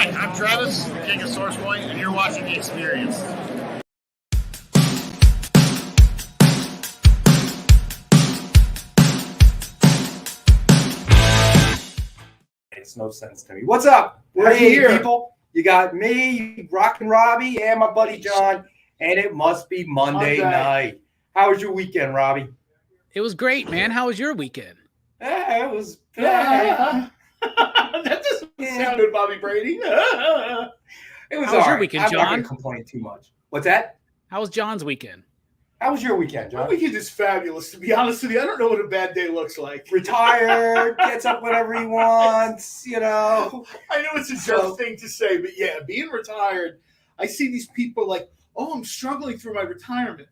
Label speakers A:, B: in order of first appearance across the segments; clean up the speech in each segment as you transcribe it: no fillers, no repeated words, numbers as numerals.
A: Hi, I'm Travis, King of Source Point, and you're watching The Experience.
B: Makes no sense to me. What's up?
C: We're here,
B: people. You got me, Rockin' Robbie, and my buddy John, and it must be Monday night. How was your weekend, Robbie?
D: It was great, man. How was your weekend?
B: It was.
C: That doesn't sound good, Bobby Brady.
B: It was.
D: How was your weekend,
B: I'm
D: John?
B: not going to complain too much. What's that?
D: How was John's weekend?
B: How was your weekend, John?
C: My weekend is fabulous. To be honest with you, I don't know what a bad day looks like.
B: Retired, gets up whenever he wants, you know.
C: I know it's a joke thing to say, but yeah, being retired, I see these people like, oh, I'm struggling through my retirement.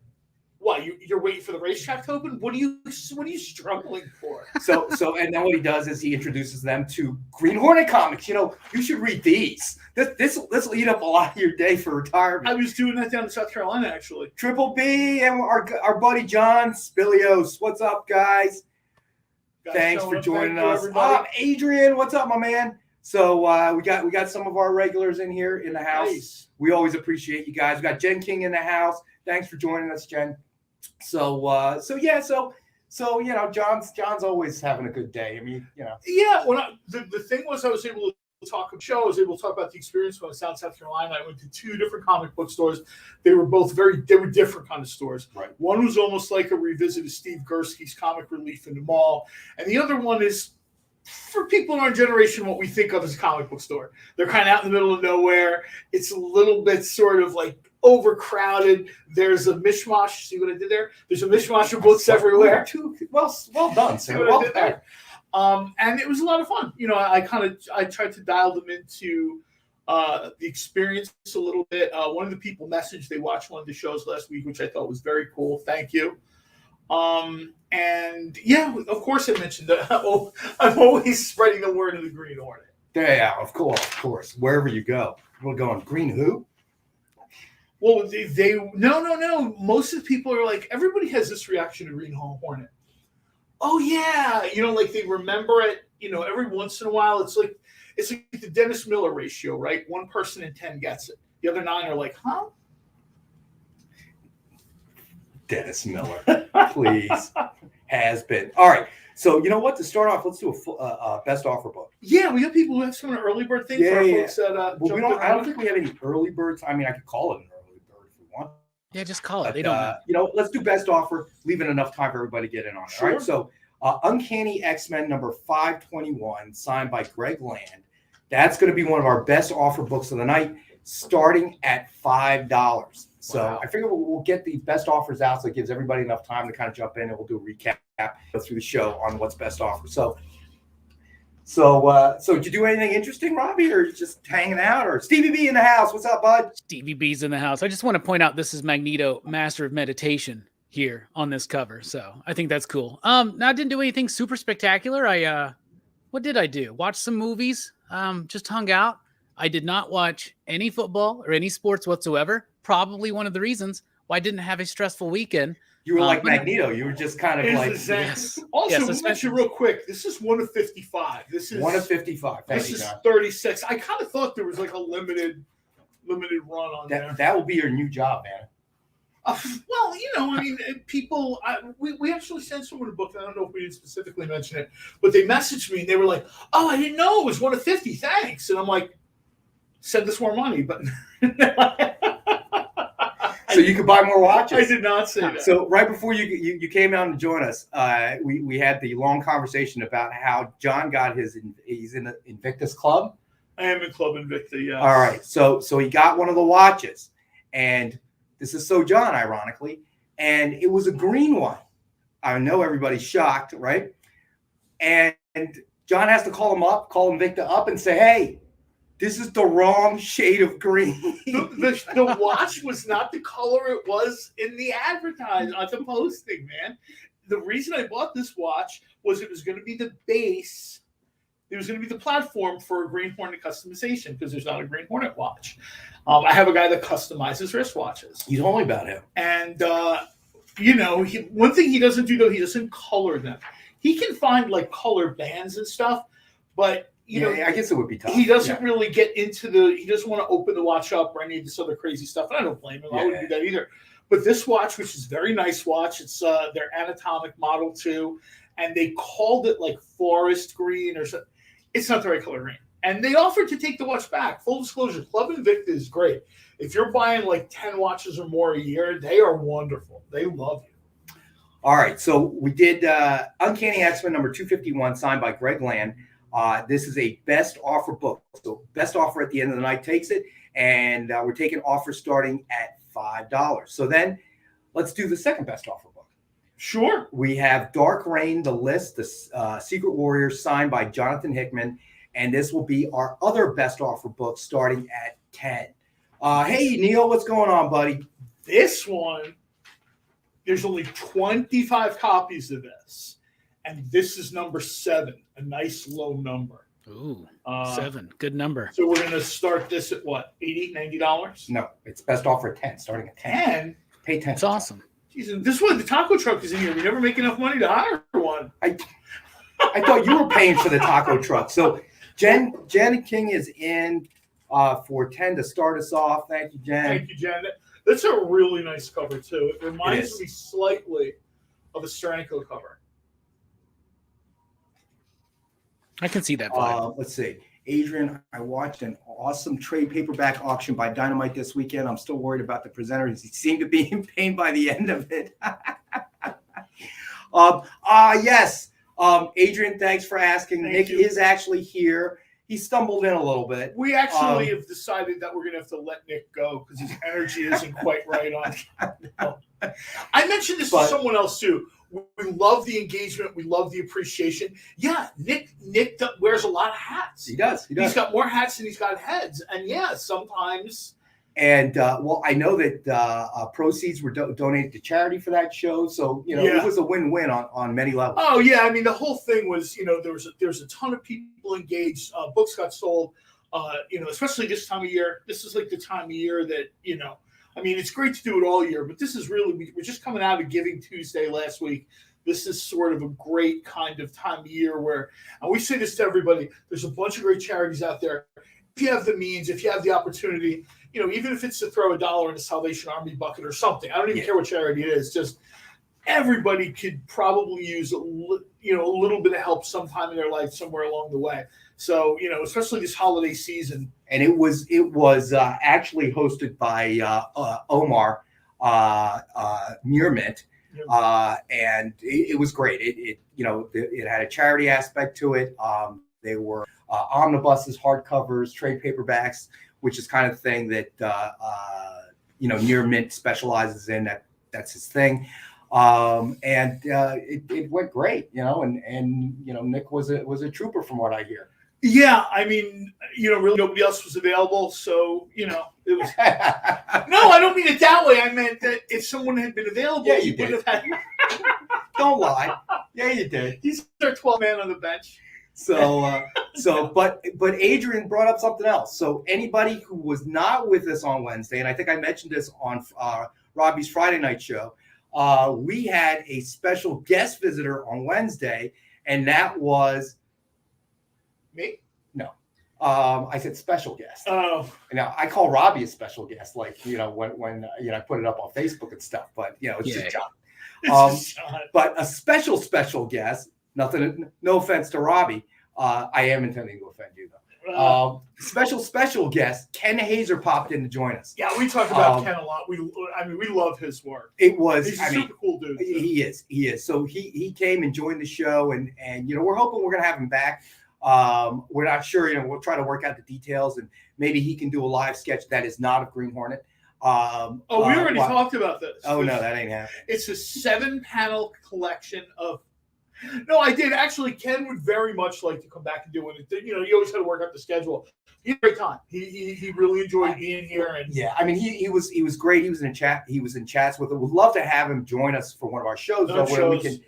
C: What, you're waiting for the racetrack to open? What are you struggling for?
B: So, and then what he does is he introduces them to Green Hornet comics. You know, you should read these. This will eat up a lot of your day for retirement.
C: I was doing that down in South Carolina, actually.
B: Triple B and our buddy John Spilios. What's up, guys? Thanks for joining us. Adrian, what's up, my man? So we got some of our regulars in here in the house.
C: Nice.
B: We always appreciate you guys. We got Jen King in the house. Thanks for joining us, Jen. So you know, John's always having a good day. I mean, you know.
C: Yeah, the thing was, I was able to talk about the experience when I was down in South Carolina. I went to two different comic book stores. They were different kind of stores.
B: Right.
C: One was almost like a revisit of Steve Gursky's Comic Relief in the mall, and the other one is for people in our generation what we think of as a comic book store. They're kind of out in the middle of nowhere. It's a little bit sort of like overcrowded. There's a mishmash. See what I did there? There's a mishmash of books everywhere.
B: Well done, Sam. Well done.
C: And it was a lot of fun. You know, I tried to dial them into the experience a little bit. One of the people messaged they watched one of the shows last week, which I thought was very cool. Thank you. And yeah, of course I mentioned that I'm always spreading the word of the Green Hornet.
B: Yeah, of course. Wherever you go. We're going Green who?
C: Well, no. Most of the people are like, everybody has this reaction to Green Hornet. Oh yeah, you know, like they remember it. You know, every once in a while, it's like the Dennis Miller ratio, right? 1 person in 10 gets it. The other 9 are like, huh?
B: Dennis Miller, please, has been. All right. So you know what? To start off, let's do a best offer book.
C: Yeah, we have people who have some of the early bird things. Folks that
B: I don't think we have any early birds. I mean, I could call it an early bird if we want.
D: Yeah, just call it.
B: But,
D: they don't know.
B: You know, let's do best offer, leaving enough time for everybody to get in on it.
C: Sure.
B: All right. So Uncanny X-Men number 521, signed by Greg Land. That's going to be one of our best offer books of the night, starting at $5. So
D: wow.
B: I figure we'll get the best offers out, so it gives everybody enough time to kind of jump in, and we'll do a recap, go through the show on what's best offer. So did you do anything interesting, Robbie, or just hanging out? Or Stevie B in the house? What's up, bud?
D: Stevie B's in the house. I just want to point out this is Magneto, Master of Meditation, here on this cover. So I think that's cool. Now I didn't do anything super spectacular. What did I do? Watch some movies. Just hung out. I did not watch any football or any sports whatsoever. Probably one of the reasons why I didn't have a stressful weekend.
B: You were like Magneto. You were just kind of like.
D: Yes.
C: Also,
D: yes,
C: we'll mention real quick. This is 1 of 55. This is
B: 1 of 55.
C: This is 36. I kind of thought there was like a limited run on there.
B: That will be your new job, man.
C: Well, you know, I mean, people. We actually sent someone a book. And I don't know if we didn't specifically mention it, but they messaged me and they were like, "Oh, I didn't know it was 1 of 50. Thanks." And I'm like, "Send us more money," but.
B: So you could buy more watches.
C: I did not say that.
B: So right before you came out to join us, we had the long conversation about how John got he's in the Invictus Club.
C: I am in Club Invicta, yeah.
B: All right. So he got one of the watches, and this is so John, ironically, and it was a green one. I know everybody's shocked, right? And John has to call Invicta up and say, hey, this is the wrong shade of green.
C: The watch was not the color it was in the advertising, on the posting, man. The reason I bought this watch was it was going to be the base. It was going to be the platform for a Green Hornet customization because there's not a Green Hornet watch. I have a guy that customizes wristwatches.
B: You told me about him.
C: And, you know, one thing he doesn't do, though, he doesn't color them. He can find, like, color bands and stuff, but you know,
B: I guess it would be tough.
C: he doesn't really get into he doesn't want to open the watch up or any of this other crazy stuff. And I don't blame him. I wouldn't do that either. But this watch, which is a very nice watch, it's their anatomic model too, and they called it like forest green or something. It's not the right color green. And they offered to take the watch back. Full disclosure, Club Invicta is great. If you're buying like 10 watches or more a year, they are wonderful. They love you.
B: All right, so we did Uncanny X-Men number 251, signed by Greg Land. This is a best offer book. So best offer at the end of the night takes it, and we're taking offers starting at $5. So then let's do the second best offer book.
C: Sure.
B: We have Dark Reign, The List, the Secret Warriors, signed by Jonathan Hickman, and this will be our other best offer book starting at 10. Hey, Neil, what's going on, buddy?
C: This one, there's only 25 copies of this, and this is number 7, a nice low number.
D: Ooh, 7, good number.
C: So we're going to start this at what, $80, $90?
B: No, it's best offer at 10, starting at 10.
C: 10?
B: Pay 10.
D: That's awesome.
C: Jeez, and this one, the taco truck is in here. We never make enough money to hire one.
B: I thought you were paying for the taco truck. So Jen King is in for 10 to start us off. Thank you, Jen.
C: Thank you, Jen. That's a really nice cover, too. It reminds me slightly of a Stranko cover.
D: I can see that vibe.
B: Let's see. Adrian, I watched an awesome trade paperback auction by Dynamite this weekend. I'm still worried about the presenters. He seemed to be in pain by the end of it. Yes. Adrian, thanks for asking. Nick is actually here. He stumbled in a little bit.
C: We actually have decided that we're going to have to let Nick go because his energy isn't quite right on. I mentioned this to someone else too. We love the engagement. We love the appreciation. Yeah, Nick wears a lot of hats.
B: He does.
C: He's got more hats than he's got heads. And yeah, sometimes.
B: And I know that proceeds were donated to charity for that show, so it was a win-win on many levels.
C: Oh yeah, I mean the whole thing was there was a ton of people engaged. Books got sold, especially this time of year. This is like the time of year that I mean it's great to do it all year, but this is really we're just coming out of Giving Tuesday last week. This is sort of a great kind of time of year where, and we say this to everybody. There's a bunch of great charities out there. If you have the means, if you have the opportunity. Even if it's to throw $1 in a Salvation Army bucket or something, I don't even care what charity it is. Just everybody could probably use a little bit of help sometime in their life somewhere along the way. So especially this holiday season.
B: And it was actually hosted by Omar Nearmint, and it was great. It had a charity aspect to it. They were omnibuses, hardcovers, trade paperbacks, which is kind of thing that Near Mint specializes in. That's his thing, and it went great, and Nick was a trooper from what I hear.
C: Yeah, I mean, really nobody else was available, so it was. No, I don't mean it that way. I meant that if someone had been available, you would have had.
B: Don't lie. Yeah, you did.
C: He's our 12th man on the bench.
B: But Adrian brought up something else. So anybody who was not with us on Wednesday, and I think I mentioned this on Robbie's Friday night show, we had a special guest visitor on Wednesday, and that was
C: me.
B: No, I said special guest.
C: Oh,
B: now I call Robbie a special guest, like when I put it up on Facebook and stuff. But it's just John. But a special guest. No offense to Robbie. I am intending to offend you though. Special guest Ken Hazer popped in to join us.
C: Yeah, we talk about Ken a lot. We love his work.
B: He's
C: a super cool dude. Too.
B: He is. So he came and joined the show, and we're hoping we're gonna have him back. We're not sure. We'll try to work out the details, and maybe he can do a live sketch that is not of Green Hornet.
C: We already talked about this.
B: Oh no, that ain't happening.
C: It's a 7-panel collection of. No, I did. Actually, Ken would very much like to come back and do it. You always had to work out the schedule. He had a great time. He really enjoyed being here. And
B: yeah, I mean, he was great. He was in chat. He was in chats with it. We'd love to have him join us for one of our shows where we can,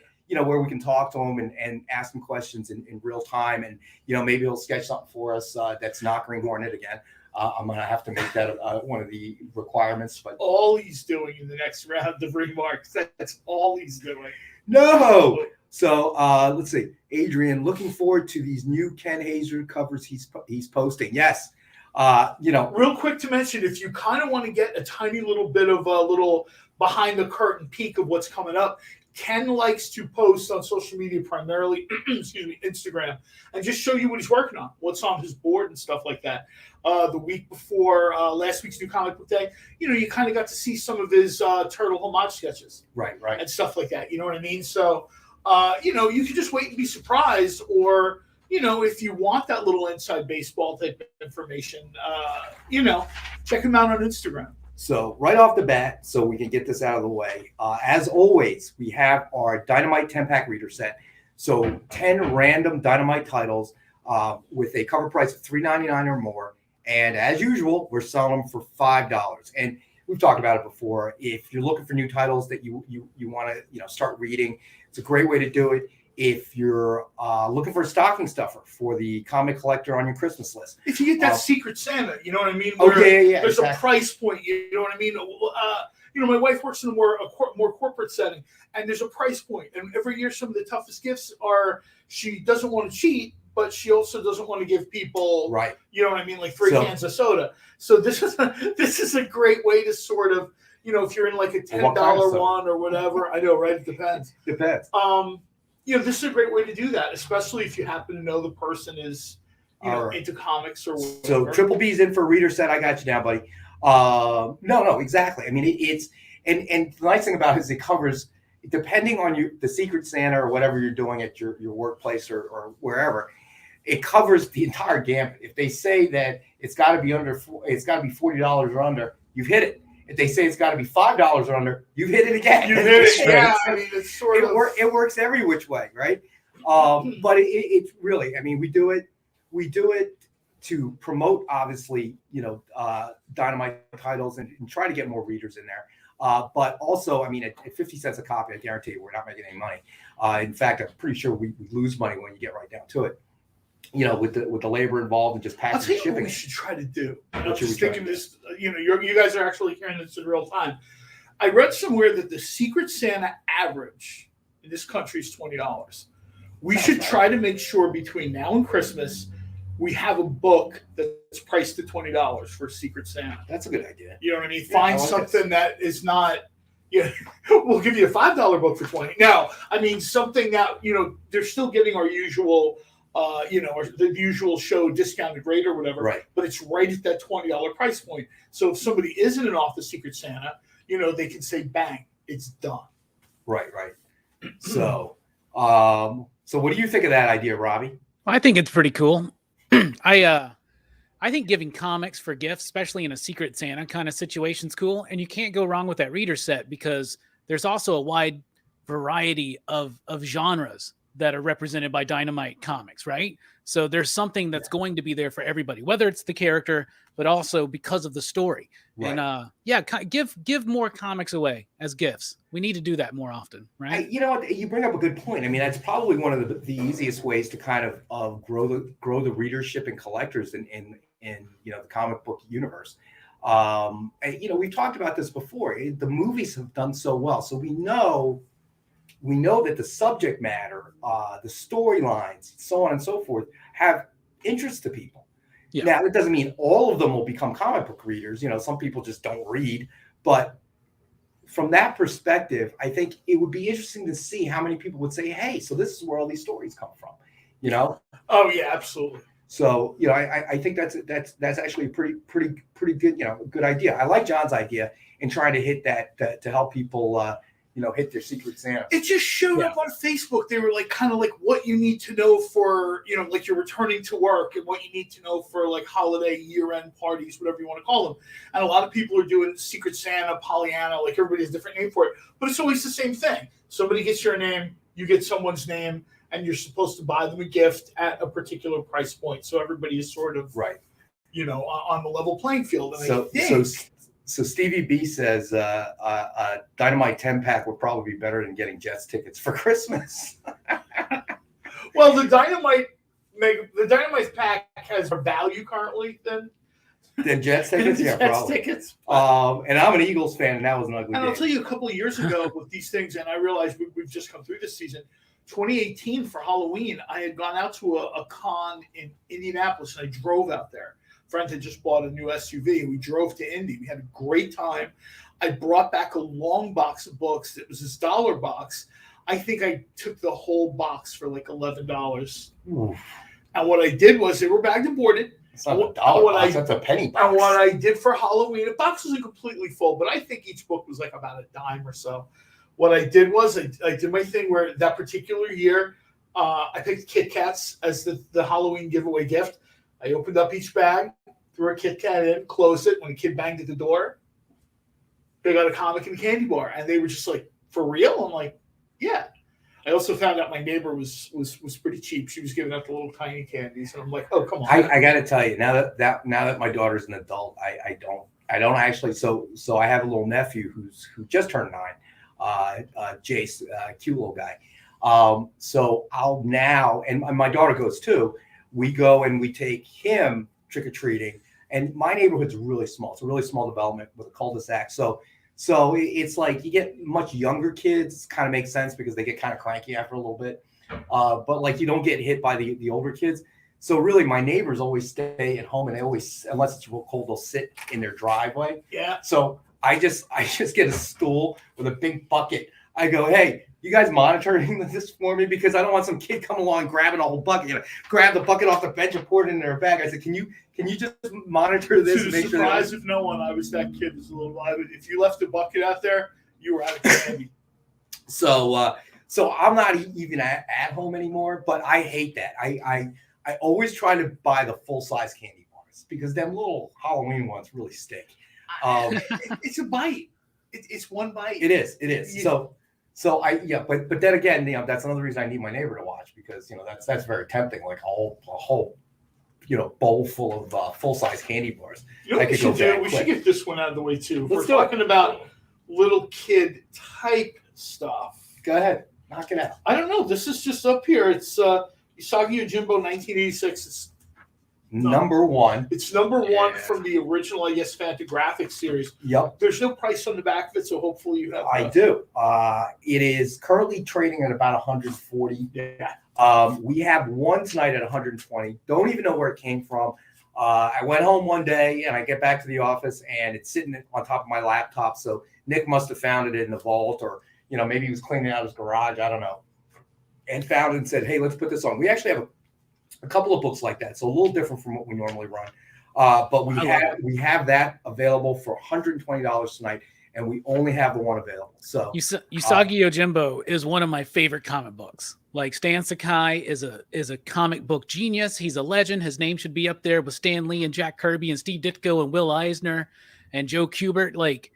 B: where we can talk to him and ask him questions in real time. And maybe he'll sketch something for us that's not Green Hornet again. I'm gonna have to make that one of the requirements. But
C: all he's doing in the next round of remarks, that's all he's doing.
B: No. So let's see. Adrian, looking forward to these new Ken Hazer covers he's posting. Yes.
C: Real quick to mention, if you kind of want to get a tiny little bit of a little behind the curtain peek of what's coming up, Ken likes to post on social media, primarily, Instagram, and just show you what he's working on, what's on his board and stuff like that. The week before last week's New Comic Book Day, you kind of got to see some of his Turtle homage sketches.
B: Right.
C: And stuff like that. You know what I mean? So, you can just wait and be surprised, or, if you want that little inside baseball type of information, check him out on Instagram.
B: So right off the bat, so we can get this out of the way, as always, we have our Dynamite 10-pack reader set. So 10 random Dynamite titles with a cover price of $3.99 or more. And as usual, we're selling them for $5. And we've talked about it before. If you're looking for new titles that you want to start reading, it's a great way to do it. If you're looking for a stocking stuffer for the comic collector on your Christmas list.
C: If you get that Secret Santa, you know what I mean?
B: Yeah.
C: There's a price point, you know what I mean? My wife works in a more corporate setting, and there's a price point. And every year, some of the toughest gifts are she doesn't want to cheat, but she also doesn't want to give people,
B: right?
C: You know what I mean? Like 3 cans of soda. So this is a great way to sort of, if you're in like a $10 one or whatever. I know, right? It depends. This is a great way to do that, especially if you happen to know the person is, into comics or whatever.
B: So Triple B's in for a reader set. I got you now, buddy. No, exactly. I mean, it's and the nice thing about it is it covers, depending on the Secret Santa or whatever you're doing at your workplace or wherever, it covers the entire gambit. If they say that it's got to be $40 or under, you've hit it. If they say it's got to be $5 or under, you've hit it again.
C: You hit it, yeah. I mean, it's sort of
B: it works every which way, right? But it's really, I mean, we do it to promote, obviously, Dynamite titles and try to get more readers in there. But also, I mean, at 50 cents a copy, I guarantee you, we're not making any money. In fact, I'm pretty sure we lose money when you get right down to it. With the labor involved and just packaging.
C: I'll tell you
B: shipping.
C: what we should try to do. I'm
B: What should
C: just
B: we try
C: thinking
B: to
C: this. You guys are actually hearing this in real time. I read somewhere that the Secret Santa average in this country is $20. We should try to make sure between now and Christmas we have a book that's priced at $20 for Secret Santa.
B: That's a good idea.
C: You know what I mean?
B: Yeah,
C: Find something that is not. We'll give you a $5 book for $20. Now, I mean something that they're still getting our usual. Or the usual show discounted rate or whatever,
B: right?
C: But it's right at that $20 price point. So if somebody isn't an off the Secret Santa, they can say, "Bang, it's done."
B: Right. So, so what do you think of that idea, Robbie?
D: I think it's pretty cool. I think giving comics for gifts, especially in a Secret Santa kind of situation, is cool. And you can't go wrong with that reader set because there's also a wide variety of genres that are represented by Dynamite comics, right? So there's something that's going to be there for everybody, whether it's the character, but also because of the story. Right. And give more comics away as gifts. We need to do that more often, right?
B: You bring up a good point. I mean, that's probably one of the easiest ways to kind of grow the readership and collectors in the comic book universe. We've talked about this before. The movies have done so well, so we know that the subject matter, the storylines, so on and so forth, have interest to people. Yeah. Now, that doesn't mean all of them will become comic book readers. Some people just don't read. But from that perspective, I think it would be interesting to see how many people would say, "Hey, so this is where all these stories come from."
C: Oh yeah, absolutely.
B: So I think that's actually a pretty good good idea. I like John's idea in trying to hit that to help people. Hit their Secret Santa.
C: It just showed up on Facebook. They were like, kind of like what you need to know for, like you're returning to work and what you need to know for like holiday year-end parties, whatever you want to call them. And a lot of people are doing Secret Santa, Pollyanna, like everybody has a different name for it. But it's always the same thing. Somebody gets your name, you get someone's name, and you're supposed to buy them a gift at a particular price point. So everybody is sort of,
B: right,
C: on the level playing field. And
B: So Stevie B says a Dynamite 10-pack would probably be better than getting Jets tickets for Christmas.
C: Well, the Dynamite pack has more value currently than
B: Jets tickets. Yeah, probably.
C: Tickets.
B: And I'm an Eagles fan, and that was an ugly.
C: And I'll tell you, a couple of years ago with these things, and I realized we've just come through this season. 2018 for Halloween, I had gone out to a con in Indianapolis, and I drove out there. A friend had just bought a new SUV, and we drove to Indy. We had a great time. I brought back a long box of books. It was this dollar box. I think I took the whole box for like $11.
B: Oof.
C: And what I did was they were bagged and boarded.
B: It's not a dollar box, that's a penny box.
C: And what I did for Halloween, the box wasn't completely full, but I think each book was like about a dime or so. What I did was I did my thing where that particular year, I picked Kit Kats as the Halloween giveaway gift. I opened up each bag, threw a Kit Kat in, closed it. When a kid banged at the door, they got a comic and a candy bar. And they were just like, for real? I'm like, yeah. I also found out my neighbor was pretty cheap. She was giving out the little tiny candies, and I'm like, oh, come on.
B: I got to tell you, now that my daughter's an adult, I don't actually. So I have a little nephew who just turned 9, Jace, cute little guy. So I'll now, and my daughter goes too. We go and we take him trick or treating, and my neighborhood's really small. It's a really small development with a cul-de-sac. So it's like you get much younger kids, kind of makes sense because they get kind of cranky after a little bit. But like you don't get hit by the older kids. So really my neighbors always stay at home, and they always, unless it's real cold, they'll sit in their driveway.
C: Yeah.
B: So I just get a stool with a big bucket. I go, hey, you guys monitoring this for me? Because I don't want some kid coming along grabbing a whole bucket. You know, grab the bucket off the bench and pour it in their bag. I said, can you just monitor this?
C: To the surprise of no one, I was that kid. Was a little. If you left the bucket out there, you were out of candy.
B: So I'm not even at home anymore. But I hate that. I always try to buy the full size candy bars because them little Halloween ones really stink.
C: It's a bite. It's one bite.
B: It is. So but then again, that's another reason I need my neighbor to watch, because that's very tempting. Like a whole bowl full of full size candy bars.
C: You know what we should do? We should get this one out of the way too.
B: Let's
C: We're talking about little kid type stuff.
B: Go ahead, knock it out.
C: I don't know. This is just up here. It's Usagi Yojimbo, 1986. It's
B: number one.
C: It's number one from the original, I guess, Fantagraphics series.
B: Yep.
C: There's no price on the back of it, so hopefully you have.
B: I do. It is currently trading at about 140.
C: Yeah.
B: We have one tonight at 120. Don't even know where it came from. I went home one day and I get back to the office and it's sitting on top of my laptop. So Nick must have found it in the vault, or maybe he was cleaning out his garage. I don't know. And found it and said, hey, let's put this on. We actually have a couple of books like that, so a little different from what we normally run. But we have that available for $120 tonight, and we only have the one available. So
D: Usagi Yojimbo is one of my favorite comic books. Like, Stan Sakai is a comic book genius. He's a legend. His name should be up there with Stan Lee and Jack Kirby and Steve Ditko and Will Eisner and Joe Kubert. Like,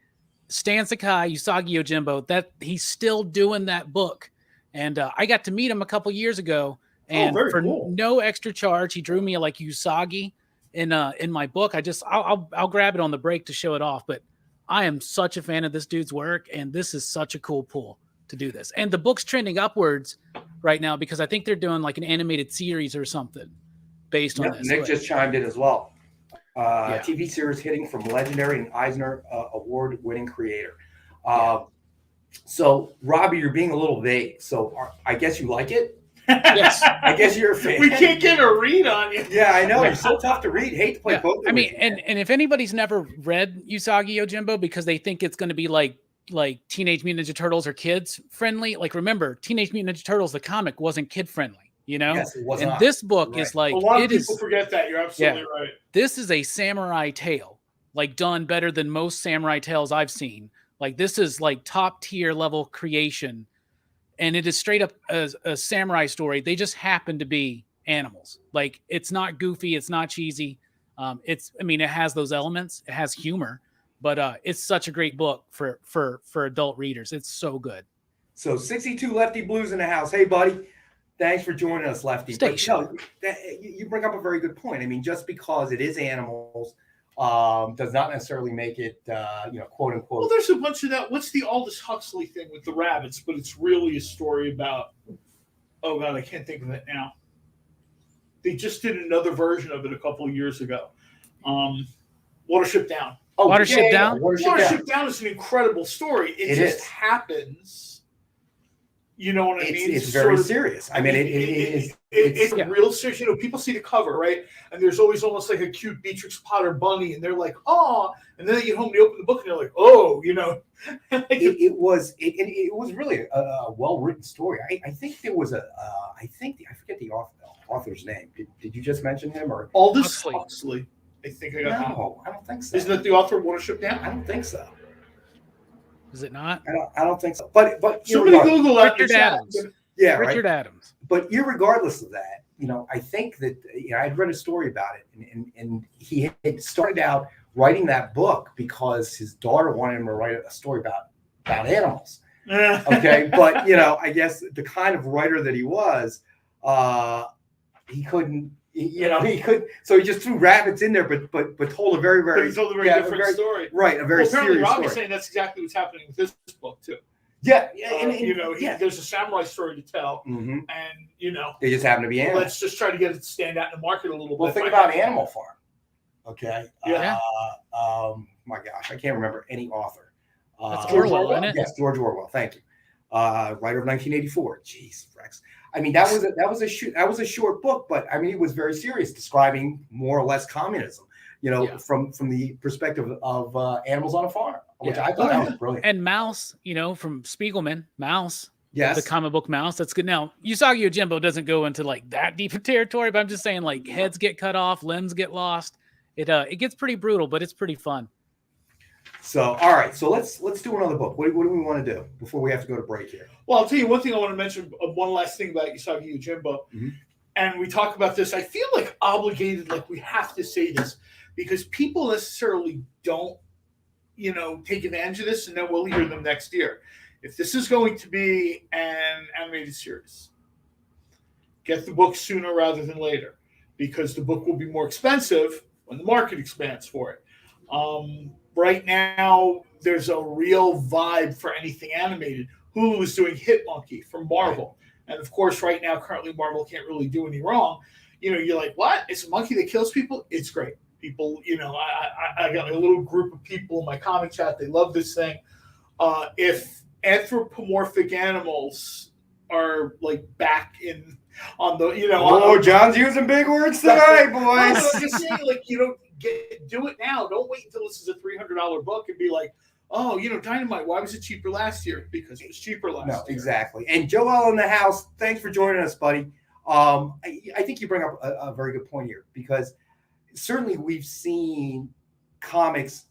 D: Stan Sakai, Usagi Yojimbo, that he's still doing that book. And I got to meet him a couple years ago. And for no extra charge, he drew me like Usagi in my book. I'll grab it on the break to show it off. But I am such a fan of this dude's work, and this is such a cool pull to do this. And the book's trending upwards right now because I think they're doing like an animated series or something based on this.
B: Nick just chimed in as well. TV series hitting from legendary and Eisner award-winning creator. So, Robbie, you're being a little vague. So I guess you like it?
D: Yes.
B: I guess you're a fan.
C: We can't get a read on you.
B: Yeah, I know. You're so tough to read. Hate to play both.
D: I mean, and if anybody's never read Usagi Yojimbo because they think it's going to be like Teenage Mutant Ninja Turtles or kids friendly, like, remember, Teenage Mutant Ninja Turtles, the comic, wasn't kid friendly,
B: Yes, it was
D: and
B: not.
D: this book is like,
C: a lot of people forget that. You're absolutely right.
D: This is a samurai tale, like, done better than most samurai tales I've seen. Like, this is like top tier level creation. And it is straight up a samurai story. They just happen to be animals. Like, it's not goofy. It's not cheesy. It has those elements. It has humor, but it's such a great book for adult readers. It's so good.
B: So 62 Lefty Blues in the house. Hey, buddy. Thanks for joining us, Lefty. You bring up a very good point. I mean, just because it is animals does not necessarily make it, quote unquote.
C: Well, there's a bunch of that. What's the Aldous Huxley thing with the rabbits? But it's really a story about. Oh God, I can't think of it now. They just did another version of it a couple of years ago. Watership Down.
D: Oh, Watership Down.
C: Watership Down is an incredible story. It just happens You know what I mean?
B: It's very serious. I mean,
C: it's a real serious. You know, people see the cover, right? And there's always almost like a cute Beatrix Potter bunny, and they're like, "Oh!" And then they get home, they open the book, and they're like, "Oh!" You know,
B: it was really a well written story. I think there was I forget the author's name. Did you just mention him or
C: Aldous Huxley? I think I got.
B: No, I don't think so.
C: Isn't that the author of Watership Down?
B: I don't think so.
D: Is it not?
B: I don't think so. But
C: somebody Google that.
D: Richard Adams.
B: Yeah,
D: Richard Adams.
B: But irregardless of that, I think that I'd read a story about it, and he had started out writing that book because his daughter wanted him to write a story about animals. Okay, but I guess the kind of writer that he was, he couldn't. He could, so he just threw rabbits in there, but told a very
C: different story.
B: Right, a very
C: apparently
B: serious
C: Robbie's
B: story.
C: saying that's exactly what's happening with this book too.
B: Yeah,
C: there's a samurai story to tell,
B: mm-hmm.
C: and
B: they just happen to be animals.
C: Let's just try to get it to stand out in the market a little bit.
B: Well, think about Animal Farm. Okay.
D: Yeah.
B: My gosh, I can't remember any author.
D: That's Orwell, isn't it?
B: Yes, George Orwell. Thank you. Writer of 1984. Jeez, Rex. I mean, that was a short book, but I mean, it was very serious, describing more or less communism. From the perspective of animals on a farm, which I thought that was brilliant.
D: And Mouse, from Spiegelman, Mouse.
B: Yes.
D: The comic book Mouse. That's good. Now, Usagi Yojimbo doesn't go into like that deep of territory, but I'm just saying like heads get cut off, limbs get lost. It gets pretty brutal, but it's pretty fun.
B: So, all right. So let's do another book. What do we want to do before we have to go to break here?
C: Well, I'll tell you one thing I want to mention. One last thing about Usagi Yojimbo.
B: Mm-hmm.
C: And we talk about this. I feel like obligated, like we have to say this because people necessarily don't, take advantage of this, and then we'll hear them next year. If this is going to be an animated series, get the book sooner rather than later, because the book will be more expensive when the market expands for it. Right now, there's a real vibe for anything animated. Hulu is doing Hit Monkey from Marvel. And of course, right now, currently, Marvel can't really do any wrong. You're like, what? It's a monkey that kills people? It's great. People, I got a little group of people in my comic chat. They love this thing. If anthropomorphic animals are like back on the,
B: John's using big words tonight, boys.
C: I'm just saying, like, do it now. Don't wait until this is a $300 book and be like, oh, Dynamite, why was it cheaper last year? Because it was cheaper last year.
B: No, exactly. And Joel in the house, thanks for joining us, buddy. I think you bring up a very good point here, because certainly we've seen comics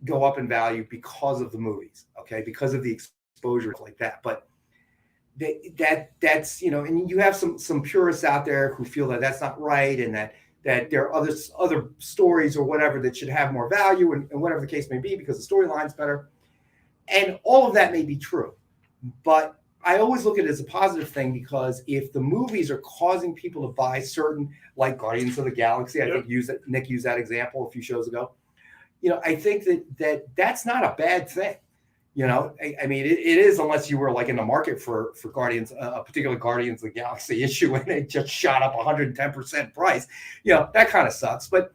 B: go up in value because of the movies, okay, because of the exposure like that. But that's and you have some purists out there who feel that that's not right, and that there are other stories or whatever that should have more value, and whatever the case may be, because the storyline's better. And all of that may be true, but I always look at it as a positive thing, because if the movies are causing people to buy certain, like Guardians of the Galaxy, I think Nick used that example a few shows ago. I think that's not a bad thing. I mean, it is, unless you were like in the market for Guardians, a particular Guardians of the Galaxy issue, and it just shot up 110% price. That kind of sucks. But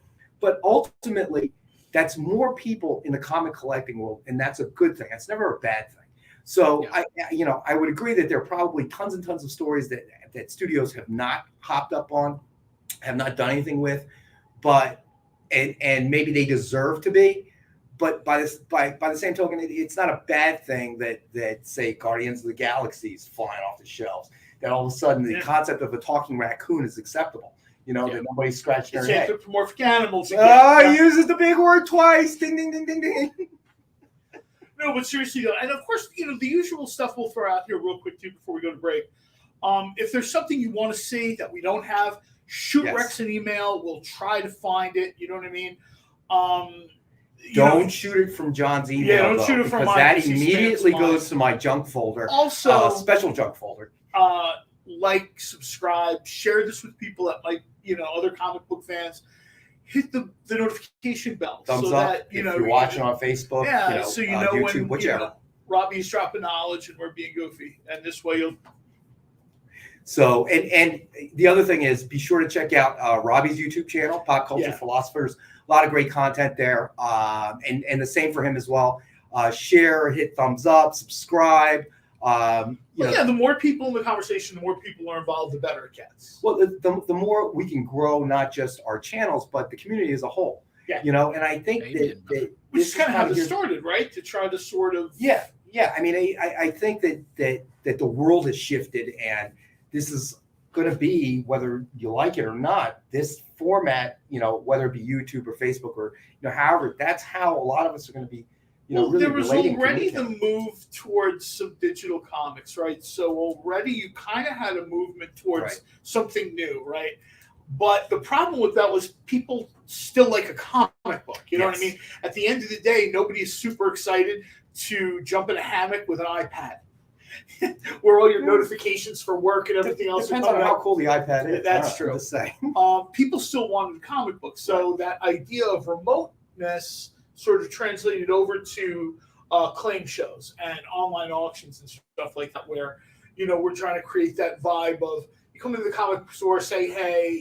B: ultimately, that's more people in the comic collecting world, and that's a good thing. That's never a bad thing. So I would agree that there are probably tons and tons of stories that studios have not hopped up on, have not done anything with, but and maybe they deserve to be. But by the same token, it's not a bad thing that say Guardians of the Galaxy is flying off the shelves. That all of a sudden the concept of a talking raccoon is acceptable. That nobody's scratching their head.
C: Anthropomorphic animals.
B: He uses the big word twice. Ding, ding, ding, ding, ding.
C: No, but seriously though, and of course, the usual stuff we'll throw out here real quick too before we go to break. If there's something you want to see that we don't have, shoot Rex an email. We'll try to find it. You know what I mean?
B: Don't shoot it from John's email.
C: Yeah, don't shoot it from mine.
B: That immediately goes to my junk folder.
C: Also,
B: special junk folder.
C: Like, subscribe, share this with people that might, other comic book fans. Hit the notification bell.
B: Thumbs
C: so
B: up
C: that,
B: if you're watching on Facebook.
C: So
B: YouTube,
C: when
B: whichever.
C: Robbie's dropping knowledge and we're being goofy, and this way you'll.
B: So and the other thing is, be sure to check out Robbie's YouTube channel, Pop Culture Philosophers. A lot of great content there, and the same for him as well. Share, hit thumbs up, subscribe.
C: The more people in the conversation, the more people are involved, the better it gets.
B: Well, the more we can grow, not just our channels, but the community as a whole.
C: Yeah.
B: And I think that
C: which is kind of how this started, right? To try to sort of
B: I mean, I think that the world has shifted, and this is going to be, whether you like it or not, this format, whether it be YouTube or Facebook or however, that's how a lot of us are going to be. Really
C: there was already the
B: content.
C: move towards some digital comics, right? So already you kind of had a movement towards something new, right? But the problem with that was people still like a comic book. You know what I mean? At the end of the day, nobody is super excited to jump in a hammock with an iPad, where all your notifications for work and everything else.
B: Depends on how cool the iPad is.
C: That's true.
B: To say.
C: People still wanted comic books, so that idea of remoteness sort of translated over to claim shows and online auctions and stuff like that, where we're trying to create that vibe of you come into the comic store, say hey,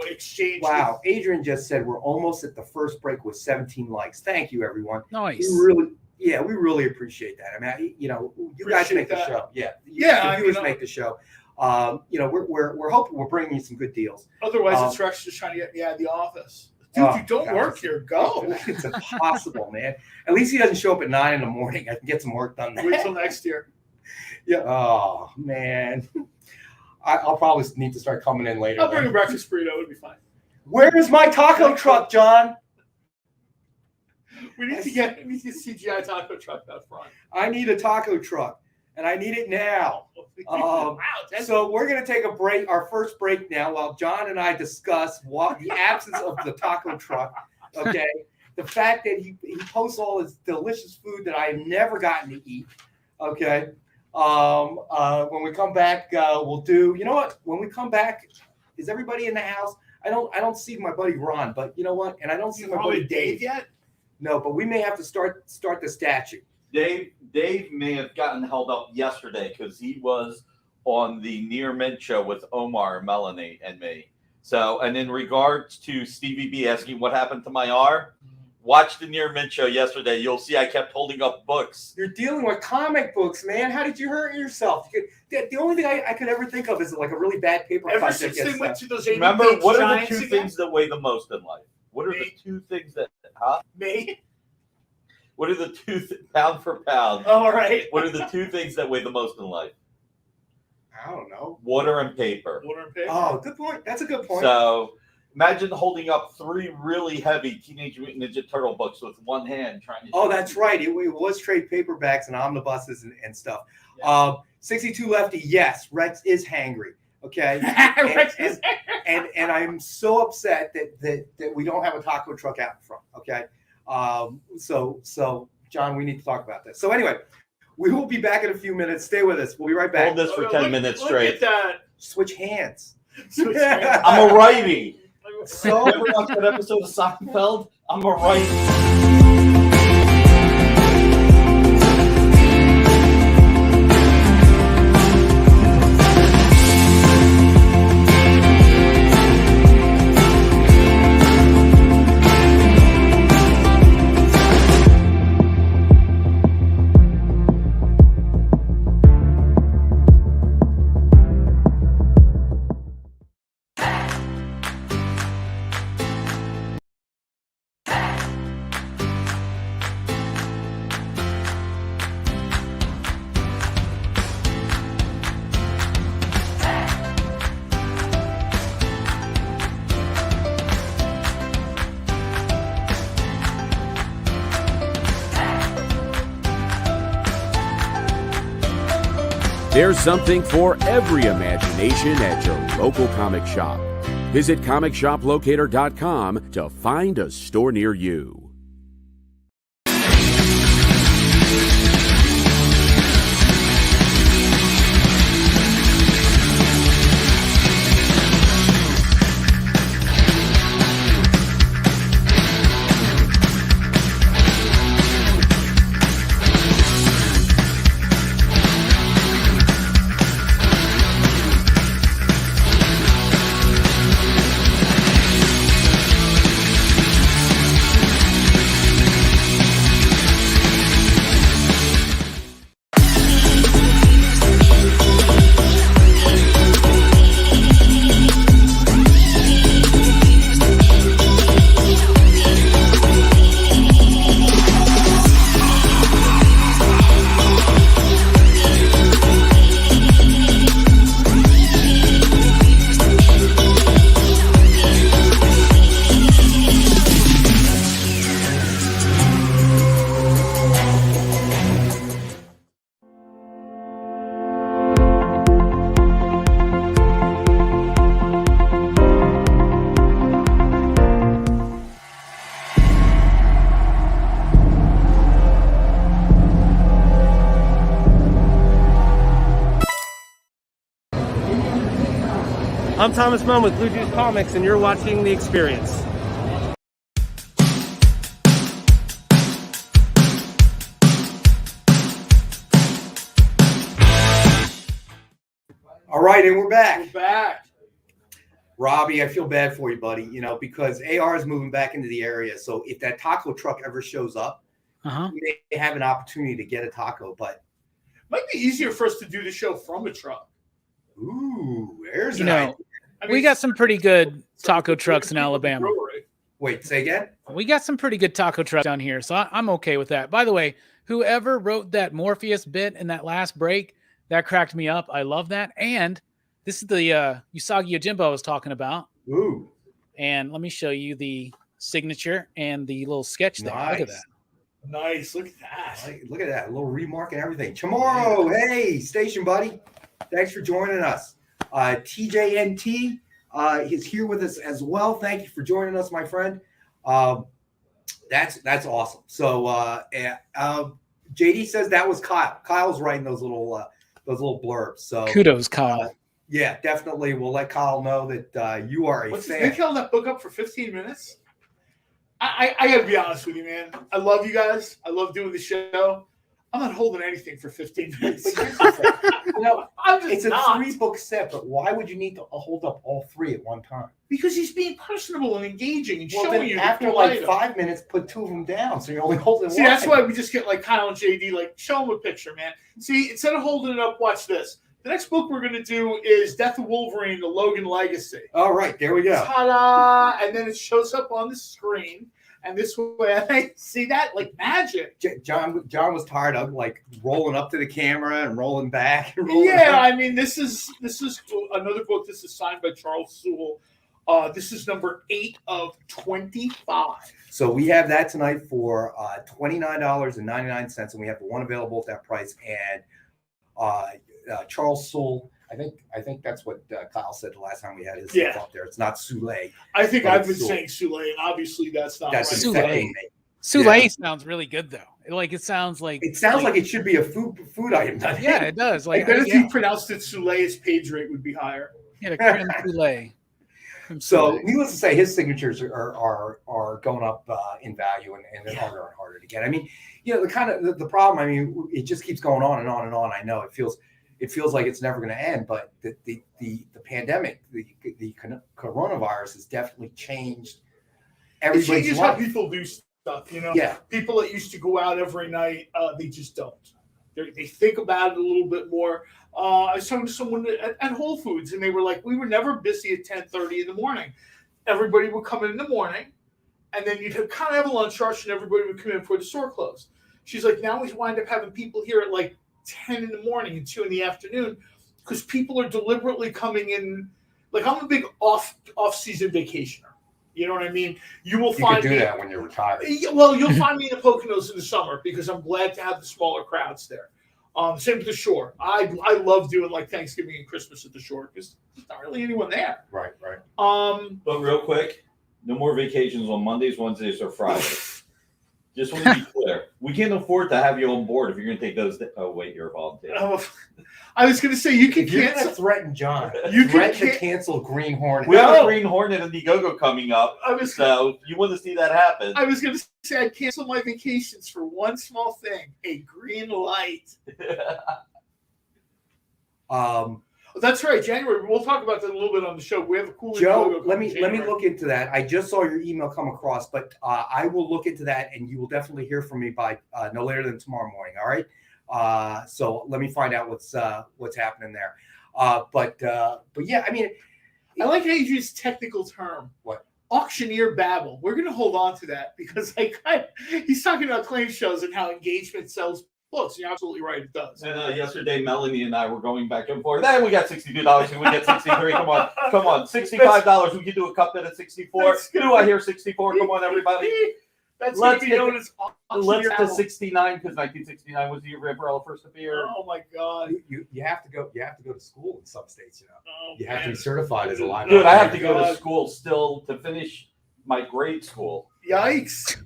C: exchange.
B: Wow, Adrian just said we're almost at the first break with 17 likes. Thank you, everyone.
D: Nice.
B: We really appreciate that. I mean, you guys make the show. The viewers make the show. We're hoping we're bringing you some good deals.
C: Otherwise, it's Rex just trying to get me out of the office. Dude, you don't work here. Go.
B: It's impossible, man. At least he doesn't show up at 9 a.m. I can get some work done there.
C: Wait till next year.
B: Yeah. Oh man. I'll probably need to start coming in later.
C: I'll bring a breakfast burrito. It'll be fine.
B: Where's my taco truck, John?
C: We need to get a CGI taco truck out front.
B: I need a taco truck, and I need it now. So we're going to take a break, our first break now, while John and I discuss the absence of the taco truck. Okay, the fact that he posts all this delicious food that I have never gotten to eat. Okay, when we come back, we'll do. You know what? When we come back, is everybody in the house? I don't see my buddy Ron, but you know what? And I don't see my buddy Dave
C: yet.
B: No, but we may have to start the statue.
E: Dave may have gotten held up yesterday because he was on the Near Mint show with Omar, Melanie, and me. So, and in regards to Stevie B asking what happened to my R, watch the Near Mint show yesterday. You'll see I kept holding up books.
B: You're dealing with comic books, man. How did you hurt yourself? The only thing I could ever think of is like a really bad paper cut.
C: Ever since they went to those 80
E: Remember, what are the two
C: again?
E: things that weigh the most in life? What are the two things that,
C: Me?
E: What are the two, pound for pound?
C: Oh, all right.
E: What are the two things that weigh the most in life?
B: I don't know.
E: Water and paper.
C: Water and paper.
B: Oh, good point. That's a good point.
E: So imagine holding up 3 really heavy Teenage Mutant Ninja Turtle books with one hand trying to.
B: Oh, that's right. It was trade paperbacks and omnibuses and stuff.
E: Yeah.
B: 62 Lefty, yes, Rex is hangry. Okay. and I'm so upset that we don't have a taco truck out in front. Okay. So John, we need to talk about this. So anyway, we will be back in a few minutes. Stay with us. We'll be right back.
E: Hold this for 10 minutes straight.
C: Look at that.
B: Switch hands.
E: I'm a righty.
B: So
E: Ever watch that episode of Seinfeld? I'm a righty.
F: There's something for every imagination at your local comic shop. Visit ComicShopLocator.com to find a store near you.
G: I'm Thomas Munn with Blue Juice Comics, and you're watching The Experience.
B: All right, and we're back.
C: We're back.
B: Robbie, I feel bad for you, buddy, because AR is moving back into the area. So if that taco truck ever shows up, we may have an opportunity to get a taco, but
C: Might be easier for us to do the show from a truck.
B: ooh, there's
D: You
B: an
D: know,
B: idea.
C: I mean,
D: we got some pretty good taco trucks in Alabama.
B: Wait, say again?
D: We got some pretty good taco trucks down here, so I'm okay with that. By the way, whoever wrote that Morpheus bit in that last break, that cracked me up. I love that. And this is the Usagi Yojimbo I was talking about.
B: Ooh,
D: And let me show you the signature and the little sketch there. Look at that.
C: Nice. Look at that.
B: look at that. A little remark and everything. Chamorro, hey, station buddy. Thanks for joining us. TJNT is here with us as well. Thank you for joining us, my friend. That's awesome. So JD says that was Kyle. Kyle's writing those little blurbs. So
D: Kudos, Kyle.
B: yeah, definitely. We'll let Kyle know that you are a
C: What's
B: fan.
C: Nick held that book up for 15 minutes? I gotta be honest with you, man. I love you guys. I love doing the show. I'm not holding anything for 15 minutes. I'm just
B: It's a
C: not.
B: 3-book set, but why would you need to hold up all 3 at one time?
C: Because he's being personable and engaging and
B: Well,
C: showing
B: then
C: you.
B: after
C: the cool
B: like
C: item.
B: 5 minutes, put 2 of them down, so you're only holding
C: See,
B: one.
C: that's why we just get like Kyle and JD, like, show them a picture, man. See, instead of holding it up, watch this. The next book we're going to do is Death of Wolverine, the Logan Legacy.
B: All right, there we go.
C: Ta-da! And then it shows up on the screen. And this way, I see that like magic.
B: John was tired of like rolling up to the camera and rolling back. And rolling
C: Yeah,
B: back.
C: I mean, this is another book. This is signed by Charles Sewell. This is number 8 of 25.
B: So we have that tonight for $29.99, and we have the one available at that price. And Charles Sewell, I think that's what Kyle said the last time we had his stuff up there. It's not Soule.
C: I think
B: But
C: I've been
B: it's
C: saying Soule, and obviously that's not
B: That's
C: right.
D: Soule.
B: infecting me.
D: Soule sounds really good though. It sounds like
B: It sounds like it should be a food item. doesn't it?
D: yeah, it does.
C: I
D: Like
C: bet if
D: yeah,
C: you pronounced it Soule, his page rate would be higher.
D: the creme brulee. Creme
B: So,
D: brulee.
B: needless to say, his signatures are going up in value, and they're harder and harder to get. I mean, the problem. I mean, it just keeps going on and on and on. I know it feels like it's never going to end, but the pandemic, the coronavirus has definitely changed
C: It
B: everybody's
C: changes how
B: life.
C: people do stuff,
B: Yeah,
C: People that used to go out every night, they just don't. They think about it a little bit more. I was talking to someone at Whole Foods, and they were like, we were never busy at 10:30 in the morning. Everybody would come in the morning, and then you'd kind of have a lunch rush, and everybody would come in before the store closed. She's like, now we wind up having people here at like 10 in the morning and 2 in the afternoon because people are deliberately coming in. Like, I'm a big off-season vacationer. You know what I mean? You will
B: you
C: find
B: could do
C: me.
B: that when you're retired.
C: Well, you'll find me in the Poconos in the summer because I'm glad to have the smaller crowds there. Same with the shore. I love doing like Thanksgiving and Christmas at the shore because there's not really anyone there.
B: Right.
E: But real quick, no more vacations on Mondays, Wednesdays, or Fridays. Just want to be clear. We can't afford to have you on board if you're going to take those. Oh, wait, you're a volunteer.
C: I was going to say, you can
B: If you're going to
C: cancel.
B: threaten John,
C: You
B: threaten
C: can
B: to cancel Green Hornet.
E: We have
C: No.
E: a Green Hornet and Indiegogo coming up, so if you want to see that happen.
C: I was going to say I'd cancel my vacations for one small thing: a green light. That's right, January. We'll talk about that a little bit on the show. We have a cool
B: Joe,
C: Indiegogo
B: let
C: coming
B: me
C: January.
B: look into that. I just saw your email come across, but I will look into that, and you will definitely hear from me by no later than tomorrow morning. All right. So let me find out what's happening there. But yeah, I mean,
C: I like how you use technical term.
B: What?
C: Auctioneer babble. We're going to hold on to that because he's talking about claim shows and how engagement sells books. You're absolutely right. It does.
E: And yesterday, Melanie and I were going back and forth. Then we got $62. And we get 63. Come on, $65. We can do a cup bid at 64.
C: That's good.
E: Do I hear 64? Come on, everybody.
C: That's going
E: Let's
C: to be known
E: get
C: as
E: Let's
C: auctioneer
E: to
C: babble.
E: 69 because 1969 was the year Ripperella first appeared.
C: Oh my God.
B: you have to go to school in some states.
C: Oh,
B: You have to
C: man.
B: be certified as a live.
E: Dude, I have to go to
C: God.
E: school still to finish my grade school.
C: Yikes.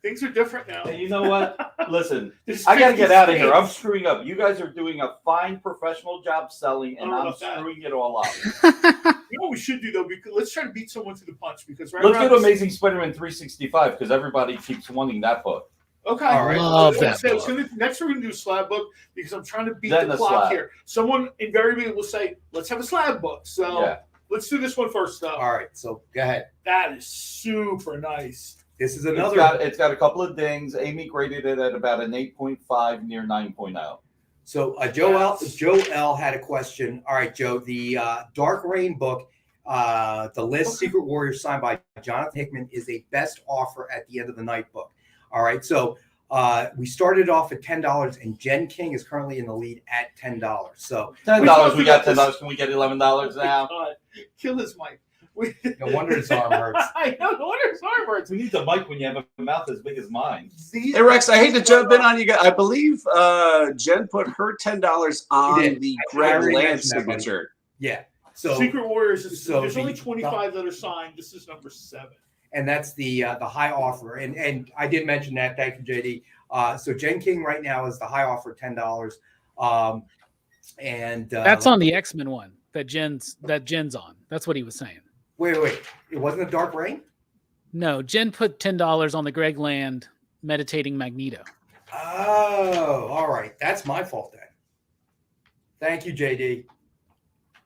C: Things are different now.
E: And you know what? Listen,
C: There's
E: I got to
C: 50
E: get out of here. I'm
C: states.
E: screwing up. You guys are doing a fine professional job selling, and I'm screwing it all up.
C: You know what we should do though? Because let's try to beat someone to the punch. Because
E: Let's
C: around
E: get Amazing Spider-Man 365 because everybody keeps wanting that book.
C: Okay.
B: All right.
D: Love that
C: Next, we're going to do a slab book because I'm trying to beat
E: Then
C: the
E: the
C: clock
E: slab.
C: here. Someone invariably will say, let's have a slab book. So
E: Yeah.
C: let's do this one first, though.
B: All right, so go ahead.
C: That is super nice.
B: This is
E: It's
B: another.
E: got a couple of dings. Amy graded it at about an 8.5 near 9.0.
B: So Joe L had a question. All right, Joe, the Dark Reign book, the list Secret Warrior signed by Jonathan Hickman is a best offer at the end of the night book. All right, so we started off at $10, and Jen King is currently in the lead at $10. So
E: $10. We got $10. Can we get $11 now?
C: God, kill his mic.
B: no wonder his arm hurts.
C: I know, no wonder his arm hurts.
E: We need the mic when you have a mouth as big as mine.
H: Hey Rex, I hate to jump in on you guys. I believe Jen put her $10 on
B: did.
H: the
B: I
H: Greg
B: already
H: Land
B: mentioned that, buddy.
H: signature.
B: Yeah. So
C: Secret Warriors,
B: so
C: there's only
B: the-
C: 25 that are signed. This is number 7.
B: and that's the high offer. And I did mention that. Thank you, JD. So Jen King right now is the high offer, $10. And
D: That's on the X-Men one that Jen's on. That's what he was saying.
B: Wait. It wasn't a Dark Reign?
D: No, Jen put $10 on the Greg Land meditating Magneto.
B: Oh, all right. That's my fault then. Thank you, JD.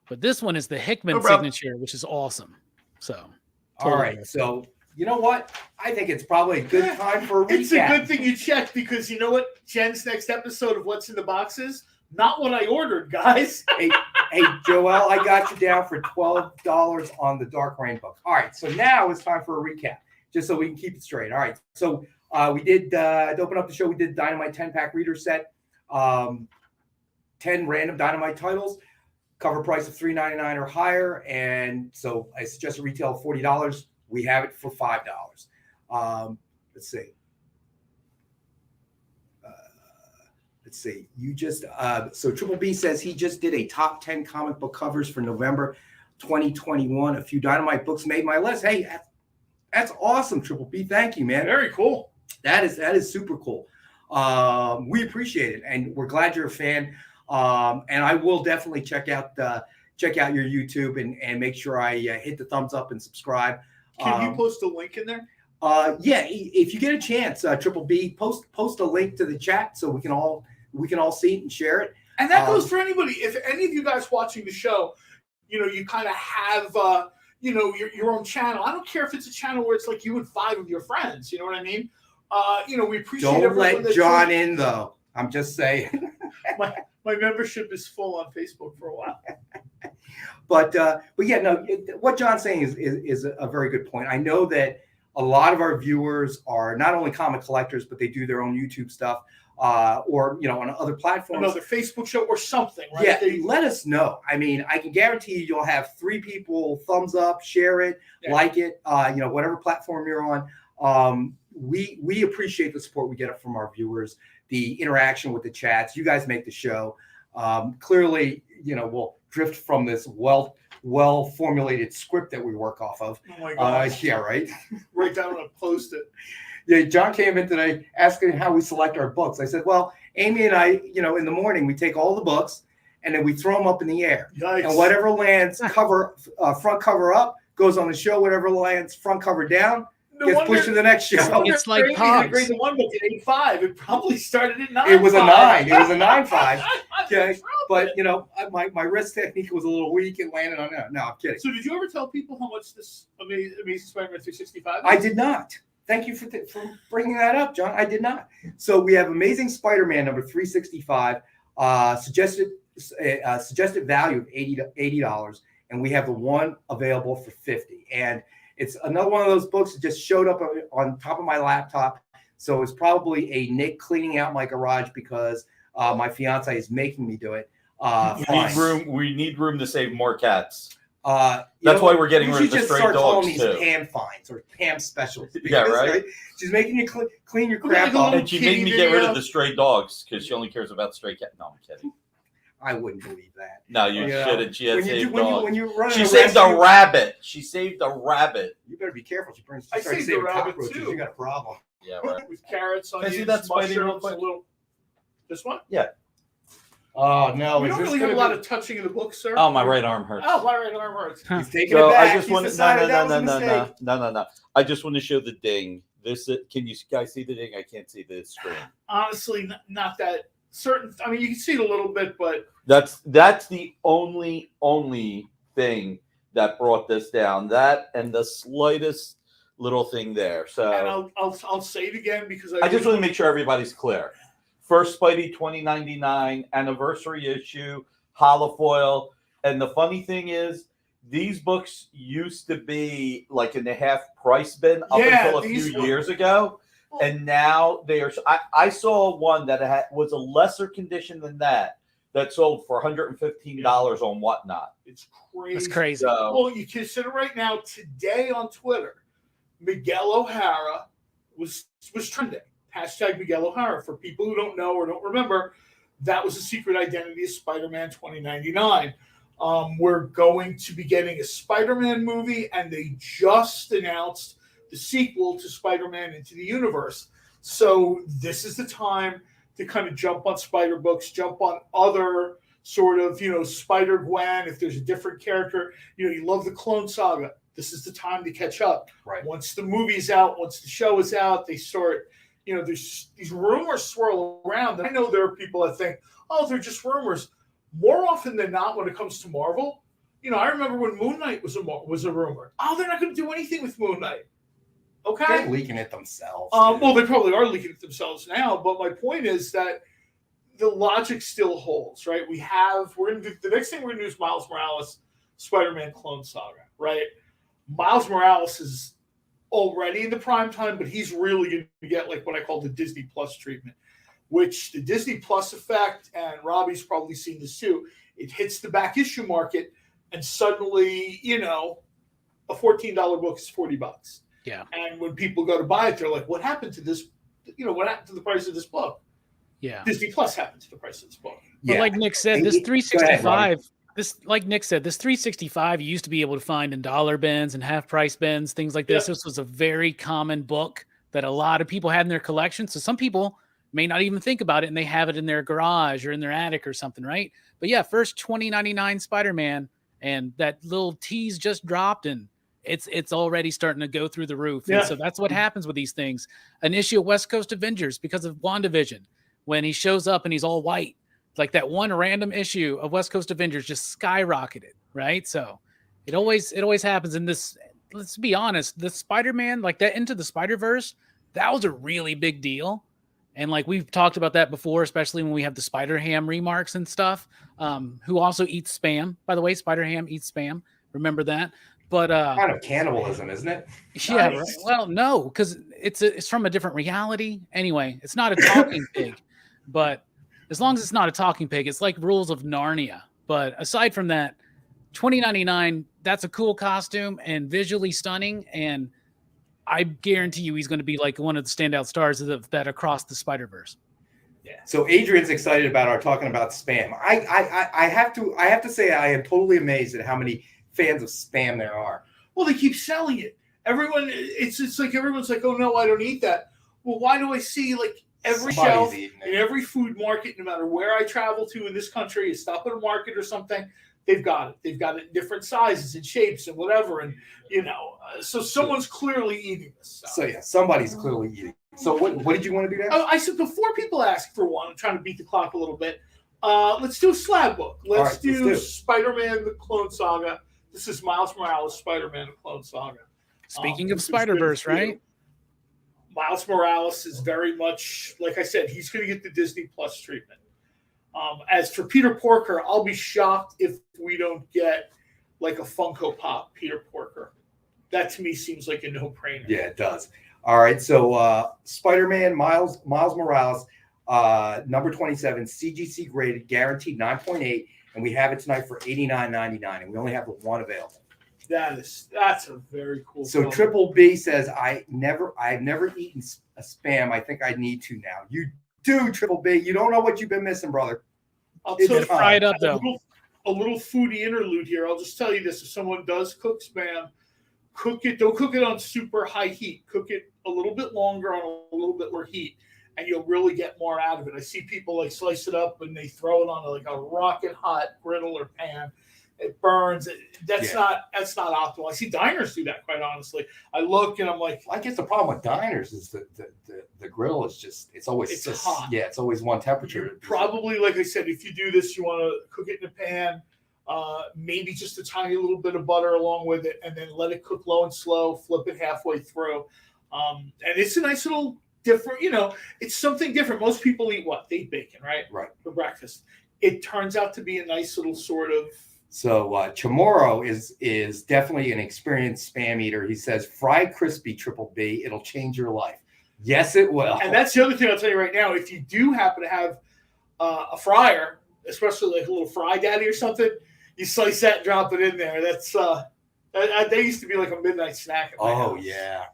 D: But this one is the Hickman
H: No problem.
D: signature, which is awesome. So
B: All right. So you know what? I think it's probably a good time for a recap.
C: It's a good thing you checked because you know what Jen's next episode of What's in the Box is? Not what I ordered, guys.
B: Hey, Joel, I got you down for $12 on the Dark Reign book. All right, so now it's time for a recap, just so we can keep it straight. All right, so we did, to open up the show, we did Dynamite 10-pack reader set, 10 random Dynamite titles, cover price of $3.99 or higher, and so I suggest a retail of $40. We have it for $5. Let's see. Let's see. You just so Triple B says he just did a top 10 comic book covers for November 2021. A few Dynamite books made my list. Hey, that's awesome, Triple B. Thank you, man.
C: Very cool.
B: That is super cool. We appreciate it, and we're glad you're a fan. And I will definitely check out your YouTube and make sure I hit the thumbs up and subscribe.
C: Can you post a link in there?
B: Yeah, if you get a chance, Triple B, post a link to the chat so we can all see it and share it.
C: And that goes for anybody. If any of you guys watching the show, you kind of have, your own channel. I don't care if it's a channel where it's like you and 5 of your friends. You know what I mean? We appreciate.
B: Don't
C: everyone
B: let John in though. I'm just saying.
C: My membership is full on Facebook for a while.
B: But yeah, no. What John's saying is a very good point. I know that a lot of our viewers are not only comic collectors, but they do their own YouTube stuff, or on other platforms.
C: Another Facebook show or something, right?
B: Yeah, let us know. I mean, I can guarantee you'll have 3 people thumbs up, share it, like it, whatever platform you're on. We appreciate the support we get from our viewers, the interaction with the chats. You guys make the show. Clearly, we'll drift from this well formulated script that we work off of.
C: Oh my gosh.
B: Yeah, right.
C: Write down and post it.
B: Yeah, John came in today asking how we select our books. I said, well, Amy and I, in the morning we take all the books and then we throw them up in the air.
C: Yikes.
B: And whatever lands front cover up goes on the show. Whatever lands front cover down gets pushed to the next show.
D: It's like
C: Amy
D: Pogs.
C: agreed the one book at 8.5. It probably started at 9.
B: It was a 9. It was a 9.5. Okay, but my wrist technique was a little weak and landed on that. No, I'm kidding.
C: So did you ever tell people how much this Amazing Spider-Man 365 is?
B: I did not. Thank you for bringing that up, John. I did not. So we have Amazing Spider-Man number 365, suggested value of $80, and we have the one available for $50. And it's another one of those books that just showed up on top of my laptop. So it's probably a Nick cleaning out my garage because my fiance is making me do it.
E: We need room to save more cats.
B: That's
E: why we're getting rid of the
B: just
E: stray
B: start calling
E: dogs
B: these
E: too.
B: Pam fines or Pam specials.
E: Yeah, right?
B: She's making you clean your crap
C: Look at
B: off.
C: the
E: And she made me get rid of the stray dogs because she only cares about stray cats. No, I'm kidding.
B: I wouldn't believe that.
E: No, you
B: Yeah.
E: shouldn't. She had saved dogs.
B: When you run
E: She
B: a
E: saved a
B: rescue-
E: rabbit. She saved a rabbit.
B: You better be careful. She
C: I
B: starts
C: saved
B: saving
C: a rabbit,
B: cockroaches.
C: too.
B: You got a problem.
E: Yeah, right.
C: With carrots,
E: Can I see
C: onions,
E: that Spidey real
C: mushrooms,
E: quick?
C: a little. This one?
B: Oh no!
C: We
B: is
C: don't
B: this
C: really have a
B: gonna
C: lot
B: be-
C: of touching in the book, sir.
E: Oh, my right arm hurts.
C: Oh, my right arm hurts.
B: He's taking
E: So
B: it back.
E: I just
B: He's
E: want
B: decided that was a mistake.
E: no. I just want to show the ding. This can you guys see the ding? I can't see the screen.
C: Honestly, not that certain. I mean, you can see it a little bit, but
E: That's the only thing that brought this down. That and the slightest little thing there.
C: and
E: So
C: I'll say it again because
E: I just want to make sure everybody's clear. First Spidey 2099 anniversary issue, holofoil. And the funny thing is, these books used to be like in the half price bin up until a few years ago. And now they are. I saw one that was a lesser condition than that sold for $115 on Whatnot.
C: It's crazy.
D: That's crazy.
E: So,
C: Well, you consider right now today on Twitter, Miguel O'Hara was trending. Hashtag Miguel O'Hara. For people who don't know or don't remember, that was a secret identity of Spider-Man 2099. We're going to be getting a Spider-Man movie, and they just announced the sequel to Spider-Man Into the Universe. So this is the time to kind of jump on Spider books, jump on other sort of, Spider-Gwen, if there's a different character. You love the Clone Saga. This is the time to catch up.
B: Right.
C: Once the movie's out, once the show is out, they start, there's these rumors swirl around. And I know there are people that think, oh, they're just rumors. More often than not, when it comes to Marvel, I remember when Moon Knight was a rumor. Oh, they're not going to do anything with Moon Knight. Okay.
B: They're leaking it themselves.
C: Well, they probably are leaking it themselves now. But my point is that the logic still holds, right? The next thing we're going to do is Miles Morales, Spider-Man Clone Saga, right? Miles Morales is already in the prime time, but he's really going to get like what I call the Disney Plus treatment, which the Disney Plus effect, and Robbie's probably seen this too, it hits the back issue market, and suddenly, a $14 book is $40.
D: Yeah.
C: And when people go to buy it, they're like, what happened to this? What happened to the price of this book?
D: Yeah.
C: Disney Plus happened to the price of this book.
D: But like Nick said, this
B: Go ahead,
D: 365, like Nick said, this 365 you used to be able to find in dollar bins and half price bins, things like this.
C: Yeah.
D: This was a very common book that a lot of people had in their collection. So some people may not even think about it, and they have it in their garage or in their attic or something, right? But yeah, first 2099 Spider-Man, and that little tease just dropped, and it's already starting to go through the roof.
C: Yeah.
D: And so that's what happens with these things. An issue of West Coast Avengers because of WandaVision, when he shows up and he's all white, like that one random issue of West Coast Avengers just skyrocketed, right? So it always happens in this. Let's be honest, the Spider-Man, like that Into the Spider-Verse, that was a really big deal. And like we've talked about that before, especially when we have the Spider-Ham remarks and stuff, who also eats spam. By the way, Spider-Ham eats spam. Remember that? But
B: kind of cannibalism, isn't it?
D: yeah, right. Well, no, because it's from a different reality. Anyway, it's not a talking pig, but as long as it's not a talking pig, it's like Rules of Narnia. But aside from that, 2099, that's a cool costume and visually stunning. And I guarantee you he's going to be like one of the standout stars of that Across the Spider-Verse.
C: Yeah.
B: So Adrian's excited about our talking about spam. I have to say I am totally amazed at how many fans of spam there are.
C: Well, they keep selling it. It's like everyone's like, oh no, I don't eat that. Well, why do I see like every
B: Somebody's
C: shelf
B: eating it.
C: in every food market, no matter where I travel to in this country, you stop at a market or something, they've got it. They've got it in different sizes and shapes and whatever. And so someone's clearly eating this stuff.
B: So yeah, somebody's clearly eating. So what did you want to do now?
C: I said before people ask for one, I'm trying to beat the clock a little bit. Let's do a slab book. Let's do Spider-Man: The Clone Saga. This is Miles Morales, Spider-Man: The Clone Saga.
D: Speaking of Spider-Verse, right?
C: Miles Morales is very much, like I said, he's going to get the Disney Plus treatment. As for Peter Porker, I'll be shocked if we don't get like a Funko Pop Peter Porker. That to me seems like a no-brainer.
B: Yeah, it does. All right, so Spider-Man Miles Morales, number 27, CGC graded, guaranteed 9.8, and we have it tonight for $89.99, and we only have the one available.
C: That's a very cool.
B: So
C: cover.
B: Triple B says I've never eaten a spam. I think I need to now. You do, Triple B. You don't know what you've been missing, brother.
C: I'll
B: It's
C: tell you,
D: fry it up, though.
C: a little foodie interlude here. I'll just tell you this: if someone does cook Spam, cook it. Don't cook it on super high heat. Cook it a little bit longer on a little bit more heat, and you'll really get more out of it. I see people like slice it up and they throw it on like a rocket hot griddle or pan. It burns. That's not optimal. I see diners do that, quite honestly. I look and I'm like,
B: I guess the problem with diners is the grill is just it's always
C: hot.
B: Yeah, it's always one temperature.
C: Probably, like I said, if you do this, you want to cook it in a pan, maybe just a tiny little bit of butter along with it, and then let it cook low and slow. Flip it halfway through, and it's a nice little different. It's something different. Most people eat what? They eat bacon, right?
B: Right.
C: For breakfast. It turns out to be a nice little sort of.
B: So Chamorro is definitely an experienced Spam eater. He says, fried crispy Triple B, it'll change your life. Yes, it will.
C: And that's the other thing I'll tell you right now. If you do happen to have a fryer, especially like a little fry daddy or something, you slice that and drop it in there. That's that used to be like a midnight snack. At my house.
B: Yeah.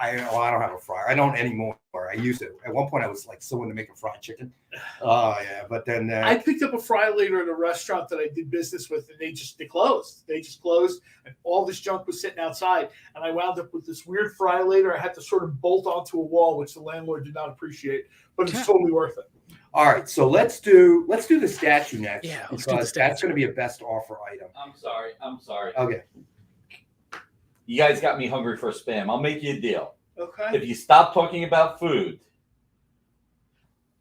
B: I don't have a fryer. I don't anymore. I used to. At one point, I was like so into making fried chicken. Oh yeah, but then
C: I picked up a fry later at a restaurant that I did business with, and they closed. They just closed, and all this junk was sitting outside. And I wound up with this weird fry later. I had to sort of bolt onto a wall, which the landlord did not appreciate, but it's totally worth it.
B: All right, so let's do the statue next.
D: Yeah,
B: because that's going to be a best offer item.
E: I'm sorry.
B: Okay.
E: You guys got me hungry for Spam. I'll make you a deal.
C: Okay.
E: If you stop talking about food,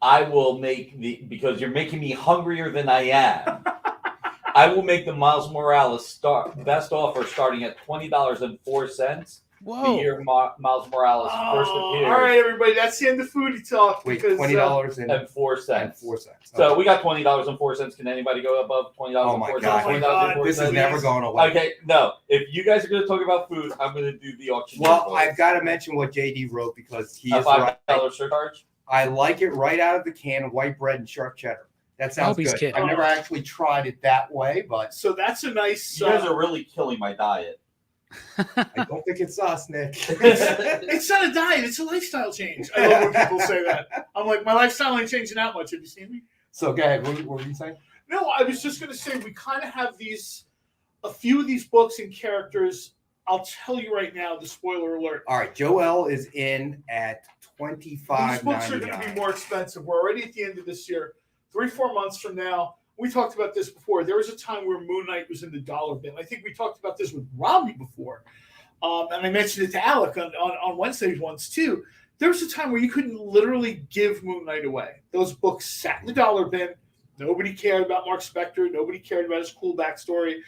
E: I will because you're making me hungrier than I am. I will make the Miles Morales best offer starting at $20.04.
D: Whoa.
E: The year Miles Morales first appeared.
C: All right, everybody, that's the end of foodie talk.
B: Wait,
C: because,
B: $20.04.
E: So we got $20.04. Can anybody go above $20.04?
B: Oh my God. This is never going away.
E: Okay, no. If you guys are going to talk about food, I'm going to do the auction.
B: Well, I've got to mention what JD wrote because he is
E: $5
B: right.
E: surcharge.
B: I like it right out of the can, white bread and sharp cheddar. That sounds
D: he's
B: good.
D: kidding.
B: I've never actually tried it that way, but
C: So that's a nice.
E: You guys are really killing my diet.
B: I don't think it's us, Nick.
C: It's not a diet; it's a lifestyle change. I love when people say that. I'm like, my lifestyle ain't changing that much. Have you seen me?
B: So go ahead. What were you saying?
C: No, I was just going to say we kind of have a few of these books and characters. I'll tell you right now, the spoiler alert.
B: All right, Joel is in at $25.99.
C: These books are going to be more expensive. We're already at the end of this year. 3-4 months from now, we talked about this before. There was a time where Moon Knight was in the dollar bin. I think we talked about this with Robbie before. And I mentioned it to Alec on Wednesdays once too. There was a time where you couldn't literally give Moon Knight away. Those books sat in the dollar bin. Nobody cared about Mark Spector. Nobody cared about his cool backstory.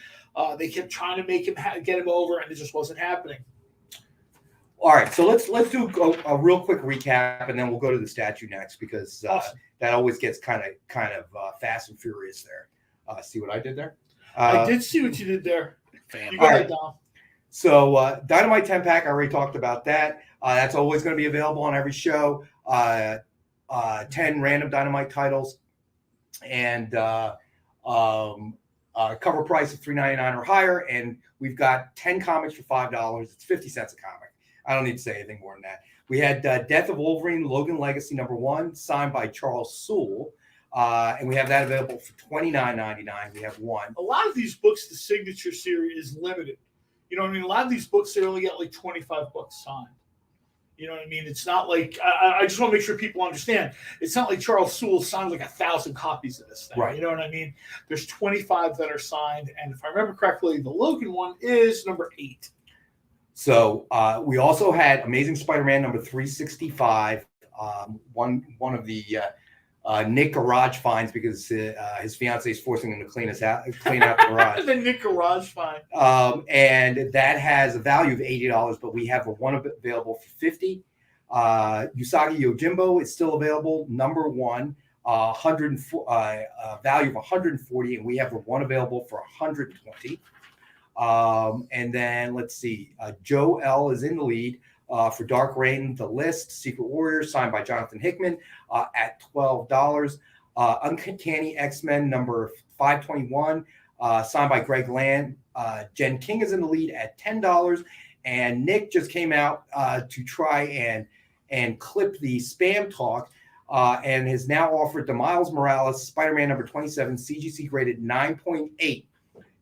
C: They kept trying to make him get him over, and it just wasn't happening.
B: All right, so let's do a real quick recap, and then we'll go to the statue next because
C: Awesome.
B: that always gets kind of fast and furious there. See what I did there?
C: I did see what you did there. You go
B: All
C: ahead,
B: right.
C: Dom.
B: So Dynamite 10-pack, I already talked about that. That's always going to be available on every show. 10 random Dynamite titles, and cover price of $3.99 or higher. And we've got 10 comics for $5. It's 50 cents a comic. I don't need to say anything more than that. We had Death of Wolverine, Logan Legacy #1, signed by Charles Sewell. And we have that available for $29.99. We have one.
C: A lot of these books, the signature series is limited. You know what I mean? A lot of these books, they only get like 25 books signed. You know what I mean? It's not like, I just want to make sure people understand. It's not like Charles Sewell signed like 1,000 copies of this thing.
B: Right.
C: You know what I mean? There's 25 that are signed. And if I remember correctly, the Logan one is number 8.
B: So we also had Amazing Spider-Man #365. One of the Nick garage finds because his fiance is forcing him to clean out the garage.
C: The Nick garage find.
B: And that has a value of $80, but we have one available for $50. Usagi Yojimbo is still available, #1, value of $140, and we have one available for $120. And then let's see, Joe L is in the lead for Dark Reign, The List, Secret Warrior, signed by Jonathan Hickman at $12. Uncanny X-Men #521, signed by Greg Land. Jen King is in the lead at $10. And Nick just came out to try and clip the spam talk. and has now offered the Miles Morales Spider-Man number 27, CGC graded 9.8,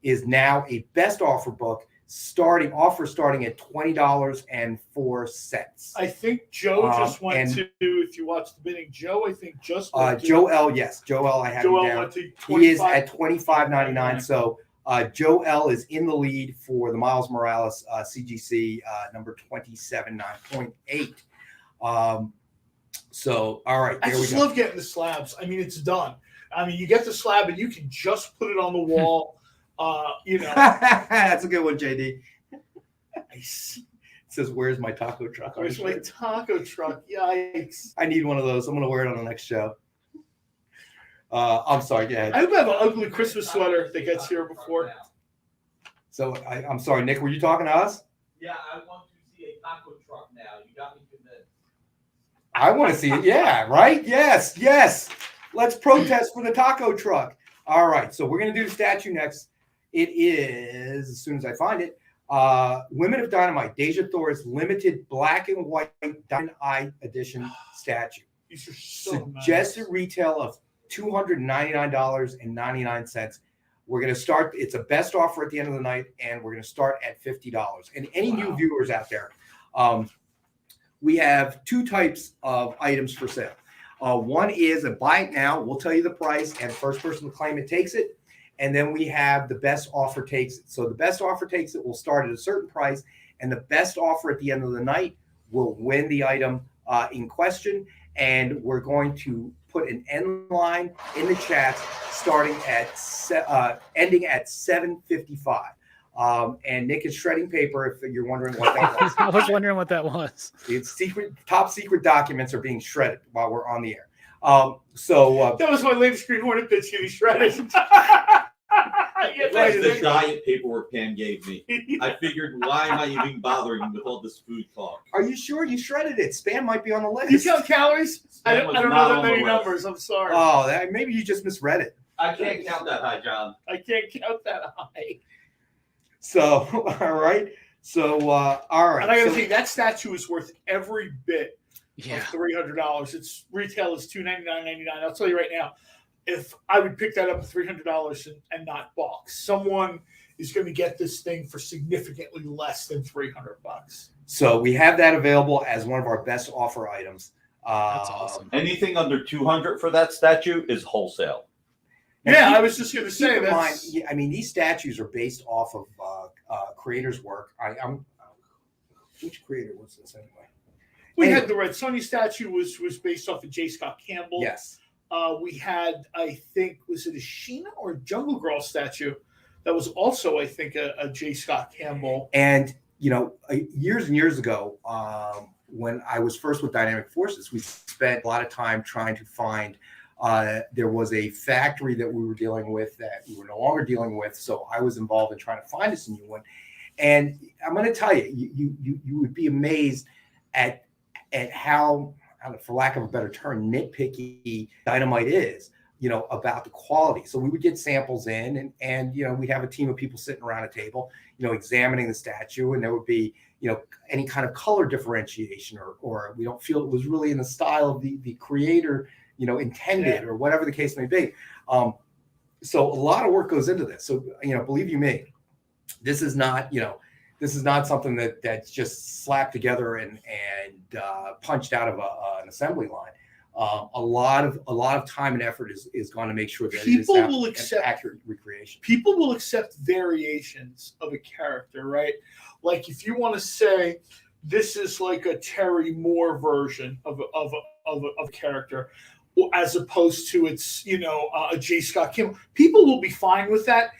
B: is now a best offer book starting at $20.04.
C: I think Joe just went to, if you watch the bidding, Joe, I think just went to,
B: Joe L, yes. Joe L, I have him down.
C: went to
B: He is at $25.99. So Joe L is in the lead for the Miles Morales CGC number 27, 9.8. So, all right,
C: I
B: there we
C: just
B: go.
C: love getting the slabs. I mean, it's done. I mean, you get the slab and you can just put it on the wall. You know,
B: That's a good one, JD.
C: nice.
B: It says, "Where's my taco truck?"
C: Where's my taco truck? Yikes!
B: I need one of those. I'm going to wear it on the next show. I'm sorry. Go ahead.
C: I hope I have an ugly Christmas sweater that gets here before.
B: So I'm sorry, Nick. Were you talking to us?
E: Yeah, I want to see a taco truck now. You got me convinced.
B: I want to see it. Yeah, right? Yes, yes. Let's protest for the taco truck. All right, so we're going to do the statue next. It is, as soon as I find it, Women of Dynamite, Deja Thor's limited black and white Dynamite edition statue.
C: These are so
B: Suggested
C: nice.
B: retail of $299.99. We're going to start. It's a best offer at the end of the night, and we're going to start at $50. And any new viewers out there, we have two types of items for sale. One is a buy it now. We'll tell you the price, and first person to claim it takes it. And then we have the best offer takes it. So the best offer takes it will start at a certain price, and the best offer at the end of the night will win the item in question. And we're going to put an end line in the chat starting at ending at 7:55. And Nick is shredding paper. If you're wondering what that was,
D: I was wondering what that was.
B: it's top secret documents are being shredded while we're on the air.
C: That was my latest Green Hornet pitch getting shredded.
E: That's the giant paperwork Pam gave me. I figured, why am I even bothering with all this food talk?
B: Are you sure you shredded it? Spam might be on the list.
C: You count calories? I don't know that many numbers. I'm sorry.
B: Oh, maybe you just misread it.
E: I can't count that high, John.
C: I can't count that high.
B: So, all right. So, all right.
C: And I got to think that statue is worth every bit of
D: Yeah.
C: $300. Its retail is $299.99. I'll tell you right now, if I would pick that up for $300 and not balk, someone is going to get this thing for significantly less than $300.
B: So we have that available as one of our best offer items.
D: That's awesome.
E: Anything under $200 for that statue is wholesale.
C: Yeah, I was just going to say
B: Keep in mind,
C: that.
B: I mean, these statues are based off of creators' work. Which creator was this anyway?
C: We had the Red Sonny statue was based off of J. Scott Campbell.
B: Yes.
C: We had, I think, was it a Sheena or Jungle Girl statue? That was also, I think, a J. Scott Campbell.
B: And, you know, years and years ago, when I was first with Dynamic Forces, we spent a lot of time trying to find, there was a factory that we were dealing with that we were no longer dealing with. So I was involved in trying to find us a new one. And I'm going to tell you, you would be amazed at how, for lack of a better term, nitpicky Dynamite is, you know, about the quality. So we would get samples in and you know, we'd have a team of people sitting around a table, you know, examining the statue, and there would be, you know, any kind of color differentiation or we don't feel it was really in the style of the creator, you know, intended, or whatever the case may be. So a lot of work goes into this. So, you know, believe you me, this is not, you know, this is not something that's just slapped together and punched out of an assembly line. A lot of time and effort is going to make sure that
C: People
B: it is
C: will
B: an
C: accept
B: accurate recreation.
C: People will accept variations of a character, right? Like if you want to say this is like a Terry Moore version of a character, as opposed to it's, you know, a J. Scott Campbell, people will be fine with that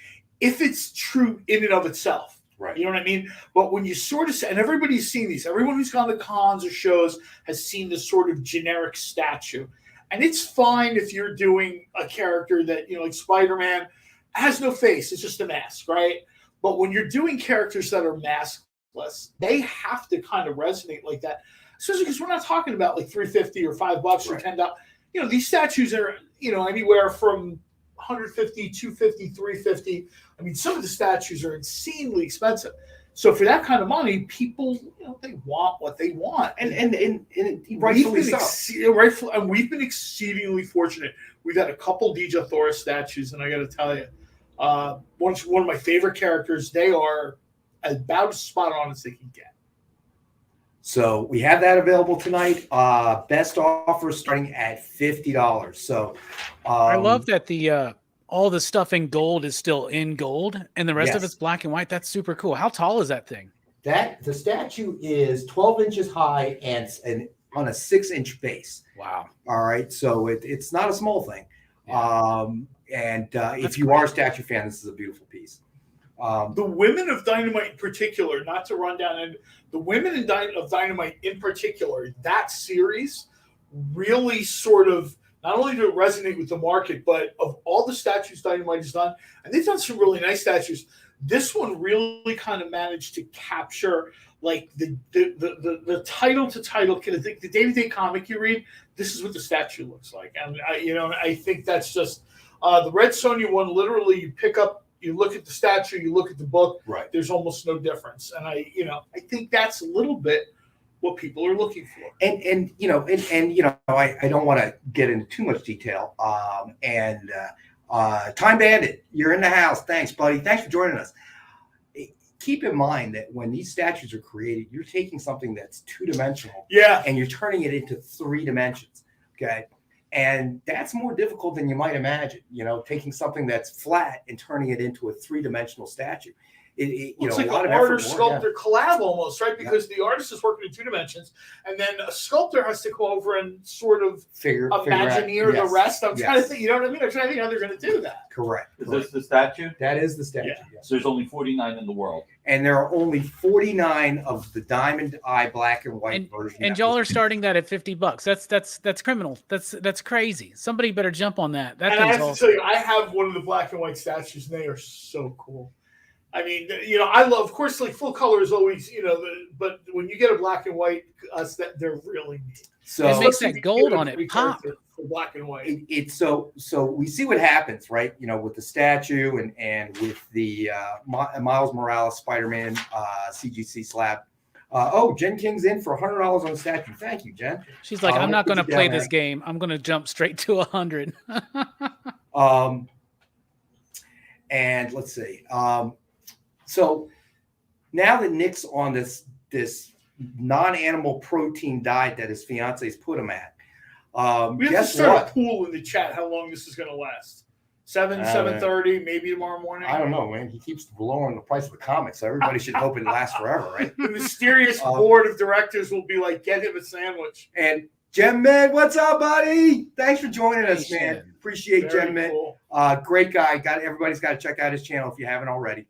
C: if it's true in and of itself.
B: Right.
C: You know what I mean? But when you sort of say, and everybody's seen these, everyone who's gone to cons or shows has seen this sort of generic statue. And it's fine if you're doing a character that, you know, like Spider-Man has no face. It's just a mask, right? But when you're doing characters that are maskless, they have to kind of resonate like that. Especially because we're not talking about like $350 or $5 or $10. You know, these statues are, you know, anywhere from $150, $250, $350. I mean, some of the statues are insanely expensive. So for that kind of money, people, they want what they want,
B: and rightfully so.
C: Rightfully, and we've been exceedingly fortunate. We've got a couple Dija Thora statues, and I got to tell you, one of my favorite characters. They are about as spot on as they can get.
B: So we have that available tonight. Best offer starting at $50. So
D: I love that the all the stuff in gold is still in gold, and the rest of it's black and white. That's super cool. How tall is that thing?
B: The statue is 12 inches high and on a 6-inch base.
D: Wow.
B: All right. So it's not a small thing.
D: Yeah.
B: If you are a statue fan, this is a beautiful piece.
C: The women of Dynamite in particular, not to run down, and the women of Dynamite in particular, that series really sort of, not only did it resonate with the market, but of all the statues Dynamite has done, and they've done some really nice statues, this one really kind of managed to capture like the title to title. I think the day-to-day comic you read, this is what the statue looks like. And I think that's just the Red Sonja one. Literally, you pick up, you look at the statue, you look at the book.
B: Right.
C: There's almost no difference. And I think that's a little bit what people are looking for.
B: And I don't want to get into too much detail. Time Bandit, you're in the house. Thanks, buddy. Thanks for joining us. Keep in mind that when these statues are created, you're taking something that's 2-dimensional, and you're turning it into 3 dimensions. Okay. And that's more difficult than you might imagine, taking something that's flat and turning it into a 3-dimensional statue.
C: It's like an artist-sculptor collab almost, right? Because the artist is working in 2 dimensions, and then a sculptor has to come over and sort of imagineer the rest. I'm trying to think, you know what I mean? I'm trying to think how they're going to do that.
B: Correct.
E: Is this the statue?
B: That is the statue.
C: Yeah.
B: Yes.
E: So there's only 49 in the world.
B: And there are only 49 of the diamond eye black and white version.
D: And y'all are starting that at $50. That's criminal. That's crazy. Somebody better jump on that. That
C: and I
D: thing's
C: have to
D: awesome.
C: tell you, I have one of the black and white statues, and they are so cool. I mean, I love, of course, like full color is always, but when you get a black and white, they're really neat.
B: So
D: it makes that gold on it pop.
C: For black and white.
B: It's so we see what happens, right? With the statue and with the Miles Morales Spider-Man CGC slab. Jen King's in for $100 on the statue. Thank you, Jen.
D: She's like, I'm not going to play this game. I'm going to jump straight to 100.
B: And let's see. So now that Nick's on this non-animal protein diet that his fiance's put him at,
C: we have to start a pool in the chat how long this is going to last. 7:30, maybe tomorrow morning.
B: I don't know, man. He keeps lowering the price of the comics, so everybody should hope it lasts forever, right?
C: The mysterious board of directors will be like, get him a sandwich.
B: And Jem Med, what's up, buddy? Thanks for joining us, man. Appreciate Jem Med.
C: Cool.
B: Great guy. Everybody's got to check out his channel if you haven't already.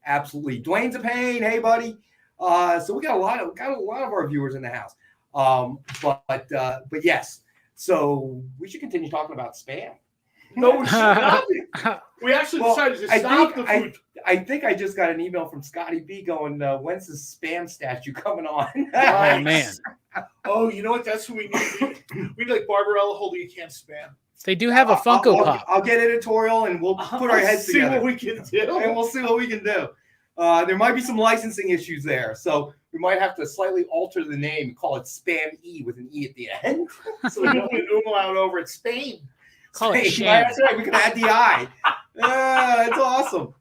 B: Absolutely. Dwayne's a pain. Hey, buddy. So we got a lot of our viewers in the house. But yes. So we should continue talking about spam.
C: No, we should not. We actually decided to stop the food.
B: I think I just got an email from Scotty B going, when's the spam statue coming on?
D: Oh, man.
C: Oh, you know what? That's what we need. We need like Barbarella holding a can of spam.
D: They do have a Funko Pop.
B: I'll get editorial and we'll put our heads together.
C: See what we can do.
B: And we'll see what we can do. There might be some licensing issues there. So we might have to slightly alter the name and call it Spam E with an E at the end.
C: So we don't put umlaut over it. Spain.
D: Call it
B: Spain.
D: sham.
B: That's right. We can add the I. That's awesome.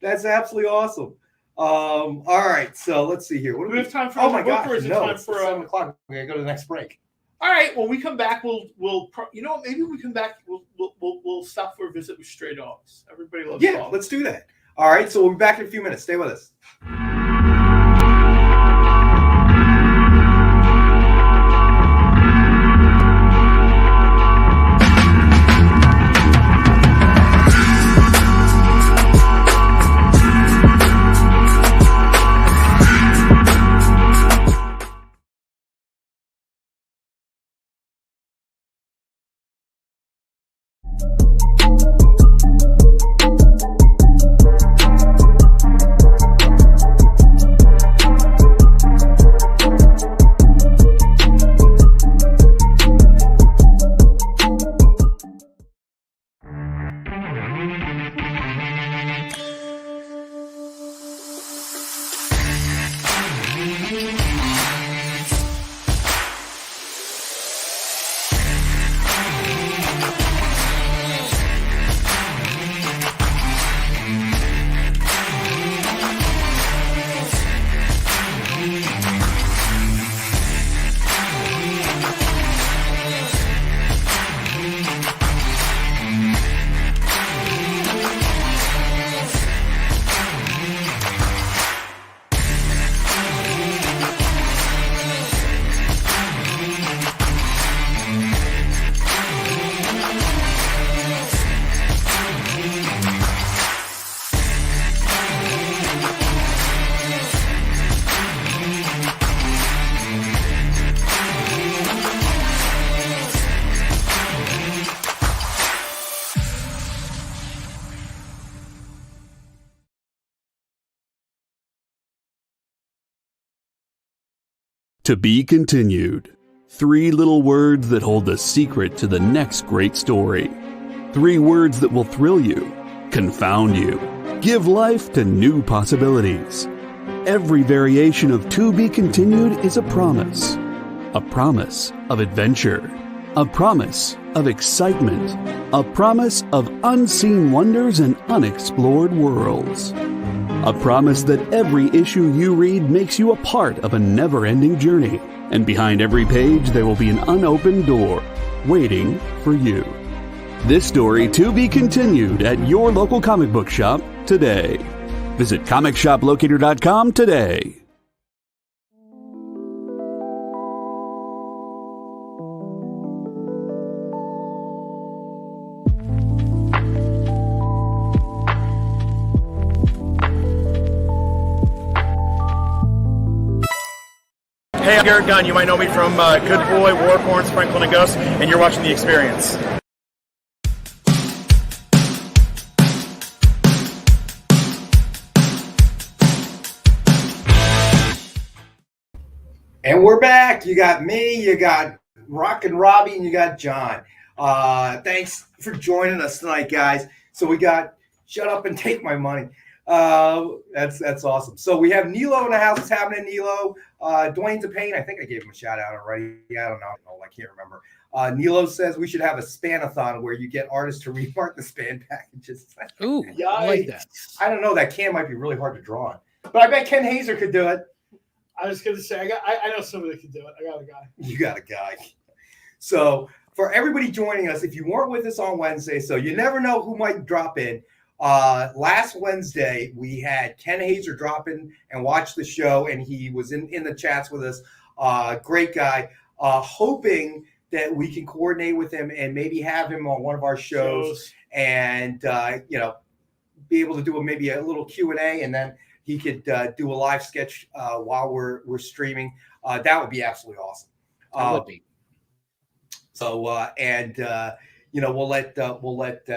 B: That's absolutely awesome. All right. So let's see here. What do
C: we have time for?
B: Oh my gosh,
C: or is it
B: no,
C: time
B: it's
C: for
B: 7 o'clock. We gotta go to the next break.
C: All right. When we come back, we'll maybe when we come back, we'll stop for a visit with Stray Dogs. Everybody loves dogs.
B: Let's do that. All right. So we'll be back in a few minutes. Stay with us.
F: To be continued. 3 little words that hold the secret to the next great story. 3 words that will thrill you, confound you, give life to new possibilities. Every variation of To Be Continued is a promise of adventure, a promise of excitement, a promise of unseen wonders and unexplored worlds. A promise that every issue you read makes you a part of a never-ending journey, and behind every page there will be an unopened door waiting for you. This story to be continued at your local comic book shop today. Visit comicshoplocator.com today.
A: Hey, I'm Garrett Gunn. You might know me from Good Boy, Warhorns, Franklin and Gus, and you're watching The Experience.
B: And we're back. You got me, you got Rock and Robbie, and you got John. Thanks for joining us tonight, guys. So we got Shut Up and Take My Money. That's awesome. So we have Nilo in the house. What's happening, Nilo? Dwayne DePayne, I think I gave him a shout out already. I don't know. I can't remember. Nilo says we should have a Spanathon where you get artists to remark the span packages.
D: Ooh, I like that.
B: I don't know. That can might be really hard to draw on. But I bet Ken Hazer could do it.
C: I was going to say, I know somebody that can do it. I got a guy.
B: You got a guy. So for everybody joining us, if you weren't with us on Wednesday, so you never know who might drop in. Last Wednesday, we had Ken Hazer drop in and watch the show, and he was in the chats with us. Great guy. Hoping that we can coordinate with him and maybe have him on one of our shows and, be able to do maybe a little Q&A, and then he could do a live sketch while we're streaming. That would be absolutely awesome.
D: That would be.
B: So we'll let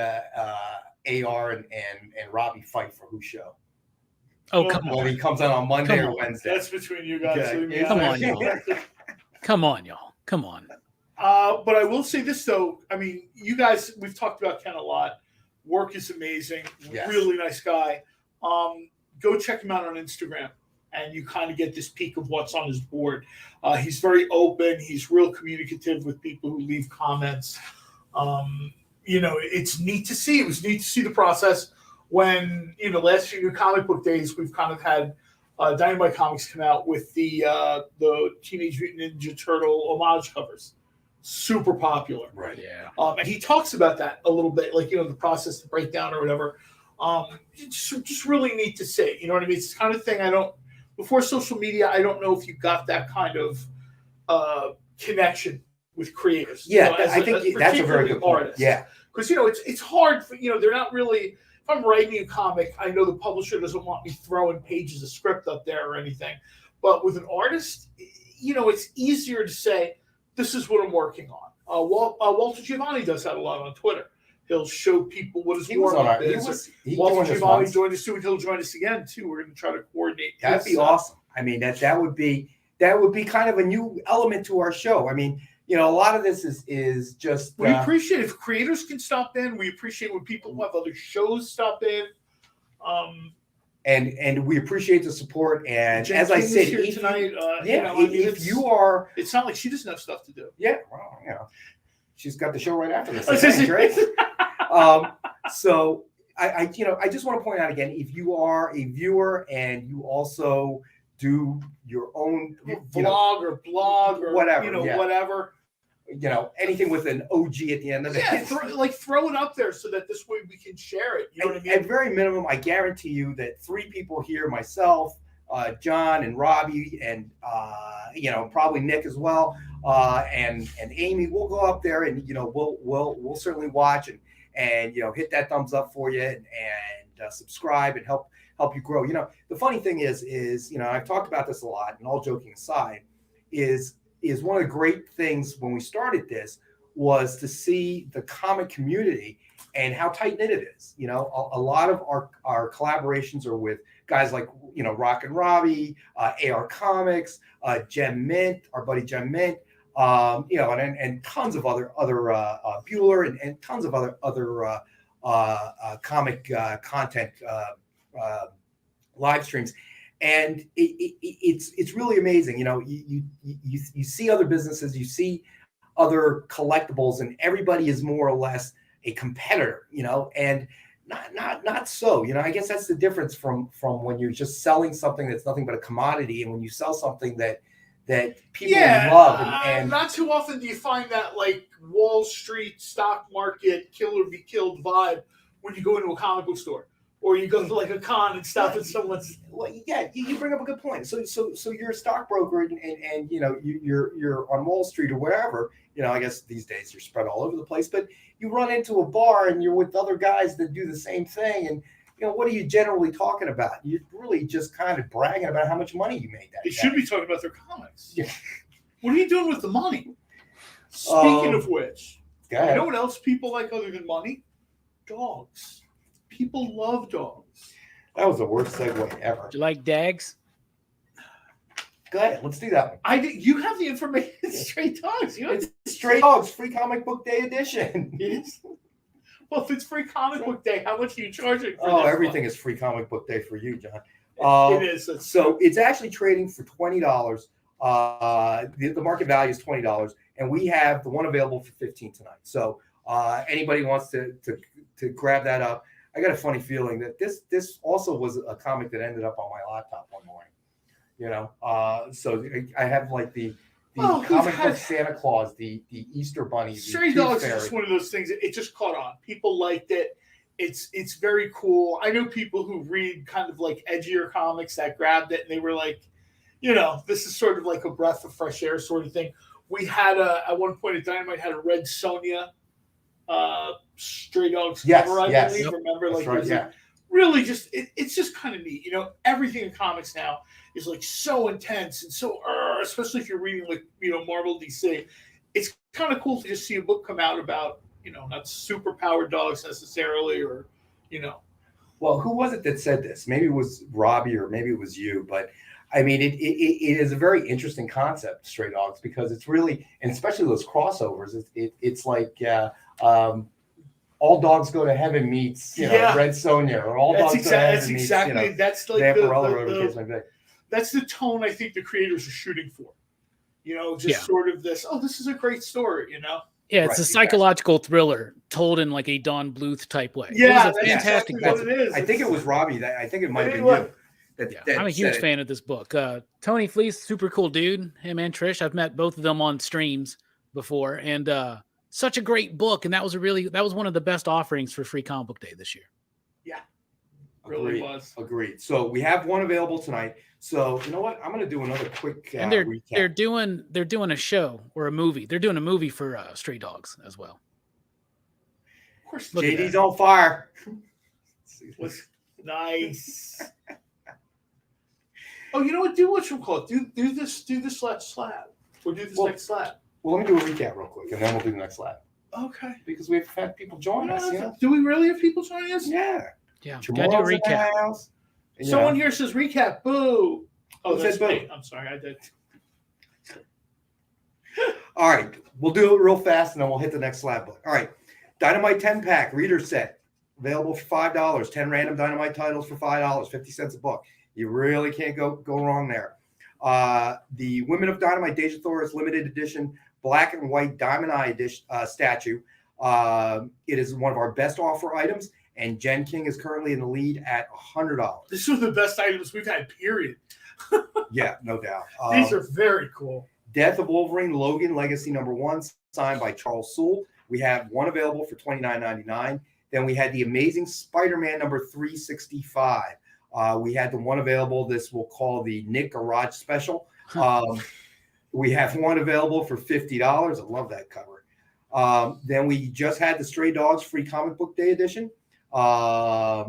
B: AR and Robbie fight for whose show.
D: Oh, come on.
B: When he comes out on Monday or Wednesday.
C: That's between you guys.
B: Okay.
D: Come on, y'all. Come on, y'all. Come on.
C: But I will say this, though. I mean, you guys, we've talked about Ken a lot. Work is amazing.
B: Yes.
C: Really nice guy. Go check him out on Instagram, and you kind of get this peek of what's on his board. He's very open. He's real communicative with people who leave comments. It's neat to see. It was neat to see the process when, last few New Comic Book Days, we've kind of had Dynamite Comics come out with the Teenage Mutant Ninja Turtle homage covers. Super popular.
B: Right.
D: Yeah.
C: And he talks about that a little bit, like, the process to break down or whatever. It's just really neat to see. You know what I mean? It's the kind of thing before social media, I don't know if you got that kind of connection with creators.
B: Yeah, I think that's a very good point.
C: Artist.
B: Yeah.
C: Because, it's hard for, they're not really, if I'm writing a comic, I know the publisher doesn't want me throwing pages of script up there or anything. But with an artist, it's easier to say, this is what I'm working on. Walter Giovanni does that a lot on Twitter. He'll show people what his warm-up is. Walter Giovanni joined us too, and he'll join us again too. We're going to try to coordinate.
B: That'd be awesome. I mean, that would be kind of a new element to our show. I mean, a lot of this is just.
C: We appreciate if creators can stop in. We appreciate when people who have other shows stop in.
B: And we appreciate the support. And
C: Jen
B: as I
C: King
B: said,
C: is here tonight,
B: if you are,
C: it's not like she doesn't have stuff to do.
B: Yeah, well, she's got the show right after this. Right? So I just want to point out again, if you are a viewer and you also do your own
C: vlog or blog or
B: whatever,
C: whatever,
B: anything with an OG at the end of it.
C: Yeah, throw it up there so that this way we can share it. You know what I mean?
B: At very minimum, I guarantee you that 3 people here, myself, John and Robbie, and probably Nick as well, and Amy, we'll go up there and we'll certainly watch and hit that thumbs up for you and subscribe and help you grow. The funny thing is I've talked about this a lot, and all joking aside, is one of the great things when we started this was to see the comic community and how tight knit it is. A lot of our collaborations are with guys like, Rock and Robbie, AR Comics, Gem Mint, our buddy Gem Mint, and tons of other Bueller and tons of other comic content live streams. And it's really amazing. You see other businesses, you see other collectibles, and everybody is more or less a competitor, and not so. I guess that's the difference from when you're just selling something that's nothing but a commodity, and when you sell something that people love. And
C: not too often do you find that like Wall Street stock market kill or be killed vibe when you go into a comic book store. Or you go to like a con and stuff, and someone's.
B: Well, yeah, you bring up a good point. So you're a stockbroker, and you're on Wall Street or wherever. I guess these days you're spread all over the place. But you run into a bar and you're with other guys that do the same thing, and what are you generally talking about? You're really just kind of bragging about how much money you made that day.
C: They should be talking about their comics. Yeah. What are you doing with the money? Speaking of which, you know what else people like other than money? Dogs. People love dogs.
B: That was the worst segue ever.
D: Do you like dags?
B: Go ahead. Let's do that one.
C: You have the information. Stray Dogs.
B: It's Stray Dogs Free Comic Book Day edition.
C: Yes. Well, if it's Free Comic Book Day, how much are you charging for
B: this everything is Free Comic Book Day for you, John.
C: It is.
B: So it's actually trading for $20. The market value is $20, and we have the one available for $15 tonight. So anybody wants to grab that up. I got a funny feeling that this also was a comic that ended up on my laptop one morning. So I have like the comic book Santa Claus, the Easter Bunny.
C: Stray Dogs is just one of those things. It just caught on. People liked it. It's very cool. I know people who read kind of like edgier comics that grabbed it and they were like, this is sort of like a breath of fresh air sort of thing. We had at one point at Dynamite had a Red Sonja Stray Dogs cover, I believe. Yep. Remember,
B: like, right,
C: really just it's just kind of neat. Everything in comics now is like so intense and so, especially if you're reading like Marvel, DC. It's kind of cool to just see a book come out about not super powered dogs necessarily, or
B: Well, who was it that said this? Maybe it was Robbie or maybe it was you, but. I mean, it is a very interesting concept, Stray Dogs, because it's really, and especially those crossovers. It's like All Dogs Go to Heaven meets Red Sonja, or All Dogs Go to Heaven meets
C: that's like that's the tone I think the creators are shooting for. Sort of this. Oh, this is a great story.
D: Yeah, it's a psychological thriller told in like a Don Bluth type way.
C: Yeah,
D: it was a fantastic
C: book. What it is.
B: I think it was Robbie. I think it might have been you.
D: I'm a huge fan of this book. Tony Fleece, super cool dude. Him and Trish, I've met both of them on streams before, and such a great book. And that was one of the best offerings for Free Comic Book Day this year.
C: Yeah, really was.
B: Agreed. So we have one available tonight. So you know what? I'm going to do another quick
D: and
B: recap.
D: They're doing a show or a movie. They're doing a movie for Stray Dogs as well.
B: Of course, JD's on fire.
C: Nice. Oh, you know what? Do what you call it. Do this last slab. Or do this next slab.
B: Well, let me do a recap real quick, and then we'll do the next slab.
C: Okay.
B: Because we've had people join us.
C: Do we really have people joining us?
B: Yeah.
D: Yeah. Gotta do a recap.
C: Someone here says recap. Boo. Oh, that's boo. I'm sorry. I did.
B: All right. We'll do it real fast, and then we'll hit the next slab book. All right. Dynamite 10-pack reader set. Available for $5. 10 random Dynamite titles for $5. 50 cents a book. You really can't go wrong there. The Women of Dynamite Deja Thoris limited edition black and white Diamond Eye statue. It is one of our best offer items, and Jen King is currently in the lead at $100.
C: This is the best items we've had, period.
B: Yeah, no doubt.
C: These are very cool.
B: Death of Wolverine Logan Legacy #1, signed by Charles Sewell. We have one available for $29.99. Then we had the Amazing Spider-Man #365. We had the one available. This we'll call the Nick Garage Special. We have one available for $50. I love that cover. Then we just had the Stray Dogs Free Comic Book Day edition.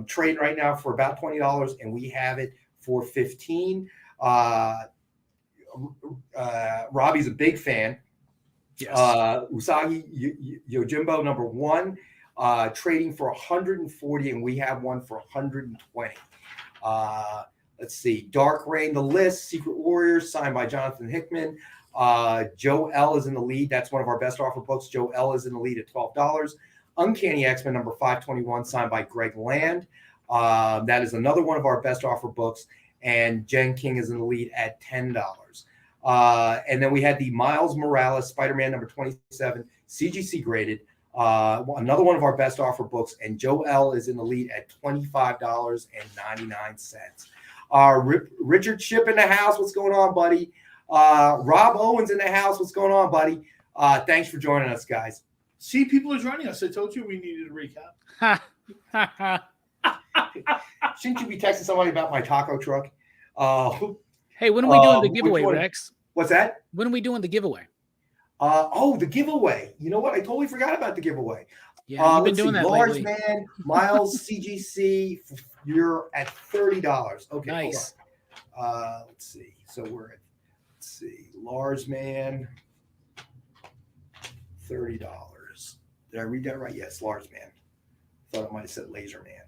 B: Trade right now for about $20, and we have it for $15. Robbie's a big fan.
D: Yes.
B: Usagi Yojimbo #1, trading for $140, and we have one for $120. Let's see, Dark Reign, The List, Secret Warriors, signed by Jonathan Hickman. Joe L is in the lead. That's one of our best offer books. Joe L is in the lead at $12. Uncanny X-Men number 521, signed by Greg Land. That is another one of our best offer books. And Jen King is in the lead at $10. And then we had the Miles Morales Spider-Man number 27, CGC graded. Another one of our best offer books. And Joe L is in the lead at $25.99. Richard Ship in the house. What's going on, buddy? Rob Owens in the house. What's going on, buddy? Thanks for joining us, guys.
C: See, people are joining us. I told you we needed a recap.
B: Shouldn't you be texting somebody about my taco truck?
D: Hey, when are we doing the giveaway, Rex?
B: What's that?
D: When are we doing the giveaway?
B: The giveaway. You know what? I totally forgot about the giveaway.
D: Yeah, you've been doing that
B: Large
D: lately.
B: Man, Miles CGC, you're at $30. Okay,
D: Nice.
B: Let's see. So we're at, Large Man, $30. Did I read that right? Yes, Large Man. Thought I might have said Laser Man.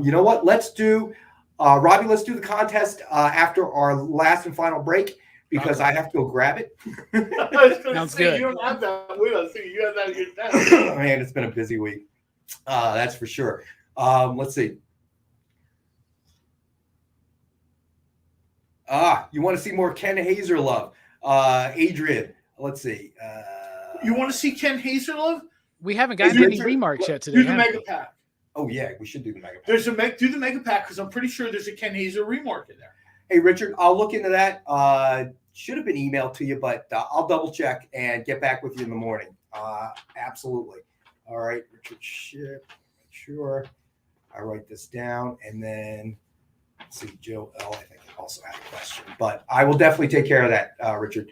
B: You know what? Let's do, Robbie, let's do the contest after our last and final break because I have to go grab it.
D: Sounds good.
C: You don't have that with us. You have that at your desk.
B: Man, it's been a busy week. That's for sure. Let's see. You want to see more Ken Hazer love? Adrian, let's see.
C: You want to see Ken Hazer love?
D: We haven't gotten any remarks yet today.
C: Do the
D: have we?
C: mega pack.
B: Oh yeah, we should do the mega pack.
C: Do the mega pack because I'm pretty sure there's a Ken Hazer remark in there.
B: Hey Richard, I'll look into that. Should have been emailed to you, but I'll double check and get back with you in the morning. Absolutely. All right, Richard Ship. Sure. I write this down and then let's see, Joe L. I think also had a question, but I will definitely take care of that, Richard.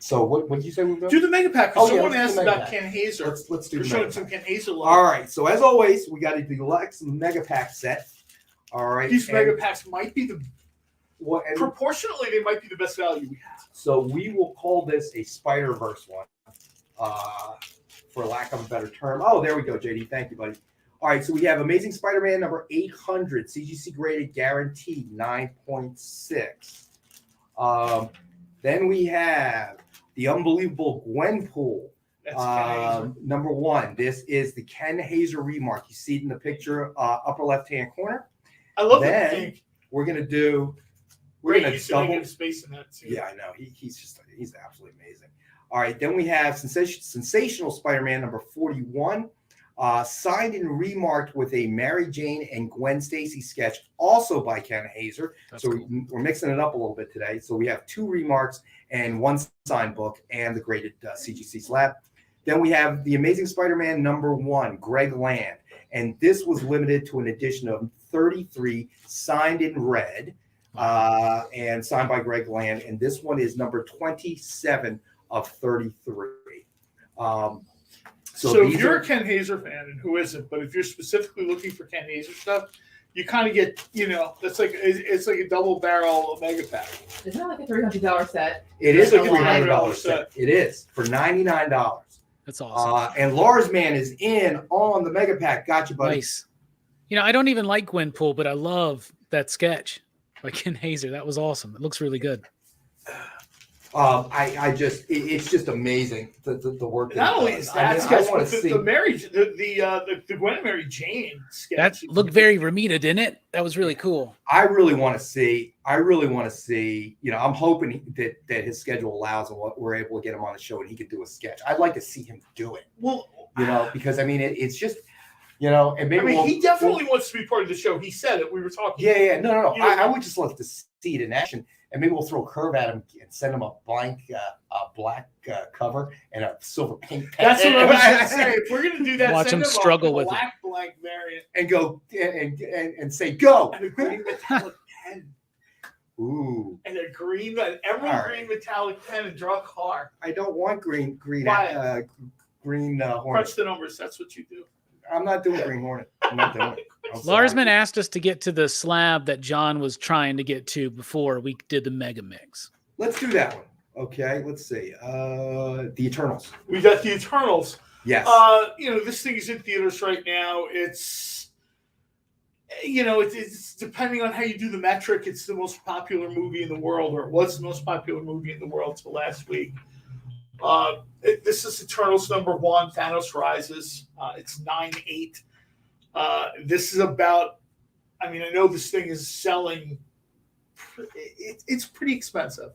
B: So what did you say we were doing?
C: Do the mega pack because someone
B: let's
C: asked
B: do the
C: about
B: mega pack.
C: Ken Hazer.
B: Let's do
C: We're
B: the
C: showing
B: mega
C: some
B: pack.
C: Ken Hazer love.
B: All right. So as always, we got a Deluxe mega pack set. All right.
C: These mega packs might be proportionally they might be the best value we have.
B: So we will call this a Spider-Verse one, for lack of a better term. Oh, there we go, JD. Thank you, buddy. All right, so we have Amazing Spider-Man number 800, CGC graded, guaranteed, 9.6. Then we have the Unbelievable Gwenpool, number 1. This is the Ken Hazer remark. You see it in the picture, upper left-hand corner.
C: I love
B: then
C: that.
B: We're gonna do. We're
C: Great
B: gonna
C: use
B: double.
C: of space in that too.
B: Yeah, I know. He's absolutely amazing. All right, then we have Sensational Spider-Man number 41, signed and remarked with a Mary Jane and Gwen Stacy sketch, also by Ken Hazer.
D: That's
B: So
D: cool.
B: we're mixing it up a little bit today. So we have 2 remarks and 1 signed book and the graded CGC slab. Then we have the Amazing Spider-Man number 1, Greg Land, and this was limited to an edition of 33, signed in red. And signed by Greg Land, and this one is number 27 of 33.
C: So if you're a Ken Hazer fan, and who isn't, but if you're specifically looking for Ken Hazer stuff, you kind of get, it's like a double barrel mega pack.
I: Isn't that like a $300 set?
B: It is a
C: It's a
B: $300
C: set.
B: set. It is for $99.
D: That's awesome.
B: And Lars Man is in on the mega pack. Gotcha, buddy.
D: Nice. I don't even like Gwenpool, but I love that sketch by Ken Hazer. That was awesome. It looks really good.
B: It's just amazing the work.
C: Not only is that sketch,
B: I want
C: but
B: to see
C: the Gwen and Mary Jane sketch.
D: That looked very Ramita, didn't it? That was really cool.
B: I really want to see. I'm hoping that his schedule allows and we're able to get him on the show and he could do a sketch. I'd like to see him do it.
C: Well,
B: because it's just. And maybe
C: he definitely wants to be part of the show. He said it. We were talking.
B: Yeah. No. I would just love to see it in action, and maybe we'll throw a curve at him and send him a blank, black cover and a silver paint pen.
C: That's what I was going to say. If we're going to do that,
D: Watch
C: send
D: him
C: him
D: struggle
C: a
D: with
C: black blank variant
B: and go and say go.
C: and a green metallic pen.
B: Ooh.
C: And an emerald green metallic pen and draw a car.
B: I don't want green
C: Why?
B: Hornet.
C: Crunch the numbers. That's what you do.
B: I'm not doing Green Hornet. I'm not doing it.
D: Larsman asked us to get to the slab that John was trying to get to before we did the mega mix.
B: Let's do that one. Okay, let's see. The Eternals.
C: We got the Eternals.
B: Yes.
C: This thing is in theaters right now. It's you know, it's depending on how you do the metric. It's the most popular movie in the world, or it was the most popular movie in the world till last week. This is Eternals #1, Thanos Rises. It's 9.8. This is about. I mean, I know this thing is selling. It's pretty expensive.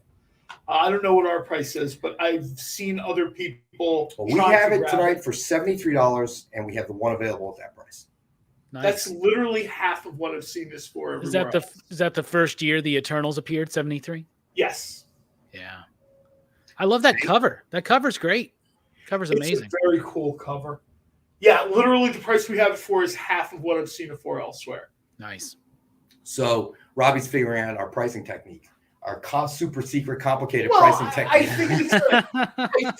C: I don't know what our price is, but I've seen other people.
B: Well, we have it tonight for $73, and we have the one available at that price.
D: Nice.
C: That's literally half of what I've seen this for.
D: Is that the first year the Eternals appeared? 73.
C: Yes.
D: Yeah. I love that cover. That cover's great. Cover's amazing.
C: It's a very cool cover. Yeah, literally the price we have it for is half of what I've seen it for elsewhere.
D: Nice.
B: So Robbie's figuring out our pricing technique, our super secret, complicated pricing technique.
C: I think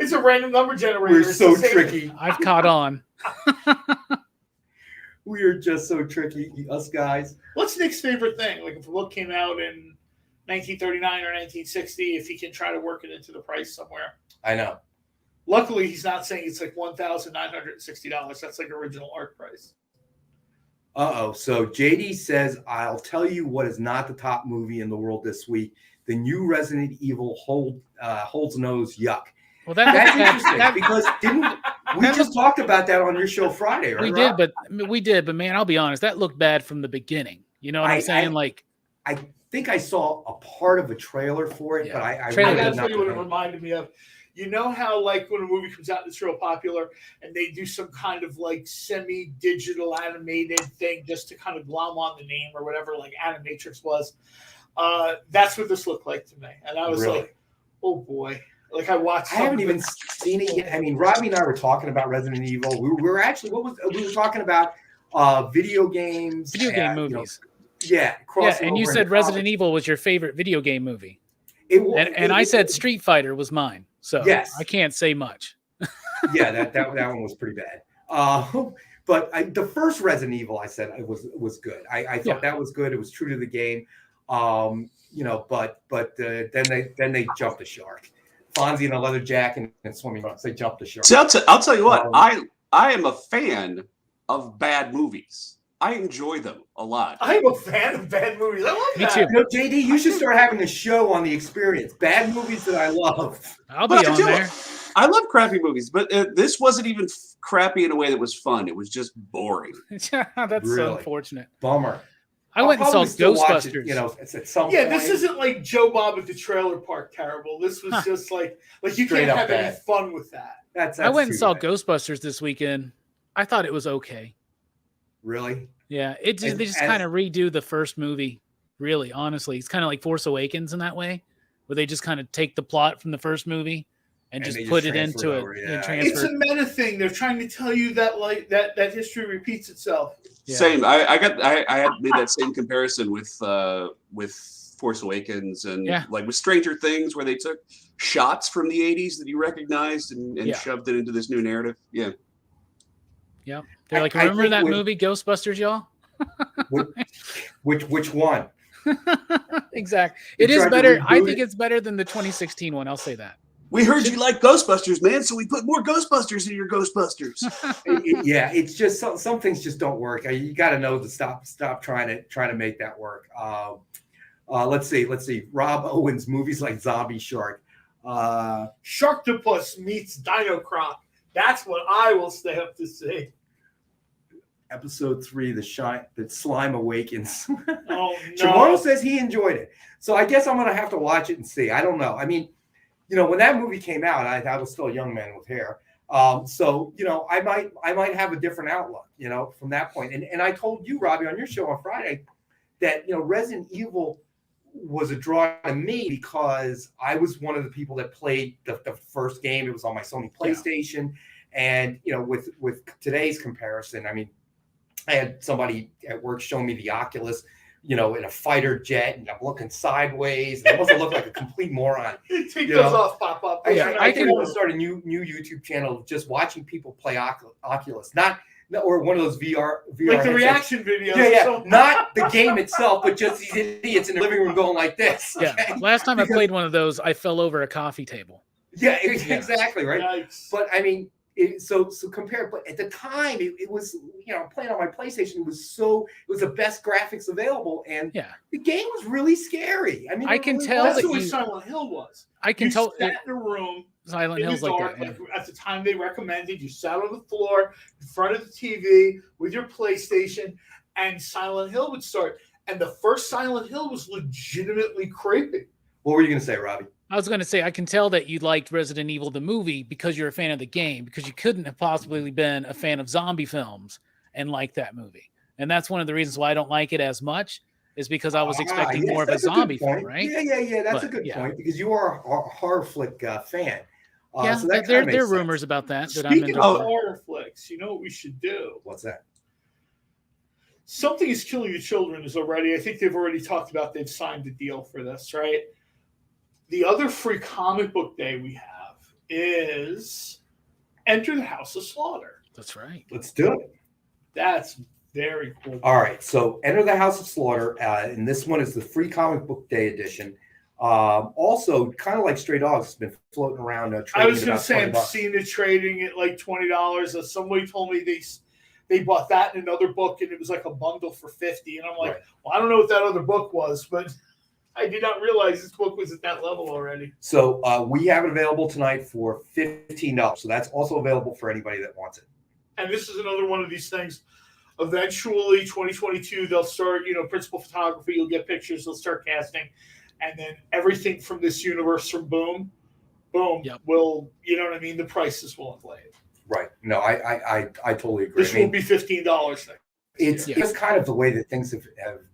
C: it's a random number generator.
B: We're so tricky.
D: I've caught on.
B: We are just so tricky, us guys.
C: What's Nick's favorite thing? Like if a book came out in 1939 or 1960, if he can try to work it into the price somewhere.
B: I know.
C: Luckily, he's not saying it's like $1,960. That's like original art price.
B: So JD says, I'll tell you what is not the top movie in the world this week. The new Resident Evil Holds Nose Yuck.
D: Well,
B: that's interesting because we just talked about that on your show Friday, right?
D: We did, but man, I'll be honest, that looked bad from the beginning. You know what I'm saying?
B: I think I saw a part of a trailer for it, but I
C: really gotta tell you what it reminded me of. You know how like when a movie comes out that's real popular and they do some kind of like semi-digital animated thing just to kind of glom on the name or whatever, like Animatrix was. That's what this looked like to me. And I was like, oh boy. Like I haven't
B: even seen it yet. I mean, Robbie and I were talking about Resident Evil. We were actually we were talking about video games.
D: Video game movies.
B: And
D: you said Resident Evil was your favorite video game movie. And I said Street Fighter was mine. So
B: yes.
D: I can't say much.
B: that one was pretty bad. But the first Resident Evil, I said it was good. I thought that was good. It was true to the game. But then they jumped the shark. Fonzie in a leather jacket and swimming trunks. They jumped the shark.
H: So I'll tell you what. I am a fan of bad movies. I enjoy them a lot.
C: I'm a fan of bad movies. I love that.
B: Me too. JD, you should start having a show on the experience. Bad movies that I love.
D: I'll be on there.
H: I love crappy movies, but this wasn't even crappy in a way that was fun. It was just boring.
D: That's so unfortunate.
B: Bummer.
D: I went and saw Ghostbusters.
B: It's at some
C: point.
B: This
C: isn't like Joe Bob at the trailer park terrible. This was just like you can't have any fun with that.
B: That's
D: I went and saw Ghostbusters this weekend. I thought it was okay.
B: Really?
D: Yeah, they just kind of redo the first movie. Really, honestly, it's kind of like Force Awakens in that way, where they just kind of take the plot from the first movie and just put it into it.
C: It's a meta thing. They're trying to tell you that like that history repeats itself.
H: Yeah. Same. I had made that same comparison with Force Awakens and like with Stranger Things, where they took shots from the 80s that you recognized and shoved it into this new narrative. Yeah.
D: Yeah. They're like, remember that movie Ghostbusters, y'all?
B: Which one?
D: Exactly. It is better. I think it's better than the 2016 one. I'll say that.
H: We heard you like Ghostbusters, man, so we put more Ghostbusters in your Ghostbusters.
B: It's just some things just don't work. You got to know to stop trying to make that work. Let's see. Rob Owens movies like Zombie Shark.
C: Sharktopus meets Dino Croc. That's what I will stay up to see.
B: Episode 3, the slime awakens.
C: Oh no!
B: Chamorro says he enjoyed it, so I guess I'm gonna have to watch it and see. I don't know. I mean, when that movie came out, I was still a young man with hair. So I might have a different outlook, from that point. And I told you, Robbie, on your show on Friday, that Resident Evil was a draw to me because I was one of the people that played the first game. It was on my Sony PlayStation, and with today's comparison, I mean, I had somebody at work show me the Oculus, in a fighter jet, and I'm looking sideways. And I must have looked like a complete moron.
C: Take those off, pop up.
B: I think I want to start a new YouTube channel of just watching people play Oculus, or one of those VR
C: like the
B: headsets.
C: reaction videos.
B: Yeah. Not the game itself, but just these idiots in the living room going like this.
D: Okay? Yeah. Last time I played one of those, I fell over a coffee table.
B: Yeah, exactly, right?
C: Yikes.
B: But I mean, So compare, but at the time it was, playing on my PlayStation, it was the best graphics available, and the game was really scary. I mean,
D: I can tell
C: that's
D: that
C: the way Silent Hill was.
D: I can tell
C: sat in a room.
D: Silent Hill's like that. Yeah.
C: At the time they recommended, you sat on the floor in front of the TV with your PlayStation, and Silent Hill would start. And the first Silent Hill was legitimately creepy.
B: What were you going to say, Robbie?
D: I was going to say, I can tell that you liked Resident Evil, the movie, because you're a fan of the game, because you couldn't have possibly been a fan of zombie films and like that movie. And that's one of the reasons why I don't like it as much, is because I was expecting more of a zombie film, right?
B: Yeah. That's a good point, because you are a horror flick fan.
D: So there are rumors about that.
C: Speaking of horror flicks, you know what we should do?
B: What's that?
C: Something is Killing the Children is already, I think they've already talked about, they've signed the deal for this, right? The other free comic book day we have is Enter the House of Slaughter.
D: That's right.
B: Let's do it.
C: That's very cool.
B: All right. So Enter the House of Slaughter. And this one is the free comic book day edition. Also, kind of like Stray Dogs, it's been floating around.
C: I was going to say, I've seen it trading at like $20. Somebody told me they bought that in another book, and it was like a bundle for $50. And I'm like, well, I don't know what that other book was, but I did not realize this book was at that level already.
B: So we have it available tonight for $15. So that's also available for anybody that wants it.
C: And this is another one of these things. Eventually, 2022, they'll start, principal photography. You'll get pictures. They'll start casting. And then everything from this universe from Boom, will, you know what I mean? The prices will inflate.
B: Right. No, I totally agree.
C: This will be $15 thing.
B: It's just kind of the way that things have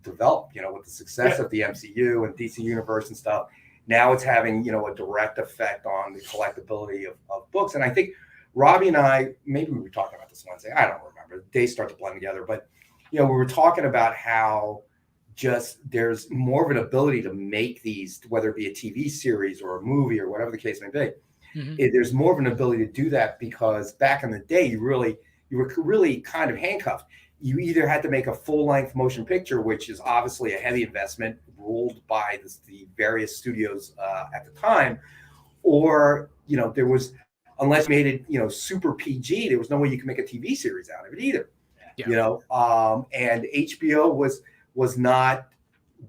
B: developed, with the success of the MCU and DC Universe and stuff. Now it's having, a direct effect on the collectability of books. And I think Robbie and I, maybe we were talking about this Wednesday. I don't remember. The days start to blend together. But, we were talking about how just there's more of an ability to make these, whether it be a TV series or a movie or whatever the case may be. Mm-hmm. There's more of an ability to do that, because back in the day, you were really kind of handcuffed. You either had to make a full-length motion picture, which is obviously a heavy investment ruled by the various studios at the time, or there was, unless you made it super PG, there was no way you could make a TV series out of it either. Yeah. And HBO was not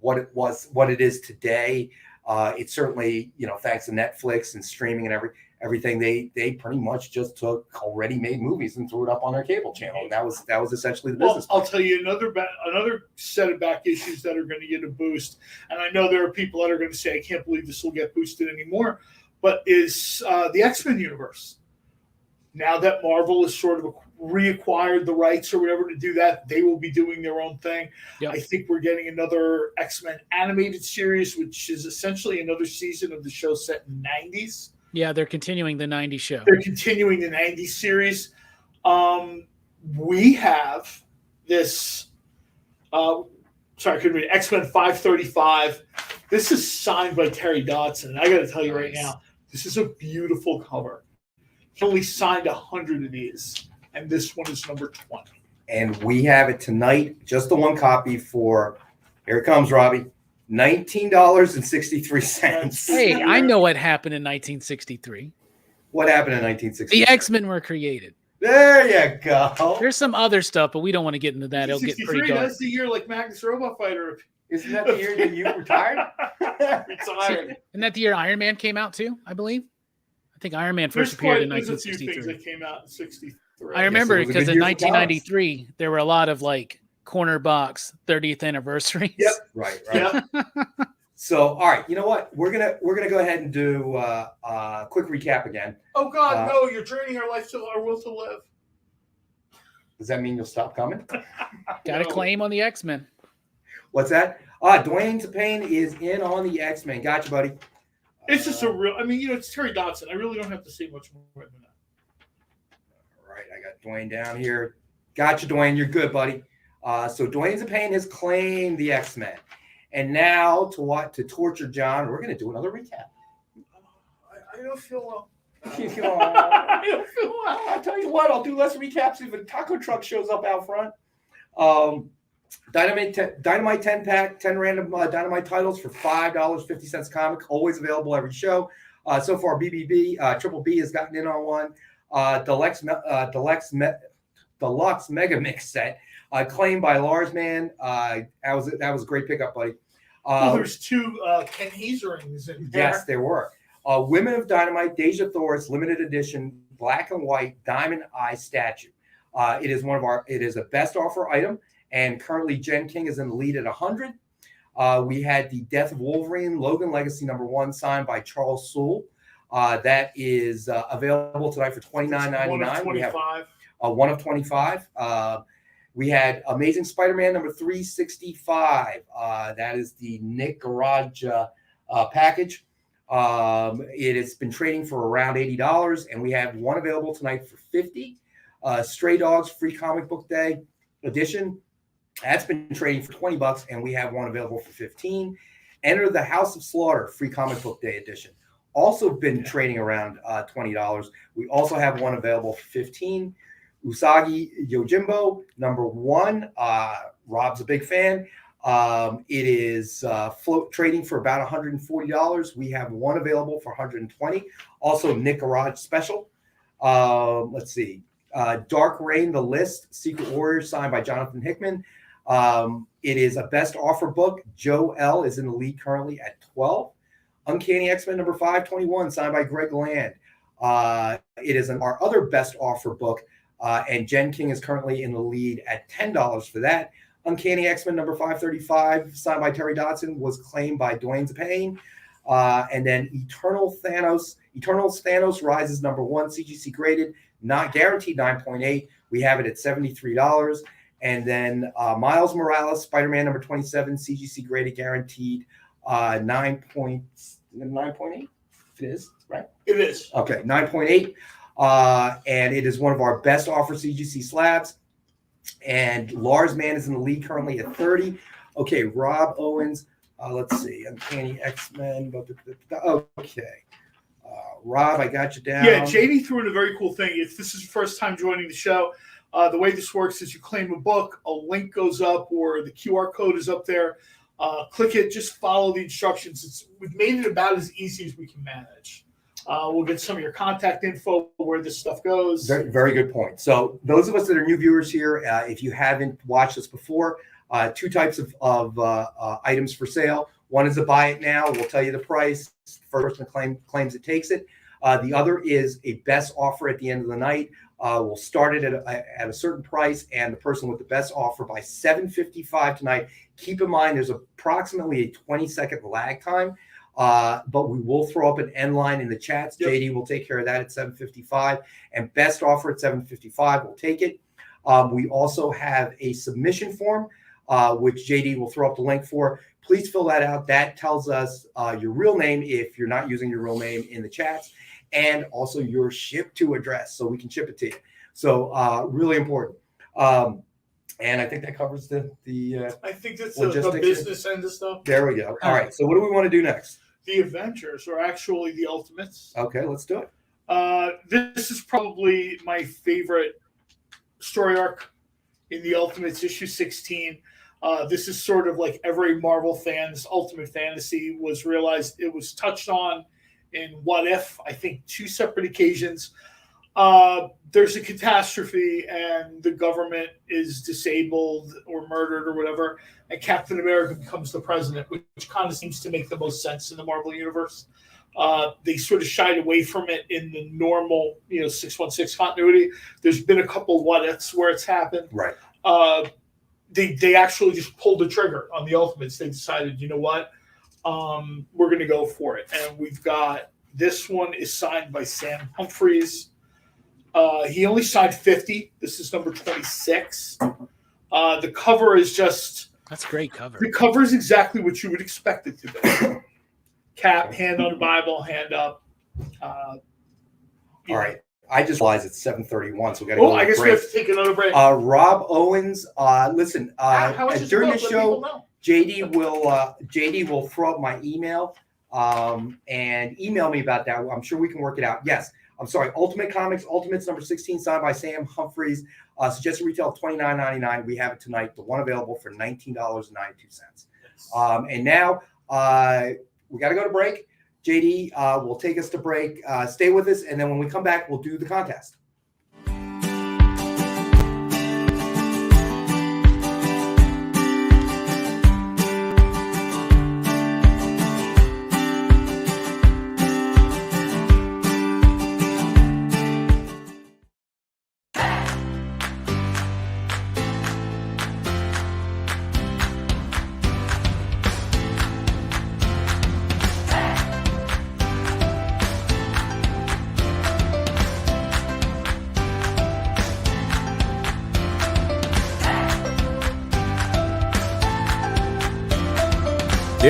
B: what it is today. It certainly, thanks to Netflix and streaming and everything, they pretty much just took already made movies and threw it up on their cable channel. And that was essentially the business.
C: I'll tell you another set of back issues that are going to get a boost. And I know there are people that are going to say, I can't believe this will get boosted anymore, but is the X-Men universe. Now that Marvel has sort of reacquired the rights or whatever to do that, they will be doing their own thing. Yep. I think we're getting another X-Men animated series, which is essentially another season of the show set in the 90s.
D: Yeah, they're continuing the 90s show.
C: They're continuing the 90s series. We have this, X-Men 535. This is signed by Terry Dodson. I got to tell you right now, this is a beautiful cover. He only signed 100 of these, and this one is number 20.
B: And we have it tonight, just the one copy for, here it comes, Robbie, $19.63.
D: Hey, I know what happened in 1963.
B: What happened in 1963?
D: The X-Men were created.
B: There you go.
D: There's some other stuff, but we don't want to get into that. It'll get pretty dark.
C: That's the year like Magnus Robot Fighter.
B: Isn't that the year that you retired?
C: Retired.
D: Isn't that the year Iron Man came out too, I believe? I think Iron Man first appeared in 1963.
C: There's a few things that came out in 63.
D: I remember because in 1993, there were a lot of like corner box 30th anniversaries.
B: Yep. Right. Yep. So, all right, you know what? We're gonna go ahead and do a quick recap again.
C: Oh God, no! You're draining our life to our will to live.
B: Does that mean you'll stop coming?
D: Got a claim on the X-Men.
B: What's that? Dwayne Zapane is in on the X-Men. Gotcha, buddy.
C: It's just a real. I mean, it's Terry Dodson. I really don't have to say much more than that.
B: All right, I got Dwayne down here. Gotcha, Dwayne. You're good, buddy. So Dwayne Zapane has claimed the X-Men. And now to torture John, we're going to do another recap.
C: I don't feel well.
B: I don't feel well. I'll tell you what, I'll do less recaps if a taco truck shows up out front. Dynamite 10-pack, 10 random Dynamite titles for $5.50 a comic, always available every show. So far, BBB, Triple B has gotten in on one. Deluxe Mega Mix set, claimed by Lars Man. That was a great pickup, buddy.
C: There's two Ken Haserings in there.
B: Yes, there were. Women of Dynamite, Deja Thor's limited edition black and white diamond eye statue. It is a best offer item, and currently Jen King is in the lead at 100. We had the Death of Wolverine, Logan Legacy #1, signed by Charles Sewell. That is available tonight for $29.99. We have 1 of 25. We had Amazing Spider-Man #365. That is the Nick Garage package. It has been trading for around $80, and we have one available tonight for $50. Stray Dogs Free Comic Book Day edition. That's been trading for $20, and we have one available for $15. Enter the House of Slaughter Free Comic Book Day edition. Also been trading around $20. We also have one available for $15. Usagi Yojimbo #1. Rob's a big fan. It is trading for about $140. We have one available for $120. Also, Nick Garage special. Let's see. Dark Reign, The List, Secret Warriors, signed by Jonathan Hickman. It is a best offer book. Joe L. is in the lead currently at 12. Uncanny X-Men #521, signed by Greg Land. It is our other best offer book, and Jen King is currently in the lead at $10 for that. Uncanny X-Men #535, signed by Terry Dodson, was claimed by Dwayne Zapane. And then Eternals Thanos Rises #1, CGC graded, not guaranteed 9.8. We have it at $73. And then Miles Morales, Spider-Man #27, CGC graded, guaranteed 9.8. It is, right?
C: It is.
B: Okay, 9.8. And it is one of our best offer CGC slabs. And Lars Man is in the lead currently at 30. Okay, Rob Owens. Let's see. Uncanny X-Men. Okay. Rob, I got you down.
C: Yeah, JD threw in a very cool thing. If this is your first time joining the show, the way this works is you claim a book, a link goes up, or the QR code is up there. Click it, just follow the instructions. We've made it about as easy as we can manage. We'll get some of your contact info, where this stuff goes.
B: Very, very good point. So those of us that are new viewers here, if you haven't watched this before, two types of items for sale. One is a buy it now. We'll tell you the price. First person claims it takes it. The other is a best offer at the end of the night. We'll start it at a certain price, and the person with the best offer by $7.55 tonight. Keep in mind, there's approximately a 20-second lag time, but we will throw up an end line in the chats. Yep. JD will take care of that at $7.55, and best offer at $7.55. We'll take it. We also have a submission form, which JD will throw up the link for. Please fill that out. That tells us your real name if you're not using your real name in the chats, and also your ship to address so we can ship it to you. So really important. And I think that covers the
C: I think that's the business end of stuff.
B: There we go. All right. So what do we want to do next?
C: The Avengers, or actually the Ultimates.
B: Okay, let's do it.
C: This is probably my favorite story arc in the Ultimates, issue 16. This is sort of like every Marvel fan's ultimate fantasy was realized. It was touched on in What If, I think 2 separate occasions. There's a catastrophe and the government is disabled or murdered or whatever, and Captain America becomes the president, which kind of seems to make the most sense in the Marvel universe. They sort of shied away from it in the normal, 616 continuity. There's been a couple what ifs where it's happened.
B: Right.
C: They actually just pulled the trigger on the Ultimates. They decided, you know what, we're going to go for it. And we've got, this one is signed by Sam Humphries. He only signed 50. This is number 26. The cover is just...
D: That's a great cover.
C: The cover is exactly what you would expect it to be. Cap, hand on the Bible, hand up.
B: All right. I just realized it's 7:31, so we got to go.
C: I guess we have to take another break.
B: Rob Owens, listen.
C: How much
B: during the show, JD will throw up my email and email me about that. I'm sure we can work it out. Yes. I'm sorry. Ultimate Comics, Ultimates number 16, signed by Sam Humphries. Suggested retail of $29.99. We have it tonight. The one available for $19.92. And now we got to go to break. JD will take us to break. Stay with us, and then when we come back, we'll do the contest.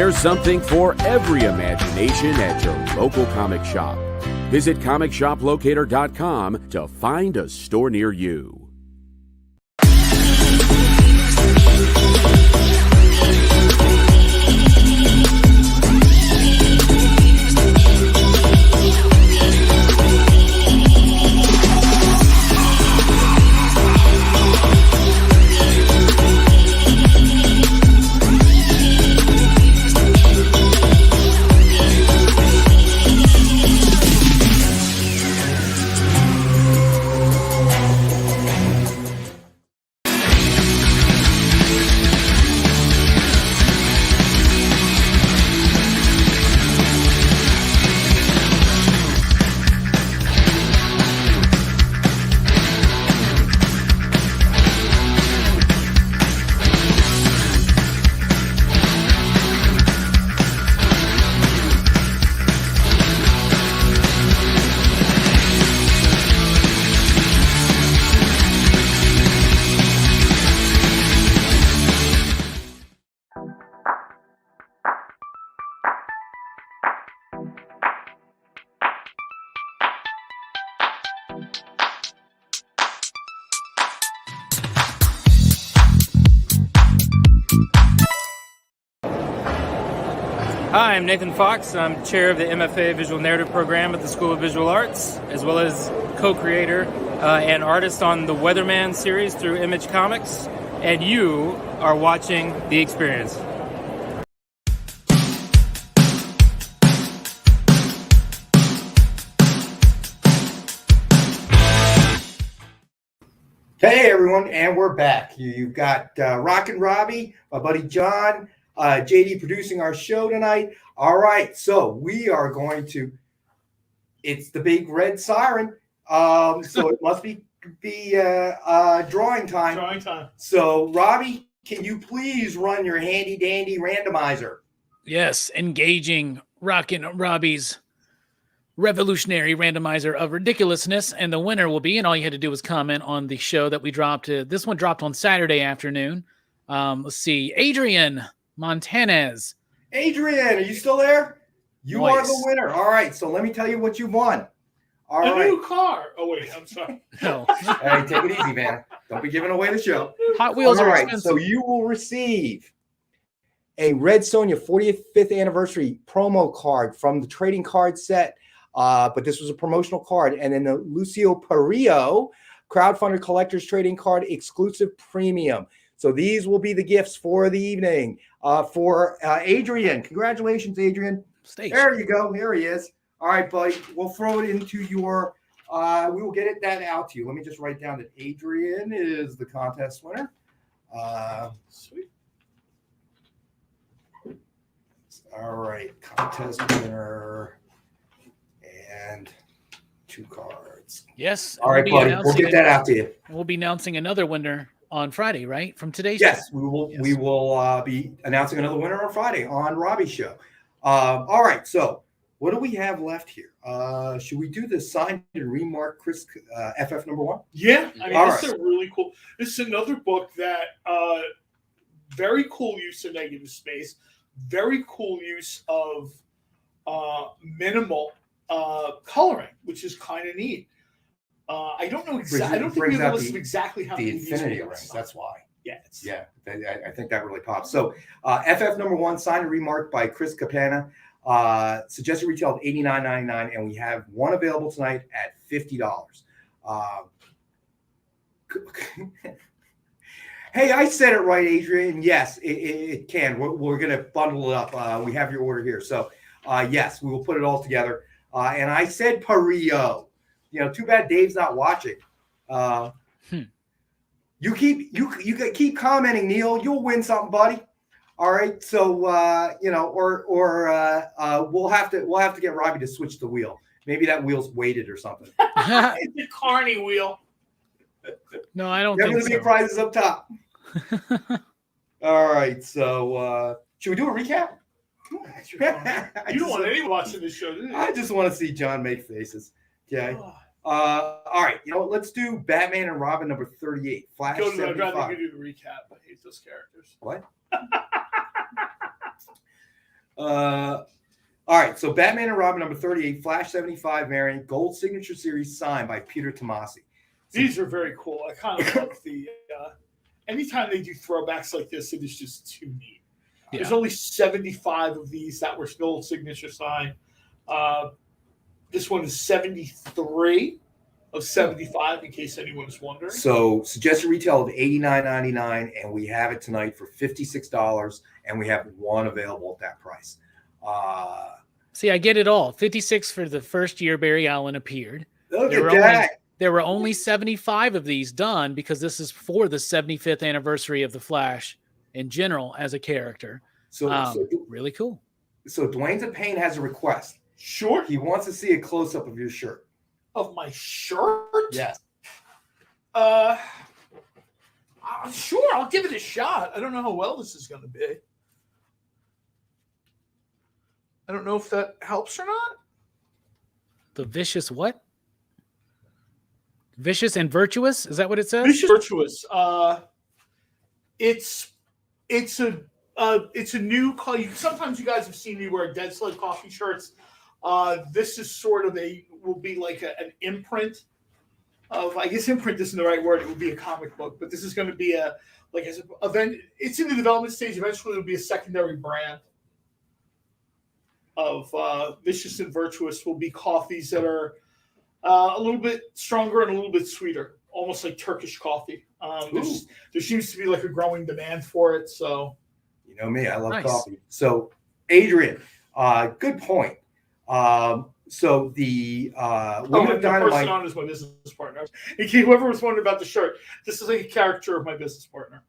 J: There's something for every imagination at your local comic shop. Visit ComicShopLocator.com to find a store near you.
G: Hi, I'm Nathan Fox. I'm chair of the MFA Visual Narrative Program at the School of Visual Arts, as well as co-creator and artist on the Weatherman series through Image Comics. And you are watching The Experience.
B: Hey everyone, and we're back. You've got Rockin' Robbie, my buddy John, JD producing our show tonight. All right, so we are going to. It's the big red siren, so it must be drawing time.
C: Drawing time.
B: So Robbie, can you please run your handy dandy randomizer?
D: Yes, engaging Rockin' Robbie's revolutionary randomizer of ridiculousness, and the winner will be, and all you had to do was comment on the show that we dropped. This one dropped on Saturday afternoon. Let's see, Adrian Montanez.
B: Adrian, are you still there? You are the winner. All right, so let me tell you what you won. All right.
C: New car. Oh wait, I'm sorry.
D: No.
B: Hey, take it easy, man. Don't be giving away the show.
D: Hot Wheels
B: All
D: are
B: right,
D: expensive.
B: so you will receive a Red Sonja 45th anniversary promo card from the trading card set. But this was a promotional card. And then the Lucio Perillo crowdfunded collector's trading card exclusive premium. So these will be the gifts for the evening for Adrian. Congratulations, Adrian. There you go. Here he is. All right, buddy. We'll throw it into your, we will get that out to you. Let me just write down that Adrian is the contest winner.
C: Sweet.
B: All right. Contest winner. And 2 cards.
D: Yes.
B: All right, buddy. We'll get that out to you.
D: We'll be announcing another winner on Friday, right? From today's
B: Yes,
D: show.
B: we will. Yes. We will be announcing another winner on Friday on Robbie's show. All right. So what do we have left here? Should we do the signed and remarked Chris FF #1?
C: Yeah, I mean,
B: All
C: this is a really cool. This is another book that very cool use of negative space, very cool use of minimal coloring, which is kind of neat. I don't know exactly. I don't think we have a list of exactly how many
B: infinity rings. That's why.
C: Yeah.
B: Yeah. I think that really pops. So FF #1 signed and remarked by Chris Capana. Suggested retail of $89.99, and we have one available tonight at $50. Hey, I said it right, Adrian. Yes, it can. We're going to bundle it up. We have your order here. So, yes, we will put it all together. And I said Perillo. Too bad Dave's not watching. You keep commenting, Neil. You'll win something, buddy. All right. So we'll have to get Robbie to switch the wheel. Maybe that wheel's weighted or something.
C: It's a Carney wheel.
D: No, I don't
B: think
D: so.
B: The big prizes up top. All right. So should we do a recap?
C: You don't want anyone watching this show, do you?
B: I just want to see John make faces. Okay. All right. Let's do Batman and Robin number 38. Flash.
C: I'd rather you do the recap. I hate those characters.
B: What? All right, so Batman and Robin number 38, Flash 75 variant, gold signature series signed by Peter Tomasi.
C: These are very cool. I kind of like the. Anytime they do throwbacks like this, it is just too neat. Yeah. There's only 75 of these that were gold signature signed. This one is 73 of 75, in case anyone was wondering.
B: So suggested retail of $89.99, and we have it tonight for $56, and we have one available at that price.
D: See, I get it all. 56 for the first year Barry Allen appeared.
B: Look at that.
D: There were only 75 of these done because this is for the 75th anniversary of the Flash in general as a character. So really cool.
B: So Dwayne Payne has a request.
C: Sure.
B: He wants to see a close-up of your shirt.
C: Of my shirt?
B: Yes.
C: Sure, I'll give it a shot. I don't know how well this is going to be. I don't know if that helps or not.
D: The vicious what? Vicious and virtuous? Is that what it says?
C: Vicious virtuous. It's a new call. Sometimes you guys have seen me wear Dead Sled Coffee shirts. This is sort of will be like an imprint of, I guess imprint isn't the right word. It would be a comic book, but this is going to be it's in the development stage. Eventually it'll be a secondary brand of Vicious and Virtuous. Will be coffees that are a little bit stronger and a little bit sweeter, almost like Turkish coffee. There seems to be like a growing demand for it. So,
B: you know me, I love coffee. So, Adrian, good point. So the Women of Dynamite.
C: Person on is my business partner. Whoever was wondering about the shirt, this is like a caricature of my business partner.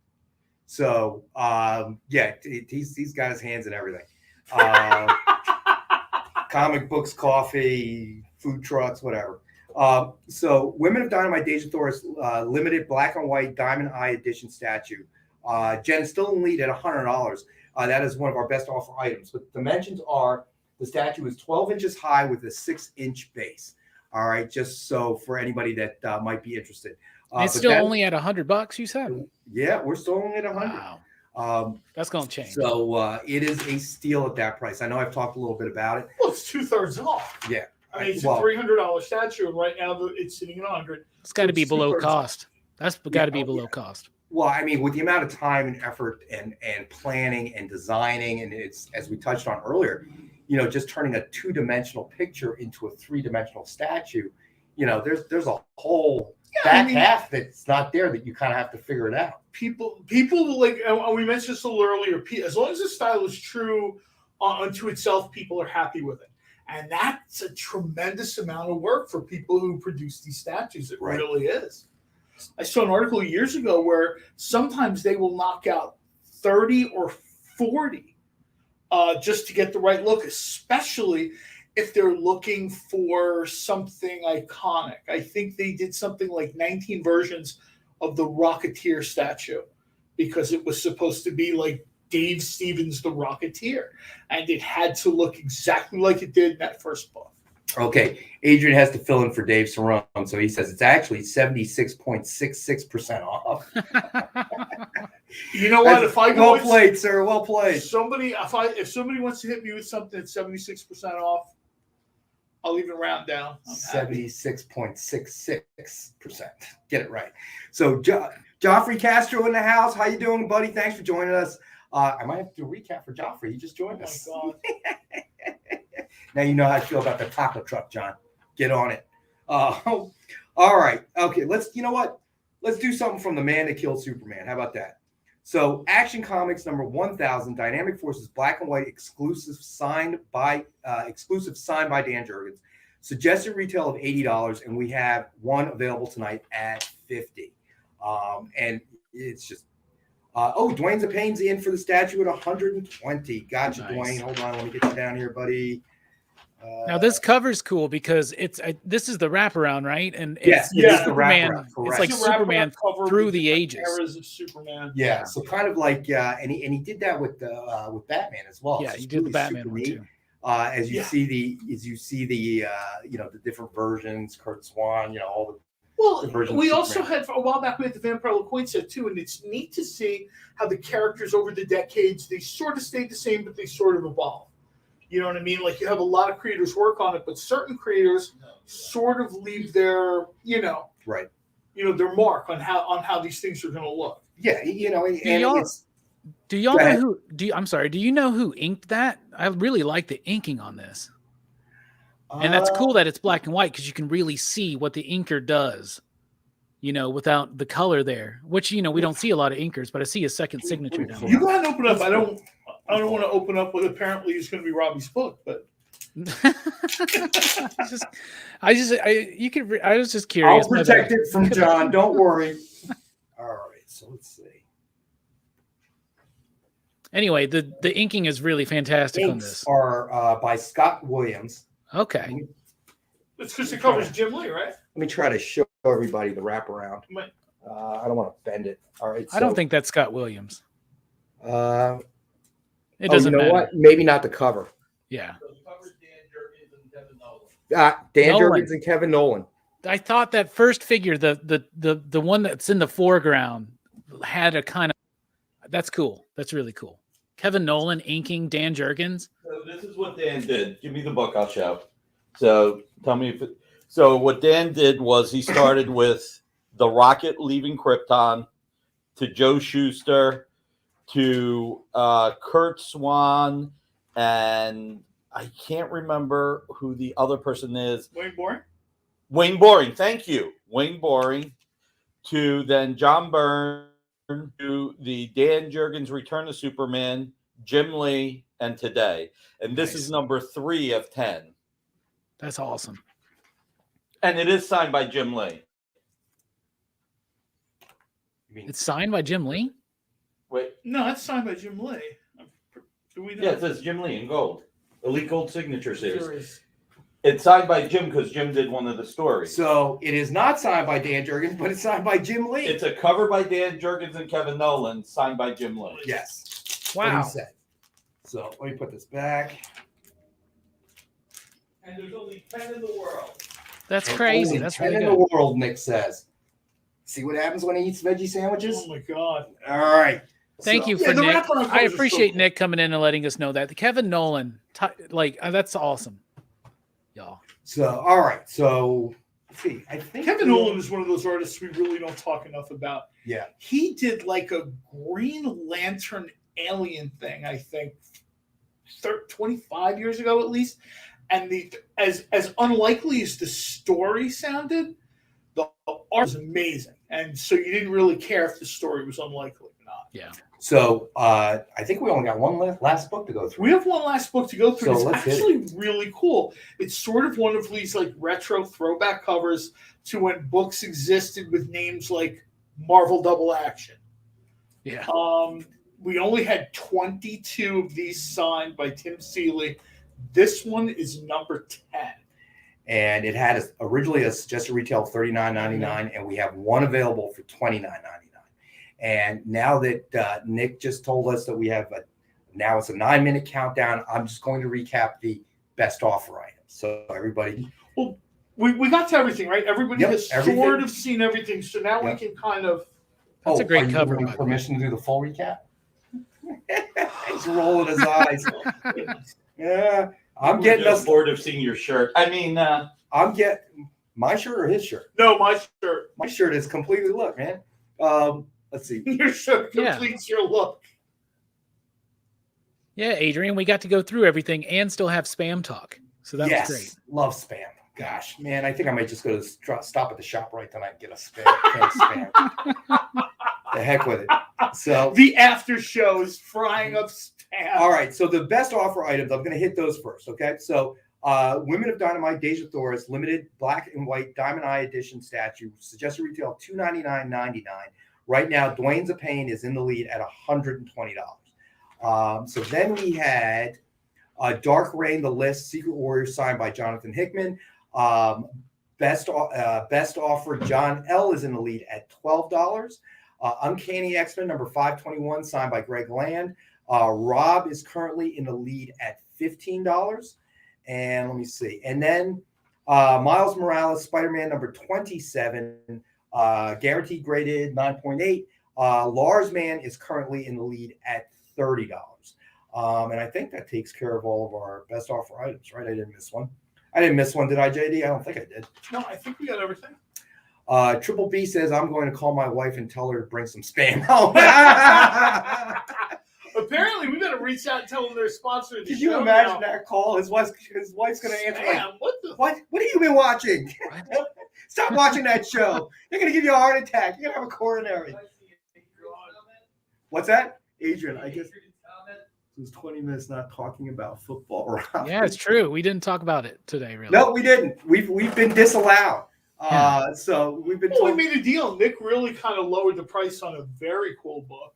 B: So, he's got his hands in everything. Comic books, coffee, food trucks, whatever. So Women of Dynamite Deja Thoris limited black and white diamond eye edition statue. Jen is still in lead at $100. That is one of our best offer items. But the dimensions are, the statue is 12 inches high with a 6-inch base. All right, just so for anybody that might be interested.
D: It's still only at $100, you said?
B: Yeah, we're still only at $100.
D: Wow. That's going to change.
B: So it is a steal at that price. I know I've talked a little bit about it.
C: Well, it's 2/3 off.
B: Yeah.
C: I mean, it's a $300 statue, and right now it's sitting at $100.
D: It's got to be below cost. That's got to be below cost.
B: Well, I mean, with the amount of time and effort and planning and designing, and it's, as we touched on earlier, just turning a 2-dimensional picture into a 3-dimensional statue, there's a whole half that's not there that you kind of have to figure it out.
C: People like, and we mentioned this a little earlier, as long as the style is true unto itself, people are happy with it. And that's a tremendous amount of work for people who produce these statues. It really is. I saw an article years ago where sometimes they will knock out 30 or 40 just to get the right look, especially if they're looking for something iconic. I think they did something like 19 versions of the Rocketeer statue because it was supposed to be like Dave Stevens, the Rocketeer, and it had to look exactly like it did in that first book.
B: Okay, Adrian has to fill in for Dave Cerrone, so he says it's actually 76.66% off.
C: You know what? If I go,
B: well played, sir. Well played.
C: If somebody wants to hit me with something that's 76% off, I'll even round down.
B: 76.66%. Get it right. So, Joffrey Castro in the house. How you doing, buddy? Thanks for joining us. I might have to do a recap for Joffrey. He just joined us.
C: Oh, my God.
B: Now you know how I feel about the taco truck, John. Get on it. All right. Okay, you know what? Let's do something from the man that killed Superman. How about that? So, Action Comics number 1000, Dynamic Forces Black and White exclusive signed by Dan Jurgens. Suggested retail of $80, and we have one available tonight at $50. And it's just Dwayne Payne's in for the statue at $120. Gotcha, nice. Dwayne. Hold on, let me get you down here, buddy.
D: Now this cover's cool because this is the wraparound, right? And
B: it's
D: Superman. It's like
C: It's
D: Superman through the ages.
C: Eras of Superman.
B: Yeah, so kind of like and he did that with Batman as well.
D: Yeah, you did the Batman one too.
B: As you see the the different versions, Kurt Swan, all the.
C: Well, we also had a while back we had the Vampire LaQuinn set too, and it's neat to see how the characters over the decades they sort of stayed the same, but they sort of evolved. You know what I mean? Like you have a lot of creators work on it, but certain creators sort of leave their,
B: right,
C: their mark on how these things are going to look.
B: Yeah,
D: do y'all know who? Do you know who inked that? I really like the inking on this, and that's cool that it's black and white because you can really see what the inker does. Without the color there, which we don't see a lot of inkers, but I see a second signature down there.
C: You go ahead and open up. I don't want to open up what apparently is going to be Robbie's book, but
D: I was just curious.
B: I'll protect it from John. Don't worry. All right, so let's see.
C: Anyway, the inking is really fantastic on this.
B: Are by Scott Williams.
C: Okay. It's because it covers Jim Lee, right?
B: Let me try to show everybody the wraparound. I don't want to bend it. All right.
C: I don't think that's Scott Williams.
B: It
C: doesn't matter.
B: What? Maybe not the cover.
C: Yeah.
B: Dan Jurgens and Kevin Nolan.
C: I thought that first figure, the one that's in the foreground, had a kind of. That's cool. That's really cool. Kevin Nolan inking Dan Jurgens.
E: So this is what Dan did. Give me the book, I'll show. So tell me if it. So what Dan did was he started with the Rocket leaving Krypton, to Joe Shuster, to Kurt Swan, and I can't remember who the other person is.
C: Wayne Boring?
E: Wayne Boring, thank you. Wayne Boring, to then John Byrne, to the Dan Jurgens Return to Superman, Jim Lee, and today. And this is number 3 of 10.
C: That's awesome.
E: And it is signed by Jim Lee.
C: It's signed by Jim Lee?
E: Wait.
C: No, it's signed by Jim Lee. Do we know?
E: Yeah, it says Jim Lee in gold. Elite Gold Signature Series. It's signed by Jim because Jim did one of the stories.
B: So it is not signed by Dan Jurgens, but it's signed by Jim Lee.
E: It's a cover by Dan Jurgens and Kevin Nolan, signed by Jim Lee.
B: Yes.
C: Wow.
B: So let me put this back.
E: And there's only 10 in the world.
C: That's crazy. That's really good.
B: In the world, Nick says. See what happens when he eats veggie sandwiches?
C: Oh my God.
B: All right.
C: Thank you for Nick. I appreciate Nick coming in and letting us know that. The Kevin Nolan, that's awesome. Y'all.
B: So, all right. So, let's see. I think
C: Kevin Nolan is one of those artists we really don't talk enough about.
B: Yeah.
C: He did like a Green Lantern alien thing, I think, 25 years ago at least. And as unlikely as the story sounded, the art was amazing. And so you didn't really care if the story was unlikely or not.
B: Yeah. So I think we only got one last book to go through.
C: We have one last book to go through.
B: So
C: It's actually really cool. It's sort of one of these like retro throwback covers to when books existed with names like Marvel Double Action.
B: Yeah.
C: We only had 22 of these signed by Tim Seeley. This one is number 10.
B: And it had originally a suggested retail of $39.99, and we have one available for $29.99. And now that Nick just told us that we have now it's a 9-minute countdown, I'm just going to recap the best offer items. So everybody.
C: Well, we got to everything, right? Everybody has
B: everything.
C: Sort of seen everything. So now we can kind of.
B: That's a great cover. Permission to do the full recap? He's rolling his eyes. Yeah. I'm getting us
E: bored of seeing your shirt. I mean,
B: I'm getting my shirt or his shirt?
C: No, my shirt.
B: My shirt is completely look, man. Let's see.
C: Your shirt completes your look. Yeah, Adrian, we got to go through everything and still have spam talk. So that was great.
B: Love spam. Gosh, man, I think I might just go to stop at the shop right tonight and get a spam. The heck with it. So
C: the after show is frying up spam.
B: All right. So the best offer items, I'm going to hit those first. Okay. So Women of Dynamite, Deja Thoris, limited black and white Diamond Eye edition statue, suggested retail $299.99. Right now, Dwayne Zapane is in the lead at $120. So then we had Dark Reign, The List, Secret Warrior, signed by Jonathan Hickman. Best offer, John L. is in the lead at $12. Uncanny X-Men number 521, signed by Greg Land. Rob is currently in the lead at $15. And let me see. And then Miles Morales, Spider-Man number 27, guaranteed graded 9.8. Lars Man is currently in the lead at $30. And I think that takes care of all of our best offer items, right? I didn't miss one. Did I, JD? I don't think I did.
C: No, I think we got everything.
B: Triple B says, I'm going to call my wife and tell her to bring some Spam home.
C: Apparently, we got to reach out and tell them they're sponsoring the
B: Can
C: show.
B: you imagine
C: now.
B: that call? His wife's going to answer.
C: Spam? What the?
B: What have you been watching? Stop watching that show. They're going to give you a heart attack. You're going to have a coronary. What's that? Adrian, I guess. It was 20 minutes not talking about football. Rob.
D: Yeah, it's true. We didn't talk about it today, really.
B: No, we didn't. We've been disallowed. So we've been
C: Well,
B: told.
C: we made a deal. Nick really kind of lowered the price on a very cool book.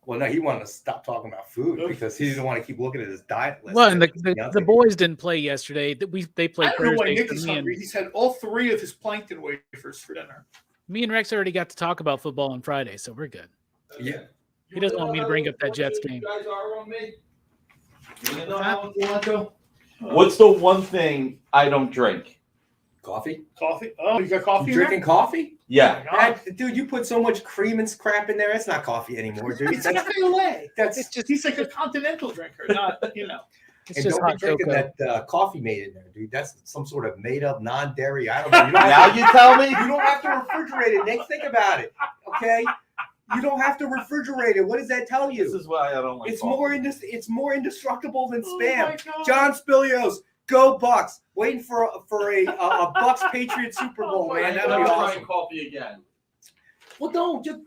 B: Well, no, he wanted to stop talking about food because he didn't want to keep looking at his diet list.
D: Well, and the boys didn't play yesterday. They played
C: I don't know why
D: Thursday.
C: Nick is hungry. He's had all 3 of his plankton wafers for dinner.
D: Me and Rex already got to talk about football on Friday, so we're good.
B: Yeah.
D: He doesn't want me to bring up that Jets game.
E: You guys are on me. You know how you want to? What's the one thing I don't drink?
B: Coffee?
C: Coffee? Oh, you got coffee?
B: You drinking coffee?
E: Yeah.
B: Dude, you put so much cream and crap in there. It's not coffee anymore, dude.
C: It's cafe au lait.
B: That's
C: just he's like a continental drinker, not
D: It's
B: and
D: just
B: don't be
D: hot
B: drinking
D: cocoa.
B: that coffee made in there, dude. That's some sort of made up non-dairy. I don't know. You don't
E: Now you tell me.
B: You don't have to refrigerate it, Nick. Think about it, okay? You don't have to refrigerate it. What does that tell you?
E: This is why I don't like.
B: It's
E: coffee.
B: it's more indestructible than
C: Oh
B: Spam.
C: my God.
B: John Spilios, go Bucks! Waiting for a Bucks Patriot Super Bowl, man. That'd be
E: I'm
B: awesome.
E: trying coffee again.
B: Well,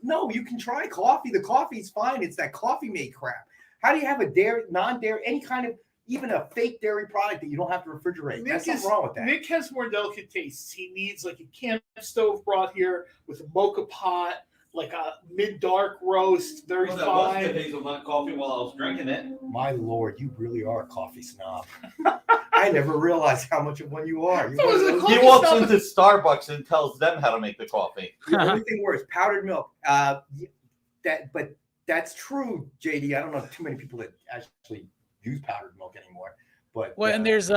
B: no. You can try coffee. The coffee's fine. It's that coffee made crap. How do you have a dairy, non-dairy, any kind of even a fake dairy product that you don't have to refrigerate? There's something wrong with that.
C: Nick has more delicate tastes. He needs like a camp stove brought here with a mocha pot, like a mid-dark roast, very
E: Well, that was
C: fine.
E: good hazelnut coffee while I was drinking it.
B: My lord, you really are a coffee snob. I never realized how much of one you are. You're one of those-
E: He walks into Starbucks and tells them how to make the coffee.
B: The only thing worse, powdered milk. But that's true, JD. I don't know too many people that actually use powdered milk anymore. But
D: Well, and there's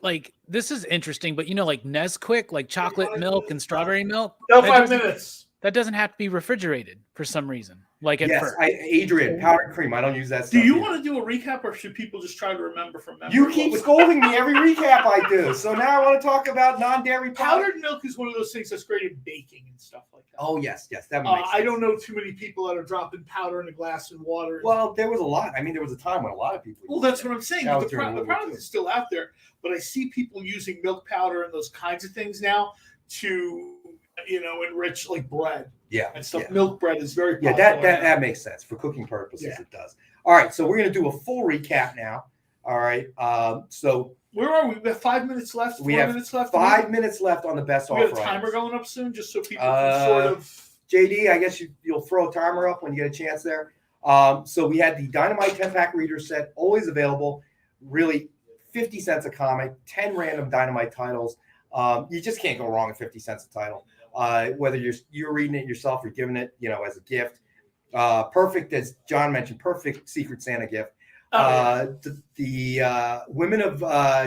D: like this is interesting, but like Nesquik, like chocolate milk and strawberry milk.
C: No,
D: that
C: 5
D: doesn't-
C: minutes.
D: That doesn't have to be refrigerated for some reason. Like at
B: yes,
D: first.
B: Adrian, powdered cream. I don't use that
C: Do
B: stuff.
C: you
B: either.
C: want to do a recap, or should people just try to remember from memory?
B: You keep scolding me every recap I do. So now I want to talk about non-dairy products.
C: Powdered milk is one of those things that's great in baking and stuff like that.
B: Oh yes, that makes sense.
C: I don't know too many people that are dropping powder in a glass and water.
B: Well, there was a lot. I mean, there was a time when a lot of people.
C: Well,
B: used
C: that's
B: that.
C: what I'm saying.
B: That
C: But
B: was
C: the
B: during World War
C: product
B: II.
C: is still out there. But I see people using milk powder and those kinds of things now to, enrich like bread.
B: Yeah,
C: and stuff.
B: yeah.
C: Milk bread is very
B: Yeah,
C: popular.
B: that makes sense for cooking purposes.
C: Yeah.
B: It does. All right, so we're gonna do a full recap now. All right, so
C: Where are we? We have 5 minutes left.
B: we
C: 4
B: have
C: minutes left.
B: 5 minutes left on the best
C: We got
B: offer
C: a timer
B: items.
C: going up soon, just so people can sort of.
B: JD, I guess you'll throw a timer up when you get a chance there. So we had the Dynamite 10-pack reader set, always available. Really, 50 cents a comic, 10 random Dynamite titles. You just can't go wrong at 50 cents a title. Whether you're reading it yourself or giving it, as a gift. Perfect, as John mentioned, perfect Secret Santa gift. The Women of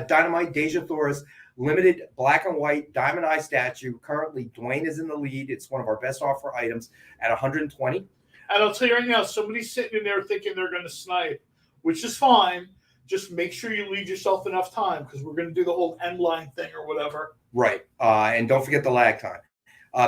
B: Dynamite, Deja Thoris, limited black and white diamond eye statue. Currently, Dwayne is in the lead. It's one of our best offer items at 120.
C: And I'll tell you right now, somebody's sitting in there thinking they're going to snipe, which is fine. Just make sure you leave yourself enough time because we're going to do the whole end line thing or whatever.
B: Right. And don't forget the lag time.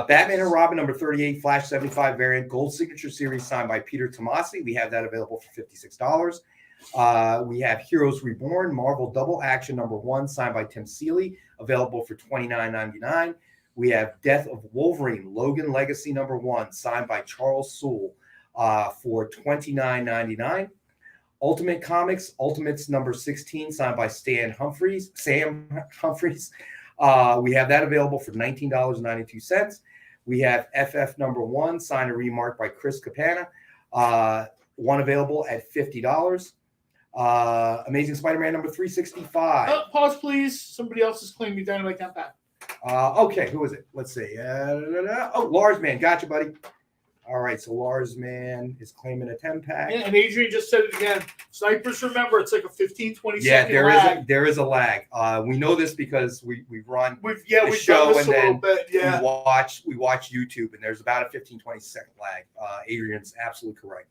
B: Batman and Robin number 38, Flash 75 variant, gold signature series signed by Peter Tomasi. We have that available for $56. We have Heroes Reborn, Marvel Double Action number 1, signed by Tim Seeley, available for $29.99. We have Death of Wolverine, Logan Legacy number 1, signed by Charles Sewell, for $29.99. Ultimate Comics, Ultimates number 16, signed by Sam Humphries. We have that available for $19.92. We have FF number 1, signed and remarked by Chris Capana. One available at $50. Amazing Spider-Man number 365.
C: Pause, please. Somebody else is claiming Dynamite 10-pack.
B: Okay, who is it? Let's see. Lars Man. Gotcha, buddy. All right, so Lars Man is claiming a 10-pack.
C: And Adrian just said it again. Snipers, remember, it's like a 15, 20
B: Yeah,
C: second lag.
B: there is a lag. We know this because we run
C: We've
B: the
C: done
B: show
C: this
B: and
C: a little
B: then
C: bit. Yeah.
B: we watch YouTube, and there's about a 15, 20 second lag. Adrian's absolutely correct.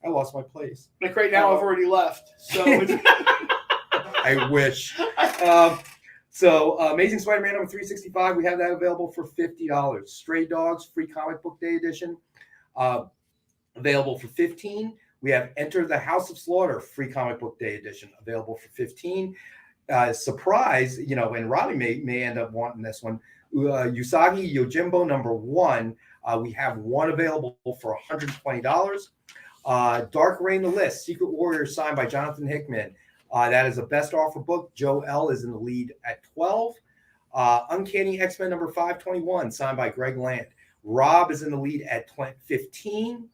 B: I lost my place.
C: Like right now, I've already left. So
B: I wish. So Amazing Spider-Man number 365, we have that available for $50. Stray Dogs, free comic book day edition, available for $15. We have Enter the House of Slaughter, free comic book day edition, available for $15. Surprise, and Robbie may end up wanting this one. Usagi Yojimbo number 1, we have one available for $120. Dark Reign the List, Secret Warrior, signed by Jonathan Hickman. That is a best offer book. Joe L is in the lead at 12. Uncanny X-Men number 521, signed by Greg Land. Rob is in the lead at 15.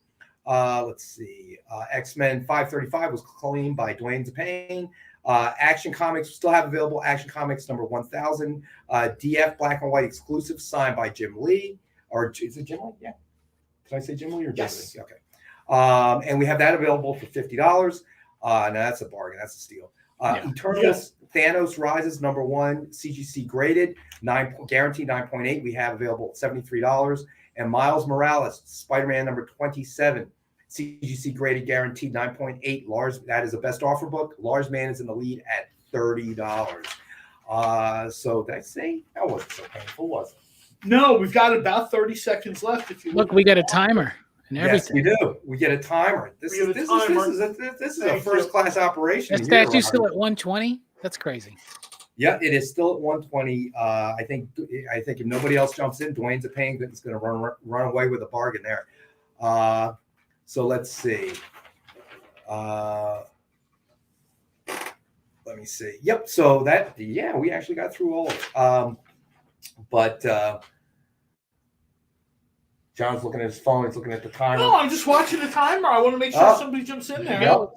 B: Let's see. X-Men 535 was claimed by Dwayne Zapane. Action Comics still have available. Action Comics number 1000. DF Black and White exclusive, signed by Jim Lee. Or is it Jim Lee? Yeah. Did I say Jim Lee or Jim Lee? Okay. And we have that available for $50. Now that's a bargain. That's a steal. Eternals, Thanos Rises number 1, CGC graded, guaranteed 9.8. We have available at $73. And Miles Morales, Spider-Man number 27, CGC graded, guaranteed 9.8. Lars, that is a best offer book. Lars Man is in the lead at $30. So did I say that wasn't so painful, was it?
C: No, we've got about 30 seconds left. If you
D: look, we got a timer. And everything.
B: Yes, we do. We get a timer. This is a first class operation.
D: That statue's still at 120. That's crazy.
B: Yeah, it is still at 120. I think if nobody else jumps in, Dwayne's Zapane is going to run away with a bargain there. So let's see. Let me see. Yep. So we actually got through all of it. But John's looking at his phone. He's looking at the timer.
C: No, I'm just watching the timer. I want to make sure somebody jumps in there.
B: Yep.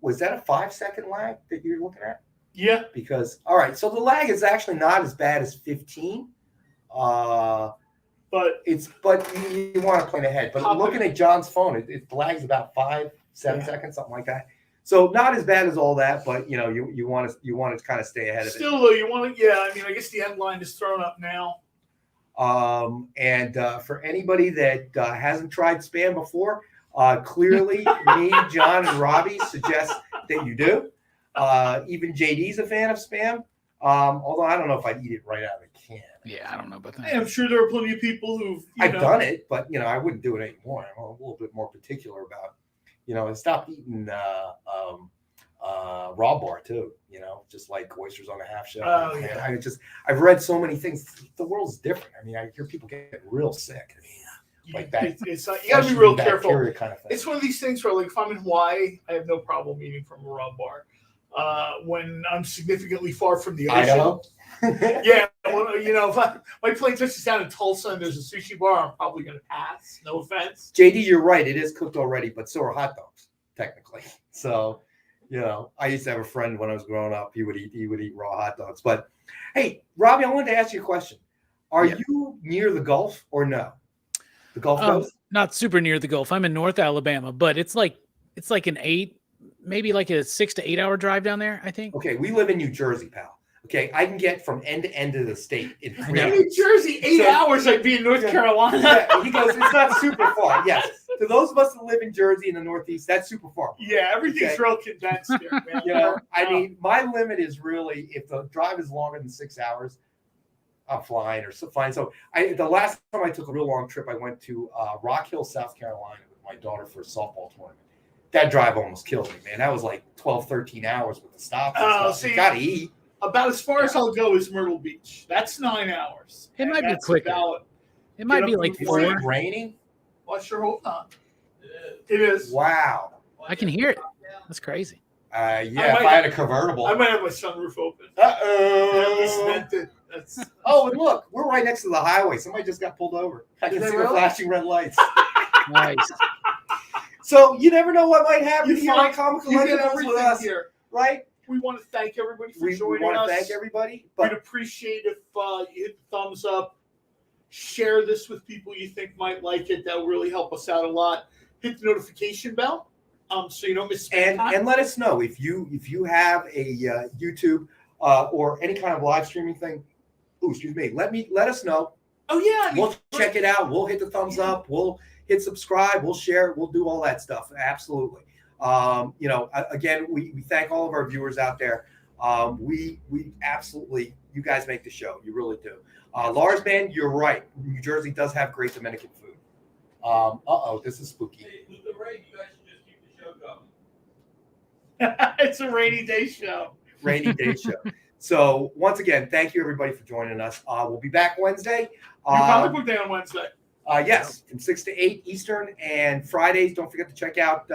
B: Was that a 5-second lag that you're looking at?
C: Yeah.
B: Because, all right, so the lag is actually not as bad as 15. But you want to plan ahead. But looking at John's phone, it lags about 5-7 seconds, something like that. So not as bad as all that, but you want to kind of stay ahead of it.
C: Still though, you want to I guess the end line is thrown up now.
B: And for anybody that hasn't tried spam before, clearly me, John, and Robbie suggest that you do. Even JD's a fan of spam. Although I don't know if I'd eat it right out of the can.
D: Yeah, I don't know about that.
C: I'm sure there are plenty of people who've
B: I've done it, but I wouldn't do it anymore. I'm a little bit more particular about, I stopped eating raw bar too, just like oysters on a half shell.
C: Oh, yeah.
B: I've read so many things. The world's different. I mean, I hear people get real sick. Like that.
C: It's you gotta be real careful.
B: Kind of thing.
C: It's one of these things where, like, if I'm in Hawaii, I have no problem eating from a raw bar. When I'm significantly far from the ocean.
B: Idaho?
C: Yeah, if my plane touches down in Tulsa and there's a sushi bar, I'm probably going to pass. No offense.
B: JD, you're right. It is cooked already, but so are hot dogs, technically. So, I used to have a friend when I was growing up. He would eat raw hot dogs. But hey, Robbie, I wanted to ask you a question. Are you near the Gulf or no? The Gulf Coast?
D: Not super near the Gulf. I'm in North Alabama, but it's like an 6 to 8 hour drive down there, I think.
B: Okay, we live in New Jersey, pal. Okay, I can get from end to end of the state in 3 hours.
C: New Jersey, 8 hours, I'd be in North Carolina.
B: Yeah, he goes, it's not super far. Yes. To those of us that live in Jersey in the Northeast, that's super far.
C: Yeah, everything's real condensed here, man.
B: I mean, my limit is really, if the drive is longer than 6 hours, I'm flying or flying. So the last time I took a real long trip, I went to Rock Hill, South Carolina with my daughter for a softball tournament. That drive almost killed me, man. That was like 12, 13 hours with the stops.
C: See,
B: you got to eat.
C: About as far as I'll go is Myrtle Beach. That's 9 hours.
D: It might be quicker. It might be like 4.
B: Is it raining?
C: Well, sure hope not. It is.
B: Wow.
D: I can hear it. That's crazy.
B: If I had a convertible.
C: I might have my sunroof open.
B: Oh, and look, we're right next to the highway. Somebody just got pulled over. I can see the flashing red lights.
D: Nice.
B: So you never know what might happen here on Comic Collectables with us,
C: here.
B: Right?
C: We want to thank everybody for joining us.
B: We want to thank everybody.
C: We'd appreciate if you hit the thumbs up, share this with people you think might like it. That will really help us out a lot. Hit the notification bell, so you don't miss
B: and let us know if you have a YouTube or any kind of live streaming thing. Let us know.
C: Oh yeah,
B: we'll check it out. We'll hit the thumbs up. We'll hit subscribe. We'll share it. We'll do all that stuff. Absolutely. Again, we thank all of our viewers out there. We absolutely, you guys make the show. You really do. Lars, man, you're right. New Jersey does have great Dominican food. This is spooky.
E: Hey, with the rain, you guys should just keep the show going.
C: It's a rainy day show.
B: Rainy day show. So once again, thank you everybody for joining us. We'll be back Wednesday.
C: Your comic book day on Wednesday.
B: Yes, from 6 to 8 Eastern, and Fridays. Don't forget to check out.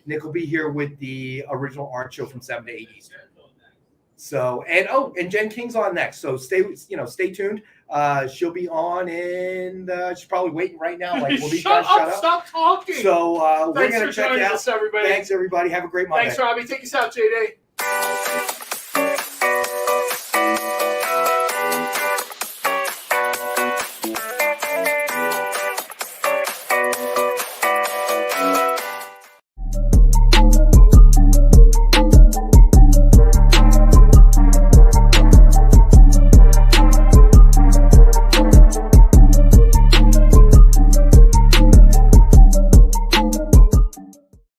B: Nick will be here with the original art show from 7 to 8 Eastern. So and Jen King's on next. So stay tuned. She'll be on, and she's probably waiting right now. Like, will these guys shut up?
C: Stop talking.
B: So we're
C: Thanks
B: gonna
C: for
B: check
C: joining
B: out.
C: us, everybody.
B: Thanks everybody. Have a great Monday.
C: Thanks, Robbie. Take us out, JD.